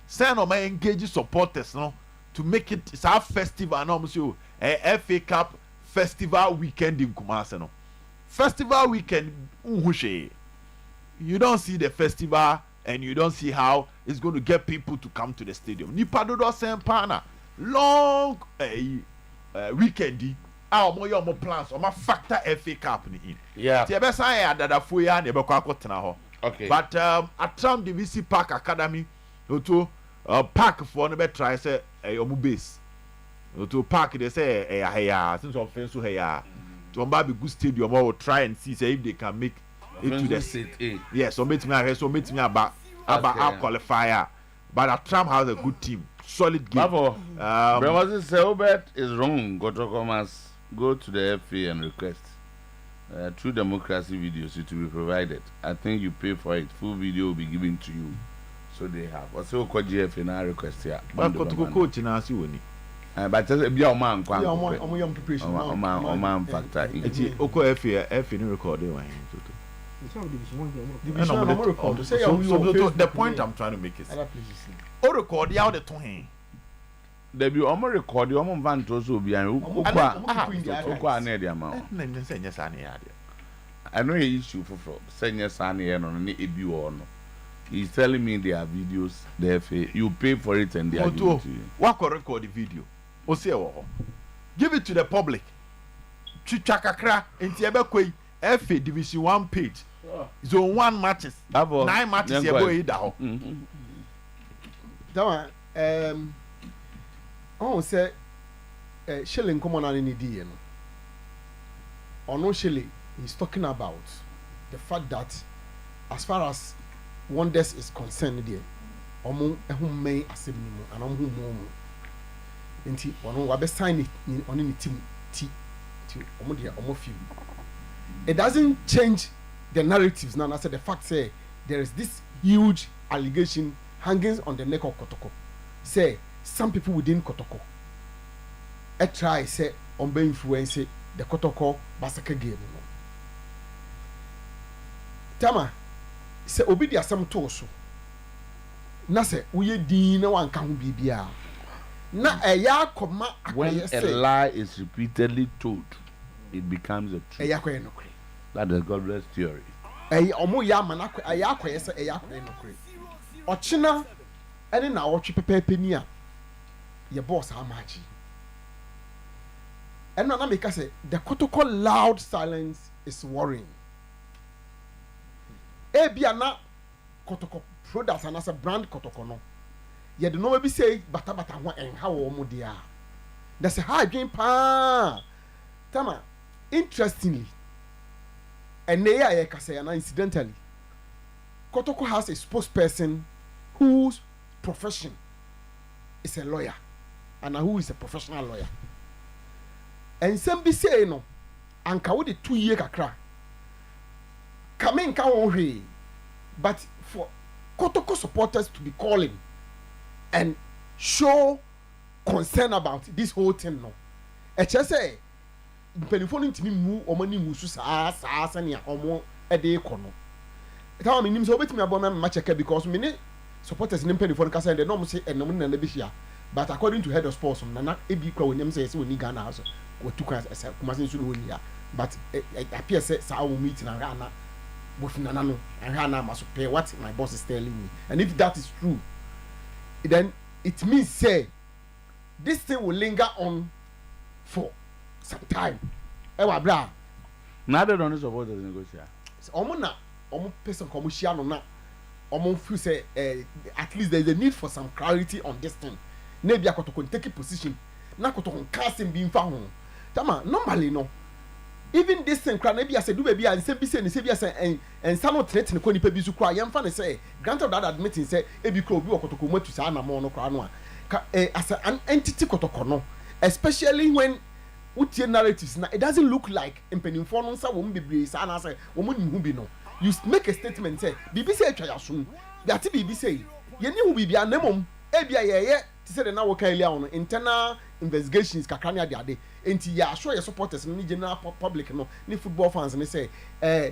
Send on my engaged supporters no to make it it's our festival and almost you a FA Cup festival weekend in Kumase no. Festival weekend you don't see the festival and you don't see how it's going to get people to come to the stadium. Nipa do sempana long weekendi our plans or my factor FA Cup in. Yeah. Okay. But at Trump DVC Park Academy, to park for no better try say a base. To park they say a since of fence to here. To be good stadium or try and see say if they can make it to the seat. Yes, so meet me about our qualifier. But at Trump has a good team, solid game. Brother say Obert is wrong. Go to the FA and request True Democracy videos to be provided. I think you pay for it. Full video will be given to you. So they have. What's your GFA now request here? But coach in us you but be a man young preparation. Man factor. Oko FA no record one. So the point I'm trying to make is o record ya the tone. There be omo record omo van to so bi an okwa na dey am. I know he issue for senya sane no ne ebi wo no. He's telling me there are videos there you pay for it and they are giving to you. What can record the video? O say wo. Give it to the public. Chicha kakra enti ebe kwei FA Division 1 page. Zone 1 matches. 9 matches here boy da ho. That one oh say Shilling common on any day or no Shilling he's talking about the fact that as far as Wonders is concerned there omo ehum may asem ni mo and omo mo nti ono wa be sign it on any team ti omo there omo feel it doesn't change the narratives now. I said the fact say there is this huge allegation hanging on the neck of Kotoko. Say some people within Kotoko try say on be influence the Kotoko Basaka game. Tama say obi dia some to so. Na say we din na wan ka ho bibia. na eya akoma when a lie is repeatedly told, it becomes a truth. Eya akwa enokre. That is God's theory. Omo ya mana eya akwa yese eya akwa enokre. Ochina ene na wotwe pepepe ni a ye boss amachi. Eno na make say the kotoko loud silence is worrying. Ebia na kotoko products and as a brand kotoko no. Ye do no be say bata ho enha wo mo dia. There's a high dream pa. Tama interestingly and they are incidentally Kotoko has a spokesperson whose profession is a lawyer and who is a professional lawyer. And some be say no anka wo de 2 year kakra kamen ka won hwe but for Kotoko supporters to be calling and show concern about this whole thing no e che say mpelifoni ntimi mu omani mu su saa sane a omo ede ikono tawa me nim so obetimi abo me check because me ne supporters ne mpelifoni ka say de no mo say enom na be hia but according to head of sports na ebi kwa wonyam say oni Ghana house watu kan kuma say su no hia but appear say saa wo meeting na Ghana bofinana no Ghana must pay what my boss is telling me, and if that is true then it means say this thing will linger on for some time. Ewa bra. Na they don't support the negotiation. Omo na omo person commercial no na omo feel say at least there is a need for some clarity on this thing. Na bia Kotoko take a position. Na Kotoko casting be mfa ho. Tama normally no. Even this thing kra na bia say do baby and say bi say and some no threat ne ko nipa bi su kra yemfa ne say granted that admitting say e bi kra obi Kotoko matu sa na mo no kra no as an entity Kotoko no, especially when utie narratives na it doesn't look like impenifo no nsa wo mbebre sa na say wo mu hu bi no you make a statement say bibi say atwa yaso that bibi say ye ni hu bibi anemom e bia ye ti say na wo kan elia no internal investigations kakra na ade enti ya show your supporters ni general public no ni football fans ni say de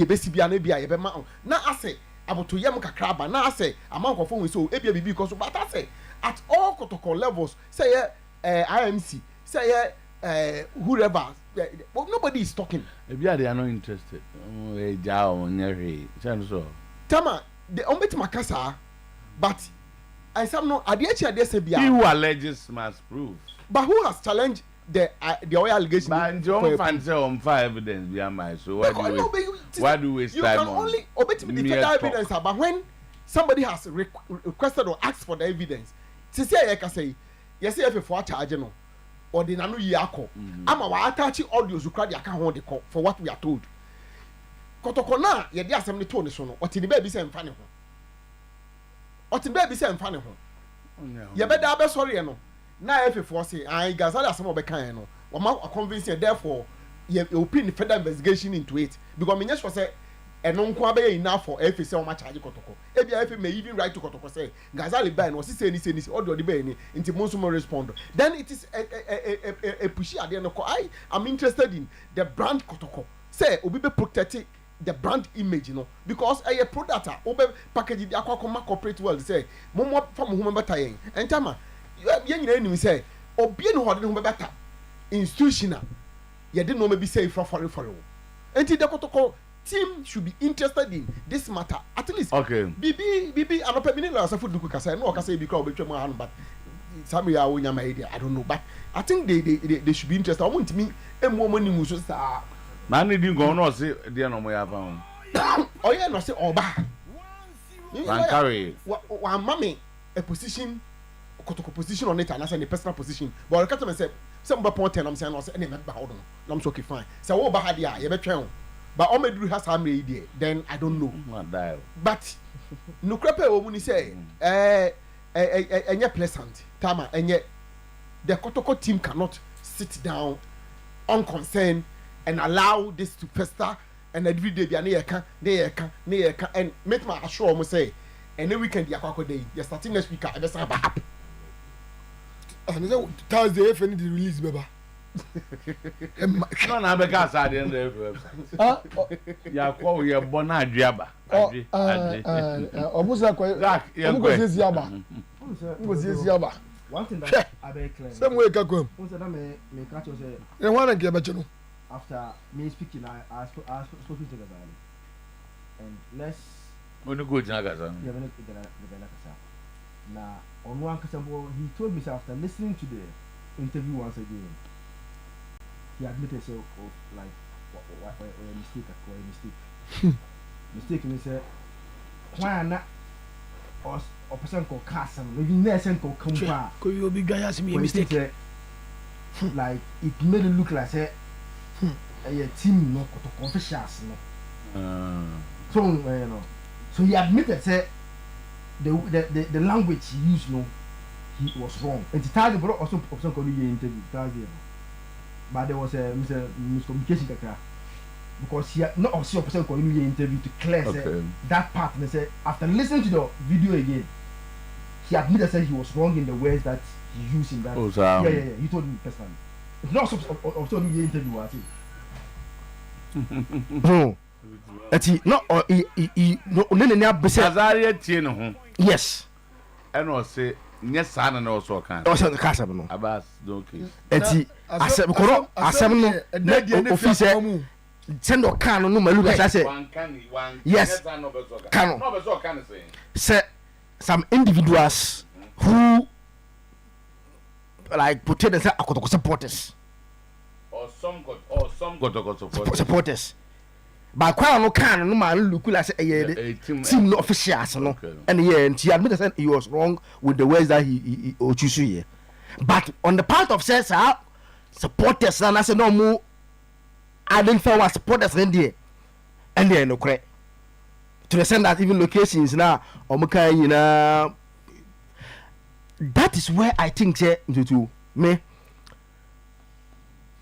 besi bia na bia ye be ma na ase aboto yem kakra ba na ase amankofo we so e bia bibi because but I say at all Kotoko levels say IMC say whoever nobody is talking. Maybe they are not interested. Tama the ombeti makasa but I some no adiachi adese bia. He who alleges must prove. But who has challenged the oil allegation? But John fancy on 5 evidence behind my so why do we waste time on? You can only obey the further evidence but when somebody has requested or asked for the evidence say I can say yes if for charge no or the nanu yako ama wa attach audio zu kra dia ka ho de for what we are told Kotoko na ye de asem ne to ne so no oti the baby say mfa ne ho ye be da be sorry no na if for say I gazali asem obekan no o ma convince therefore ye open further investigation into it because me nyɛ sure say eno nko abe enough for if say o ma charge Kotoko e bia if may even write to Kotoko say gazali buy no say ni audio the buy ni nti mo so mo respond then it is a pushy ade no I am interested in the brand Kotoko say obi be protect the brand image no because a product obi package the akwa corporate world say mo from who better yen entama ye nyina nim say obi no hode no better institutional ye de no maybe say for enti the Kotoko team should be interested in this matter at least. Okay. Bibi anope mini la safu duku kasa no kasa e bi kra obetwa mu anu but some ya wonya my idea I don't know but I think they should be interested. I want me emu money mu so sa man need go no say dia no mo ya fa hon. Oh yeah no say oba. Wan carry. Wa mama a position Kotoko position on it and as a personal position but I can't say some point tell am say no say any me ba hold on. I'm so okay fine. Say wo ba ha dia ye betwa but Omedru has how many idea then I don't know but no crepe omuni say enye pleasant tama enye the Kotoko team cannot sit down unconcerned and allow this to fester and every day be na yeka and make my assure mo say any weekend yakwa day you starting next week I be say ba up and say Thursday if any the release beba no na be ka sa de end website ya kwa we born aduaba obusa kwa obuko sisi aba one thing that I very clear. Some way ka kom. Once that me catch you say. E wan get better no. After me speaking, I spoke to the guy, and let's. When you go to Nagasa. Yeah, when you go to Nagasa. Now, on one example, he told me after listening to the interview once again, he admitted so like a mistake. Mistake, and he said, why not? Or person called Carson, maybe Nelson called Kumba. Could you be guy ask me a mistake? Like it made it look like a team no confessions no. So you know, so he admitted say the language he used no, he was wrong. And the target brought also person called you interview target, but there was a miscommunication because he had not also person called you interview to clear that part. And say after listening to the video again, he admitted that he was wrong in the words that he used in that. Oh, yeah. He told me personally. It's not also the interview. I think. No. No. Yes. And I say yes, son, and also can. Also, the Casa no. Abbas, okay. I said, no. Officer. Send or can no malu. I said, yes. Can. Say some individuals who like put themselves as supporters. Or some supporters. But quite no can no man look like a team no officials no. And and he admitted that he was wrong with the words that he choose here. But on the part of says supporters and I said no more identify what supporters in there. And they no correct. To the extent that even locations now you know, that is where I think to me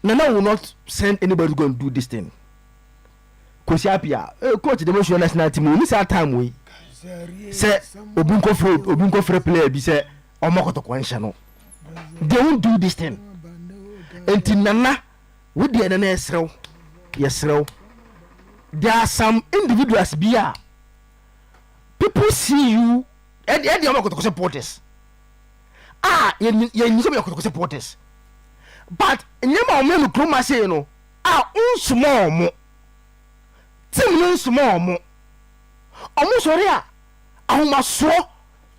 Nana will not send anybody to go and do this thing. Kosiapia, coach the national national team. We miss our time. We say Obunko free player. Be say Omokoto Kwansha. They won't do this thing. And Nana, with the NSRO, yes, there are some individuals here. People see you and the Omokoto supporters. You some supporters. But nyama omenu kroma say no unsumọ mo tim no nsumọ mo omo sori a ahomaso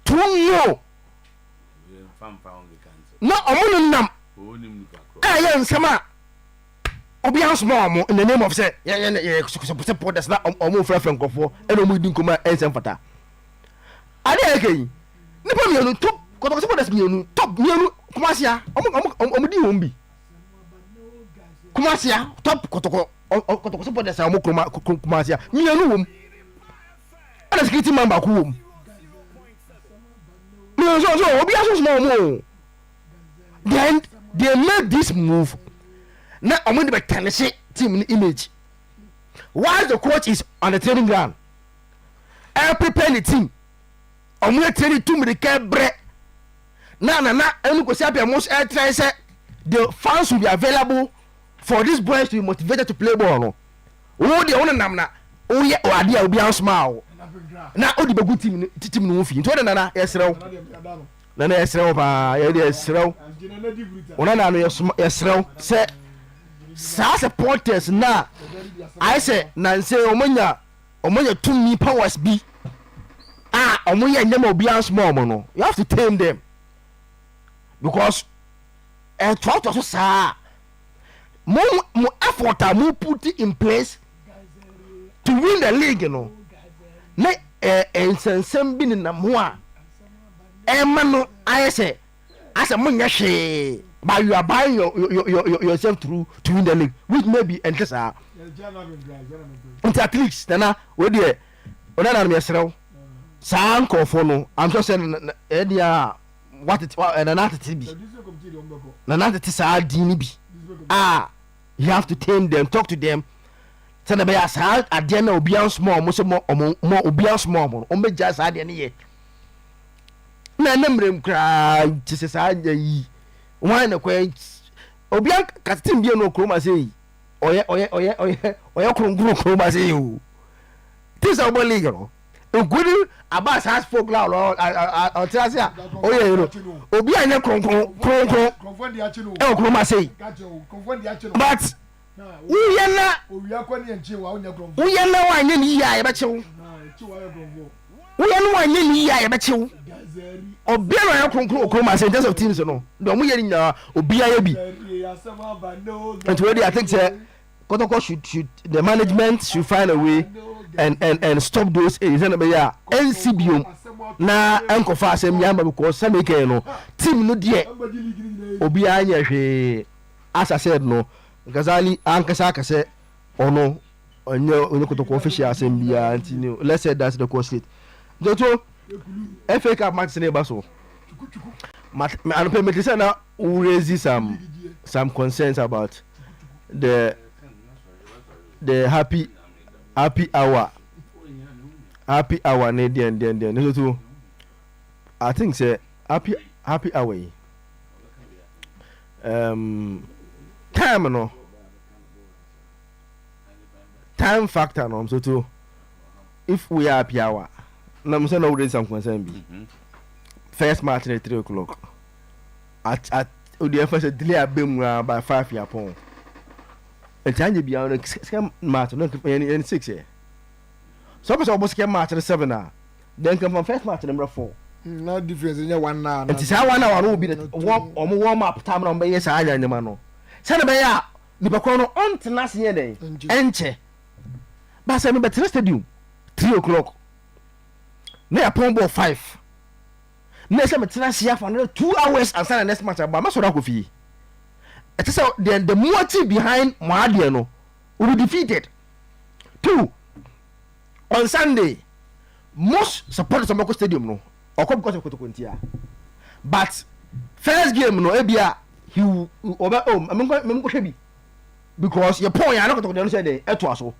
tunyo na omo no nam ye nsama obi ansumọ mo in the name of say supporters na omo frefren nkofo e no mu di nkoma ensem fata ade ekei nipa mi no top koto supporters mi no top mi no Kumasia, omudi hombi. Kumasia, top kotoko support the Samo Kumasia. Mianum. And a security member whom. No, then they made this move. Now I'm going to be Tennessee team image. While the coach is on the training ground, I prepare the team. I'm going to tell you to me the cabre. Na and most air try say the fans will be available for these boys to be motivated to play ball. No, oh the owner namna. Oh yeah, oh idea will be on smile. Na oh the good team no fit. Nto na yesrew. Na yesrew ba yesrew. Ona na no yesrew say sa supporters na I say na say omonya tumi powers be. Omonya nyama obi an small mo no. You have to tame them. Because try to say more effort are more put in place to win the league, you know. Na ensensem bi na moa emano I say as a munya but you are buying yourself through to win the league, which may be interest at least nana we dey ona na me yesrew san kofono I'm just saying what it and another TB. Another TSA you have to tame them, talk to them. Tell them as hard at the end of beyond small, more beyond small, or just at any year. None cry to society. One acquaint Obian Castin be no chroma say, or your chroma say you. This is our legal. A good Abbas has folk now or tell us oh yeah you know obi anya kronkron e okroma say but uyena wanye ni ya be chew uyena wanye ni ya be chew obi anya kronkron okroma say in terms of teams no do mo ye nya obi aya bi and already I think say Kotoko should the management should find a way and stop those is na be ya NCBO na enkofa asem yamba because some make no team no de obi anya hwe as I said no Gazali ankasa akase ono onye Kotoko official asem bia anti let's say that's the course it Jojo FA Cup match na baso and permit say na we raise some concerns about the happy hour ne den so I think say happy hour time no time factor no so too if we are happy hour na me say no raise some concern be first match at 3 o'clock at the first delay abem by 5 year pon Ejanye bia on scam match no in 6 here. So because almost scam match 7 now. Then come from first match number 4. No difference in 1 now. It is how 1 hour will be the warm up time on by yes I any man no. Send be ya ni ba ko no on last year day. Enche. Ba say me be stadium 3 o'clock. Na upon ball 5. Na say me tena here for another 2 hours and send the next match ba ma so da ko fi. It is the motive behind Moadia no will be defeated. 2 on Sunday, most supporters of Moko Stadium no or come because of Kotokuntia. But first game no ebia he over I'm because your point I not going to say the etwaso.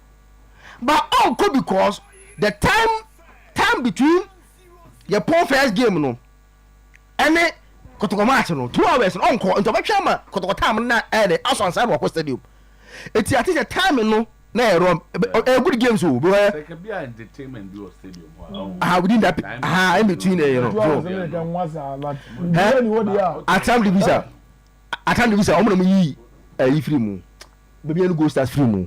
But also because the time between your point first game no and Kotoko match no 2 hours encore into Bachama Kotoko time na the outside side Moko Stadium. It's at the time no na a good game so be can be entertainment do stadium. Within that in between you know. At time the visa omo yi free mu. Baby no go start free mu.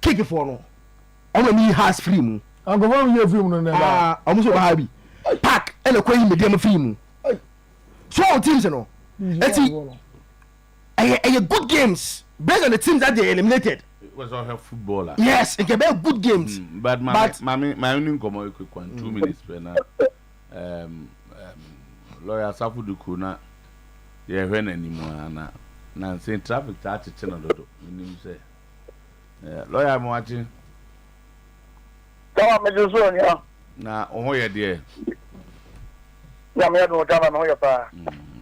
Kick for no. Omo mi has free mu. Uncle Ebo free mu no na. Omo so ba bi. Pack and a coin medium free mu. So teams no. It's a good games based on the teams that they eliminated. It was all her footballer. Yes, it can be good games. But my only comment quick one 2 minutes per now. Lawyer Safudu Kuna, yeah, when anymore na say traffic touch channel do. Meaning say, lawyer I'm watching. Come on, Mr. Sonia. Na ohoye there. Yeah, me no tama no pa.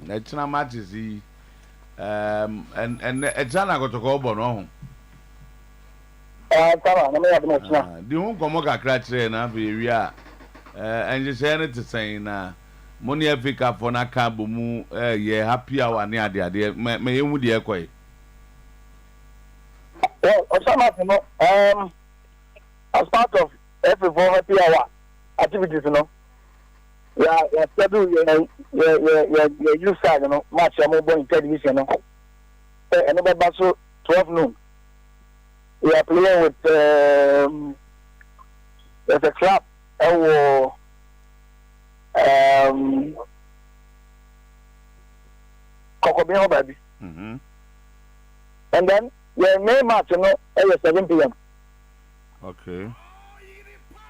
Na china matches and Ejana got to go bon no. Tama na me ya no china. Di hun komo kakra kire na be wi and you say anything saying na money Africa for na ka bomu ye happy hour ne ade me hu de ekoi. Well, Osama no as part of every happy hour activities no. Yeah, schedule you side, you know, match I'm on television, no. And about so 12 noon. We are playing with there's a club Kokobino baby. And then your main match, you know, at 7 p.m. Okay.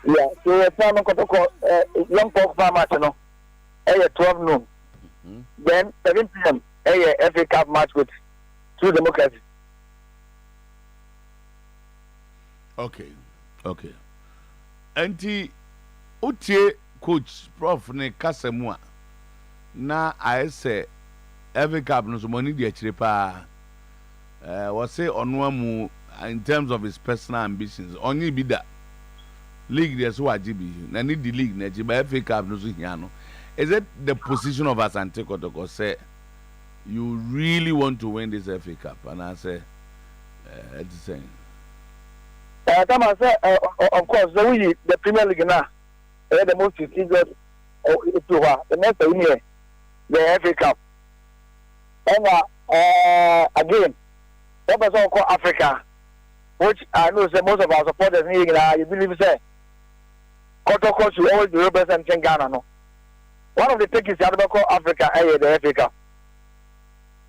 Yeah, so we're planning to young folk match, you know, at 12 noon. Then 7 p.m. A FA Cup match with True Democracy. Okay. Anti Utie coach Prof ne Kasemua na I say FA Cup no so money dey chire pa. Was say onwa mu in terms of his personal ambitions. Only be that. League there's what GB na need the league na GB FA Cup no so here no. Is it the position of Asante Kotoko say you really want to win this FA Cup? And I say it's the same. Of course, the Premier League now. the most prestigious the next year, the FA Cup. And again, what was all called Africa, which I know say most of our supporters you believe say Kotoko should always be representing Ghana. No, one of the tickets you have to call Africa, the FA Cup.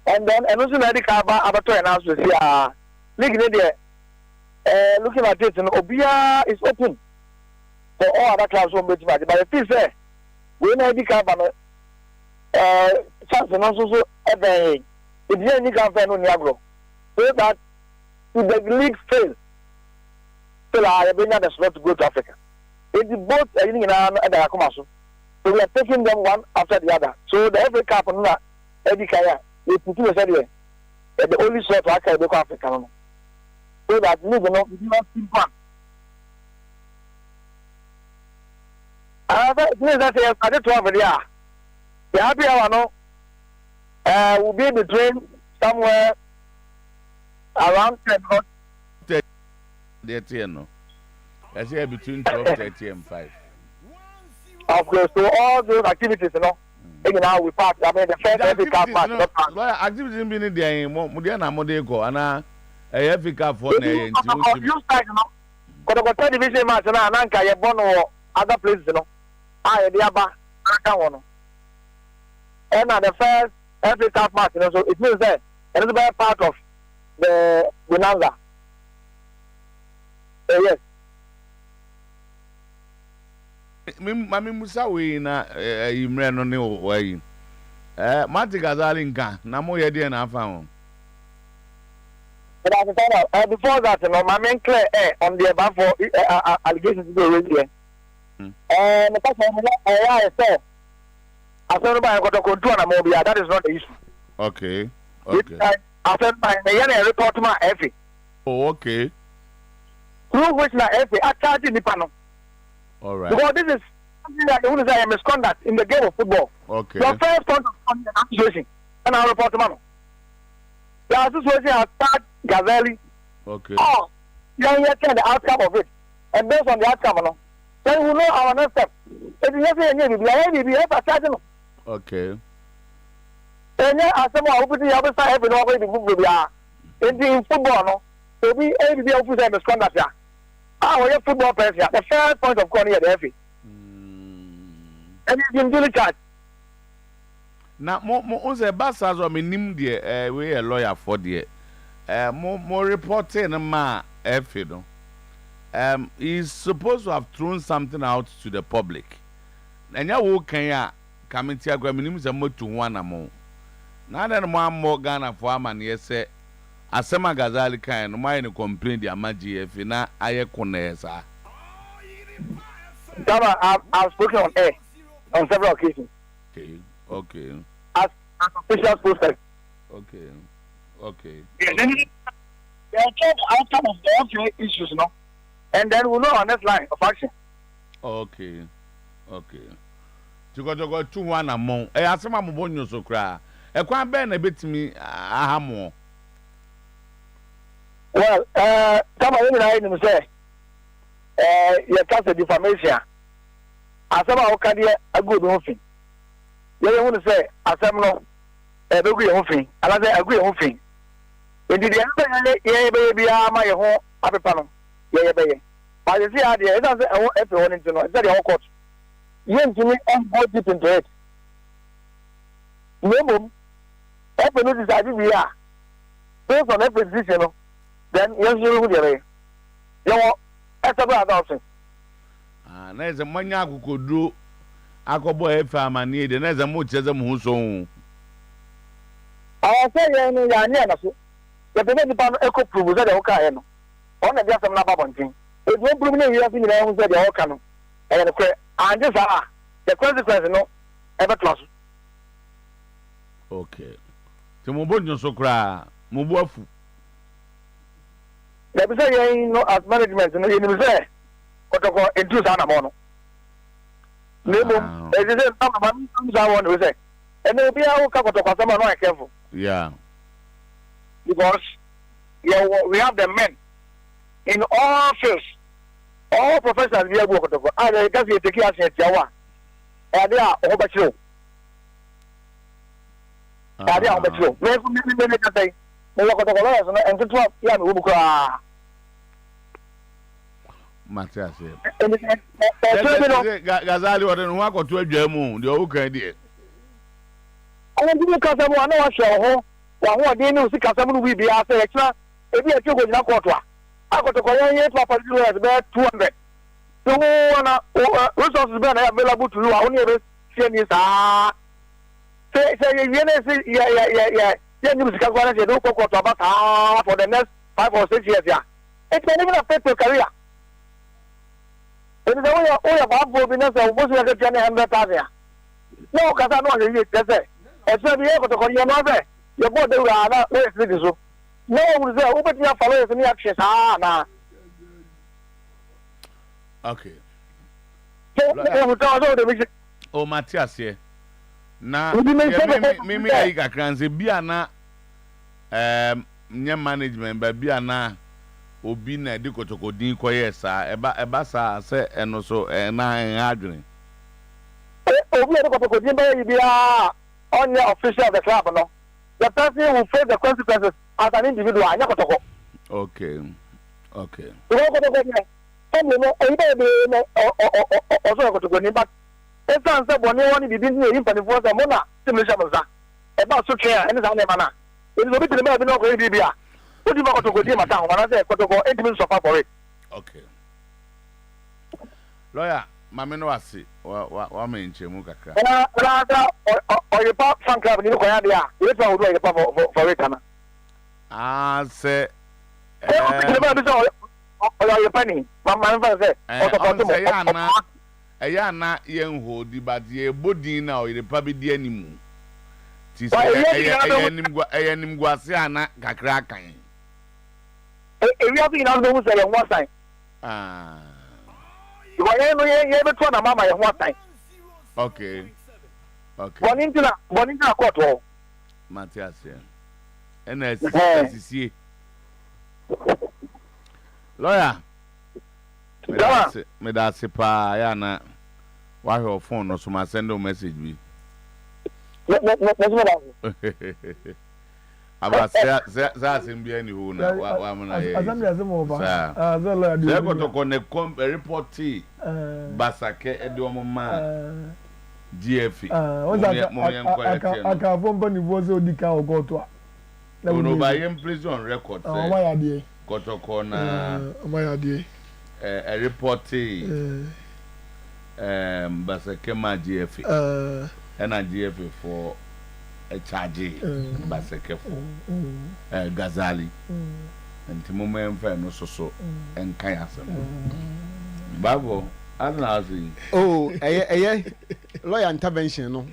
And then and also the Cup about to announce to see league there. Looking at it, Obia is open for all other clubs from which match. But the thing is, we know the Cup chance and also if you any campaign on Niagara, so that if the league fails, still I have been the slot to go to Africa. It's both in the Akumasu. So we are taking them one after the other. So the FA Cup on Eddie Kaya, they put you said the only slot to Africa go to Africa. So that league not simple. Another thing that I did to have there. The happy hour will be between somewhere around 10. I say between 12:30 and 5. Of course, so all those activities, we pass. I mean, the first FA Cup match. Activities being there, Mudiana Modeko, and a FA Cup for you start, Kotoko division match, and Anka, Yabono, other places, I, the Abba, Akawono. And the first FA Cup match, so it means that another part of the bonanza. Yes. Mami Musa we na imre no ne wayi. Mati Gazali nka na mo ye de na afa ho. But before that, my main clear on the above for allegations to be raised here. And the person I said, I said by Kotoko and Mobia, that is not the issue. Okay. I said by the report to my FA. Oh, okay. Through which na FA are charging the panel. All right. Because this is something that the say misconduct in the game of football. Okay. The first point of the association, and I'll report to Mano. The association has charged Gazali. Okay. Oh, then you can the outcome of it. And based on the outcome, then we know our next step. If you have any, we have a charging. Okay. And then as someone who put the other side, every way the book will be in football, so we aim to be able to misconduct. Our football players here, the first point of corner the FA. And it's been duly charged. Now, more say Bassas or minim de we a lawyer for the more reporting ma FA no. He's supposed to have thrown something out to the public. And ya wo kan ya committee agwa minim say mo to one among. Now then more Ghana for am na say Asema Gazali kan no mai no complain the amaji FA na aye konesa. I've spoken on air on several occasions. Okay. As official spokesperson. Okay. Then they are the outcome of the FA issues, and then we'll know our next line of action. Okay. Go 2-1 among. Asema mo bonyo so kra. E kwan be na betimi ahamo. Well, come on, I say, you cast a defamation. As someone who can a good thing. You want to say, as someone a good thing, and I say, a good thing. Indeed, baby, my home, Papa Panel, baby. But you see, I don't say, I want everyone to know. It's very awkward. You to me, I'm going deep into it. No, every notice I do, we are. Based on every position, then yes, you will get that's about adoption. There's a mania who could do Akobo F. Need, and there's a much as a muso. I'll say, the Department Echo Proof was at Okayano. On a just another thing. It won't bring me here in the house at the Okano. And just the consequence, ever close. Okay. To Mubunyo Sokra, Mubuafu. Let me say, as management, you say, what in 2000. Nemo, as you say, I want to say. And then be our couple of someone not careful. Yeah. Because we have the men in all fields all professionals bi abu kotoko ana ka se take action tiawa e dey a o ba chiro e dey a o ba chiro me ka say me kotoko la so en tutu ya me wo bukra Matias Gazali wa den ho akoto adwa mu de o kan die ana bi ka say mo ana wa hwe ho wa ho de ni usika say mu bi bia say e kira e bi e twa go nyina koto a akotoko ye papa duro as be 200 so na resources be na available to you a only be see ni sa say ye ne say ya ni usika go na say do koto about for the next 5 or 6 years ya it can even affect your career. It is only about business of most of the 100,000. No, because I know you say. It's not be able to call you another. Your board they are not very so. No, we say open your followers and actions. Nah. Okay. Oh, Matthias here. Na me I ga kranze bia na nya management ba bia na obi na de kotokodin koye sa eba sa se eno so na adwene obi de kotokodin ba yi bia on the official of the club no the person will face the consequences as an individual anya kotoko. Okay so kotokodin no e no so kotokodin but it's not say boni woni bibi ni yin pani for say mo na simulation mo e ba so twa ene sa na ma na e so bi tele ma bi no ko bi bia what do you want to go to Matan? When I say Kotoko, 8 minutes of for it. Okay. Lawyer, Mamma no asi. Wa me nche mu kakra. Oyerepa fan club ni ko ya dia. You know what Oyerepa for it na. Ah, say Oyerepa ni. Mama fa say. Eya na yen hodi but ye bodin na Oyerepa bi di animu. Ti say eya gwase ana kakra kan. We have been on the say one time. You are able to na mama one time. Okay. One into a court. Matthias. NSC. Lawyer. Me da se pa ya na wa your phone no so ma send a message bi. Aba sa simbia ni hu na wa mna ye azam over za kotoko ne report basake e de omma GF aka bomba ni voze odika ogoto a no ba yem prison record say wa ya de kotoko na wa ya de a report basake ma GF and a GF for a charge basake for Gazali and Timomen fan no so and Kayasam Babo Adnazi. Oh, lawyer intervention no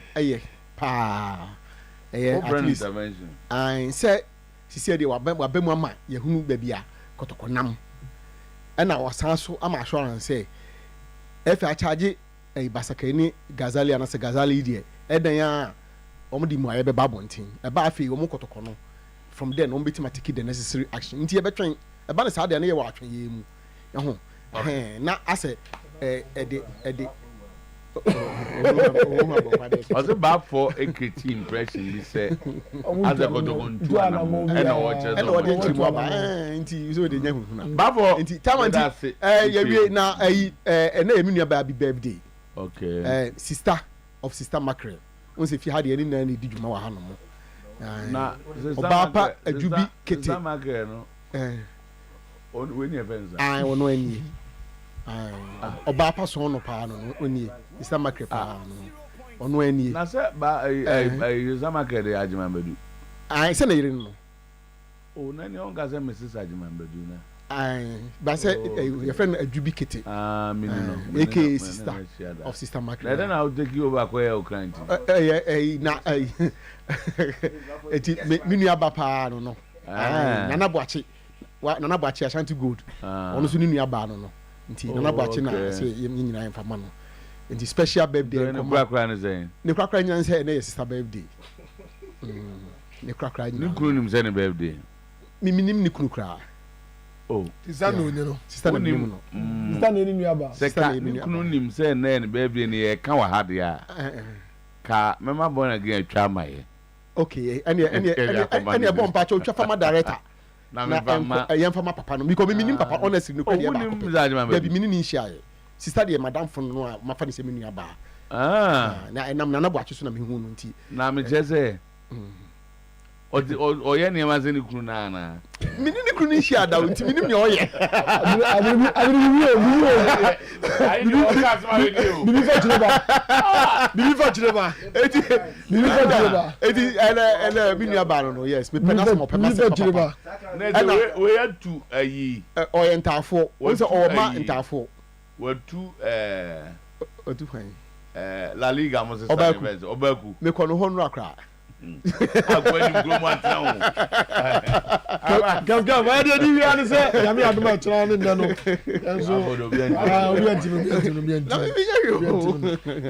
pa intervention. I said she said you were bema yehunu babia kotoko nam and I was also am assurance say if I charge a basake ni Gazali and as a Gazali die edan ya omdi mo ayebe babontin e ba afi omo kotoko no from there no beti matiki the necessary action nti e betwen e ba ne sa de na ye wa atwen ye mu ho na ase ede was it bad for a critique impression we say as a kotoko ntu and what you ba nti so de nya hu na bad for nti tamanti ye wie na na emi nua ba bi birthday okay sister of sister Mackerel on se fi ha de ni na ni di djuma wa ha no mo na Obapa ajubi kete Mackerel no on we ni events ono ani Obapa so no pa no oni sister Mackerel pa no ono ani na se ba Zamaka de ajima bedu se na yire no o na ni on ga se Mrs. ajima bedu na ba say your friend ajubi kete me no AK sister of sister Mackerel then I'll take you over kwa Ukraine na eti minu aba pa no nana boachi Ashanti Gold ono so ninu aba no nti nana boachi na say nyina enfama no nti special birthday ne kwakra ne say ne kwakra nyan say na sister birthday ne kwakra nyan ni kunu nim say ne birthday minim ni kunu kra oh sister no nyero sister no sister na ni aba sister ni kunu nim say na ne baby ni e ka wa ha dia ka mema born again atwa maye okay any bon pa cho twa farmer director na yam farmer papa no because me nim papa honestly no kwede ba baby me ni share sister de madam fon no a mafa ni se me nua ba na enam na bo acheso na me hu no nti na me chese oye ni ma se ni kunu na na me ni kunu ni share da nti me nim ne oye Bibi mi nua ba no yes me penasa mo papa we had to ayi oye ntafo we say o ma ntafo we tu otu fan La Liga mo se sa obaku me ko no ho no akra akwani gromo antan gam wa de di wi say ya me aduma chira ne nne no enso obi anti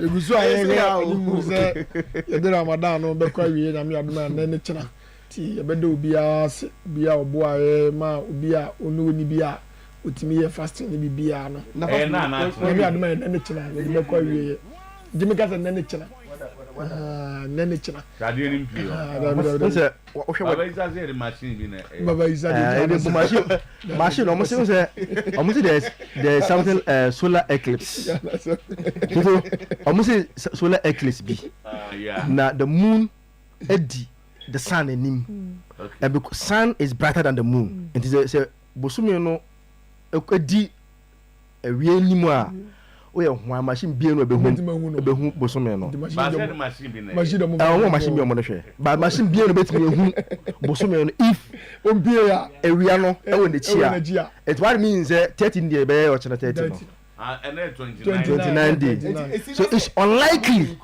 egusu aye ni mu say ye de Ramadan no be kwa wi na me aduma ne chira ti ye be de obi a bia obo aye ma obi a onu ni bia otimi ye fasting ni bibia no na me aduma ne chira ne be kwa wi Jimmy Kasa ne chira nene china radio ni mpio se baba isa se machine bi na baba isa the machine almost there's something solar eclipse so almost solar eclipse bi na the moon eddi the sun enim and because sun is brighter than the moon it is say bosumi no eddi ewie nimu a oye hwa machine bi no ebehu bosome no machine bi na machine bi o mo hwe ba machine bi no betimi ehu bosome no if on bi ya ewia no e wo ne chia it what means 13 day be o chena 30 no and 29 days so it's unlikely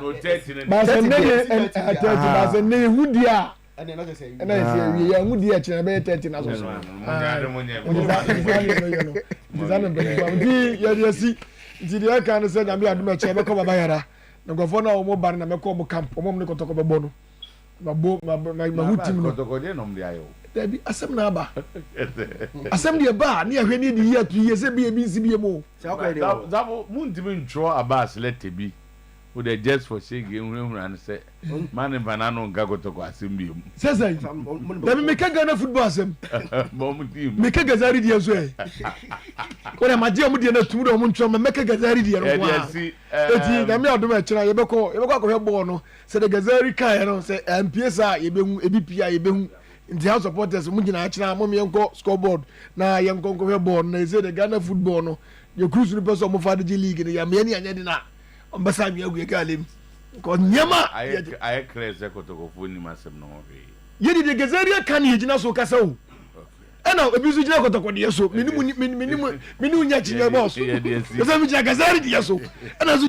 no 30 ba se ne hu dia and another say we ya hu dia chena be 30 na so nti dia kan se na me aduma che be ko baba yara na gofo na o mo bar na me ko mo camp o mo ne kotoko be bo no ma hutim no kotoko de no mde ayo dabi asem na ba asem de ba na hwe ni di ya tu ye se bi si bi mo zabo muntimi ntro abas lete bi with the just for shege hunhun and say man banana nga kotoko asem bi mu sese dabi me ka Ghana football asem mom team me ka gazari di so e ko ma je mu di na tumu do mu ntro me ka gazari di no wa eti na me odum e kira ye be ko akọ ball no se the gazari kai no se MPSA ye be hu ebi pia ye be hu the house supporters mu gina kira mo me enko scoreboard na ye enko ko ball na se the Ghana football no ye cruise no person mo fa de league ni ya me ni anya di na ambasa mi agu ye galem ko nyama aye crazy kotoko foni masem no we ye di the gazari kan ye gina so kasa o ana ebi so gina kotoko de so minimu nya chinya boss ye se mi gina gazari de so ana so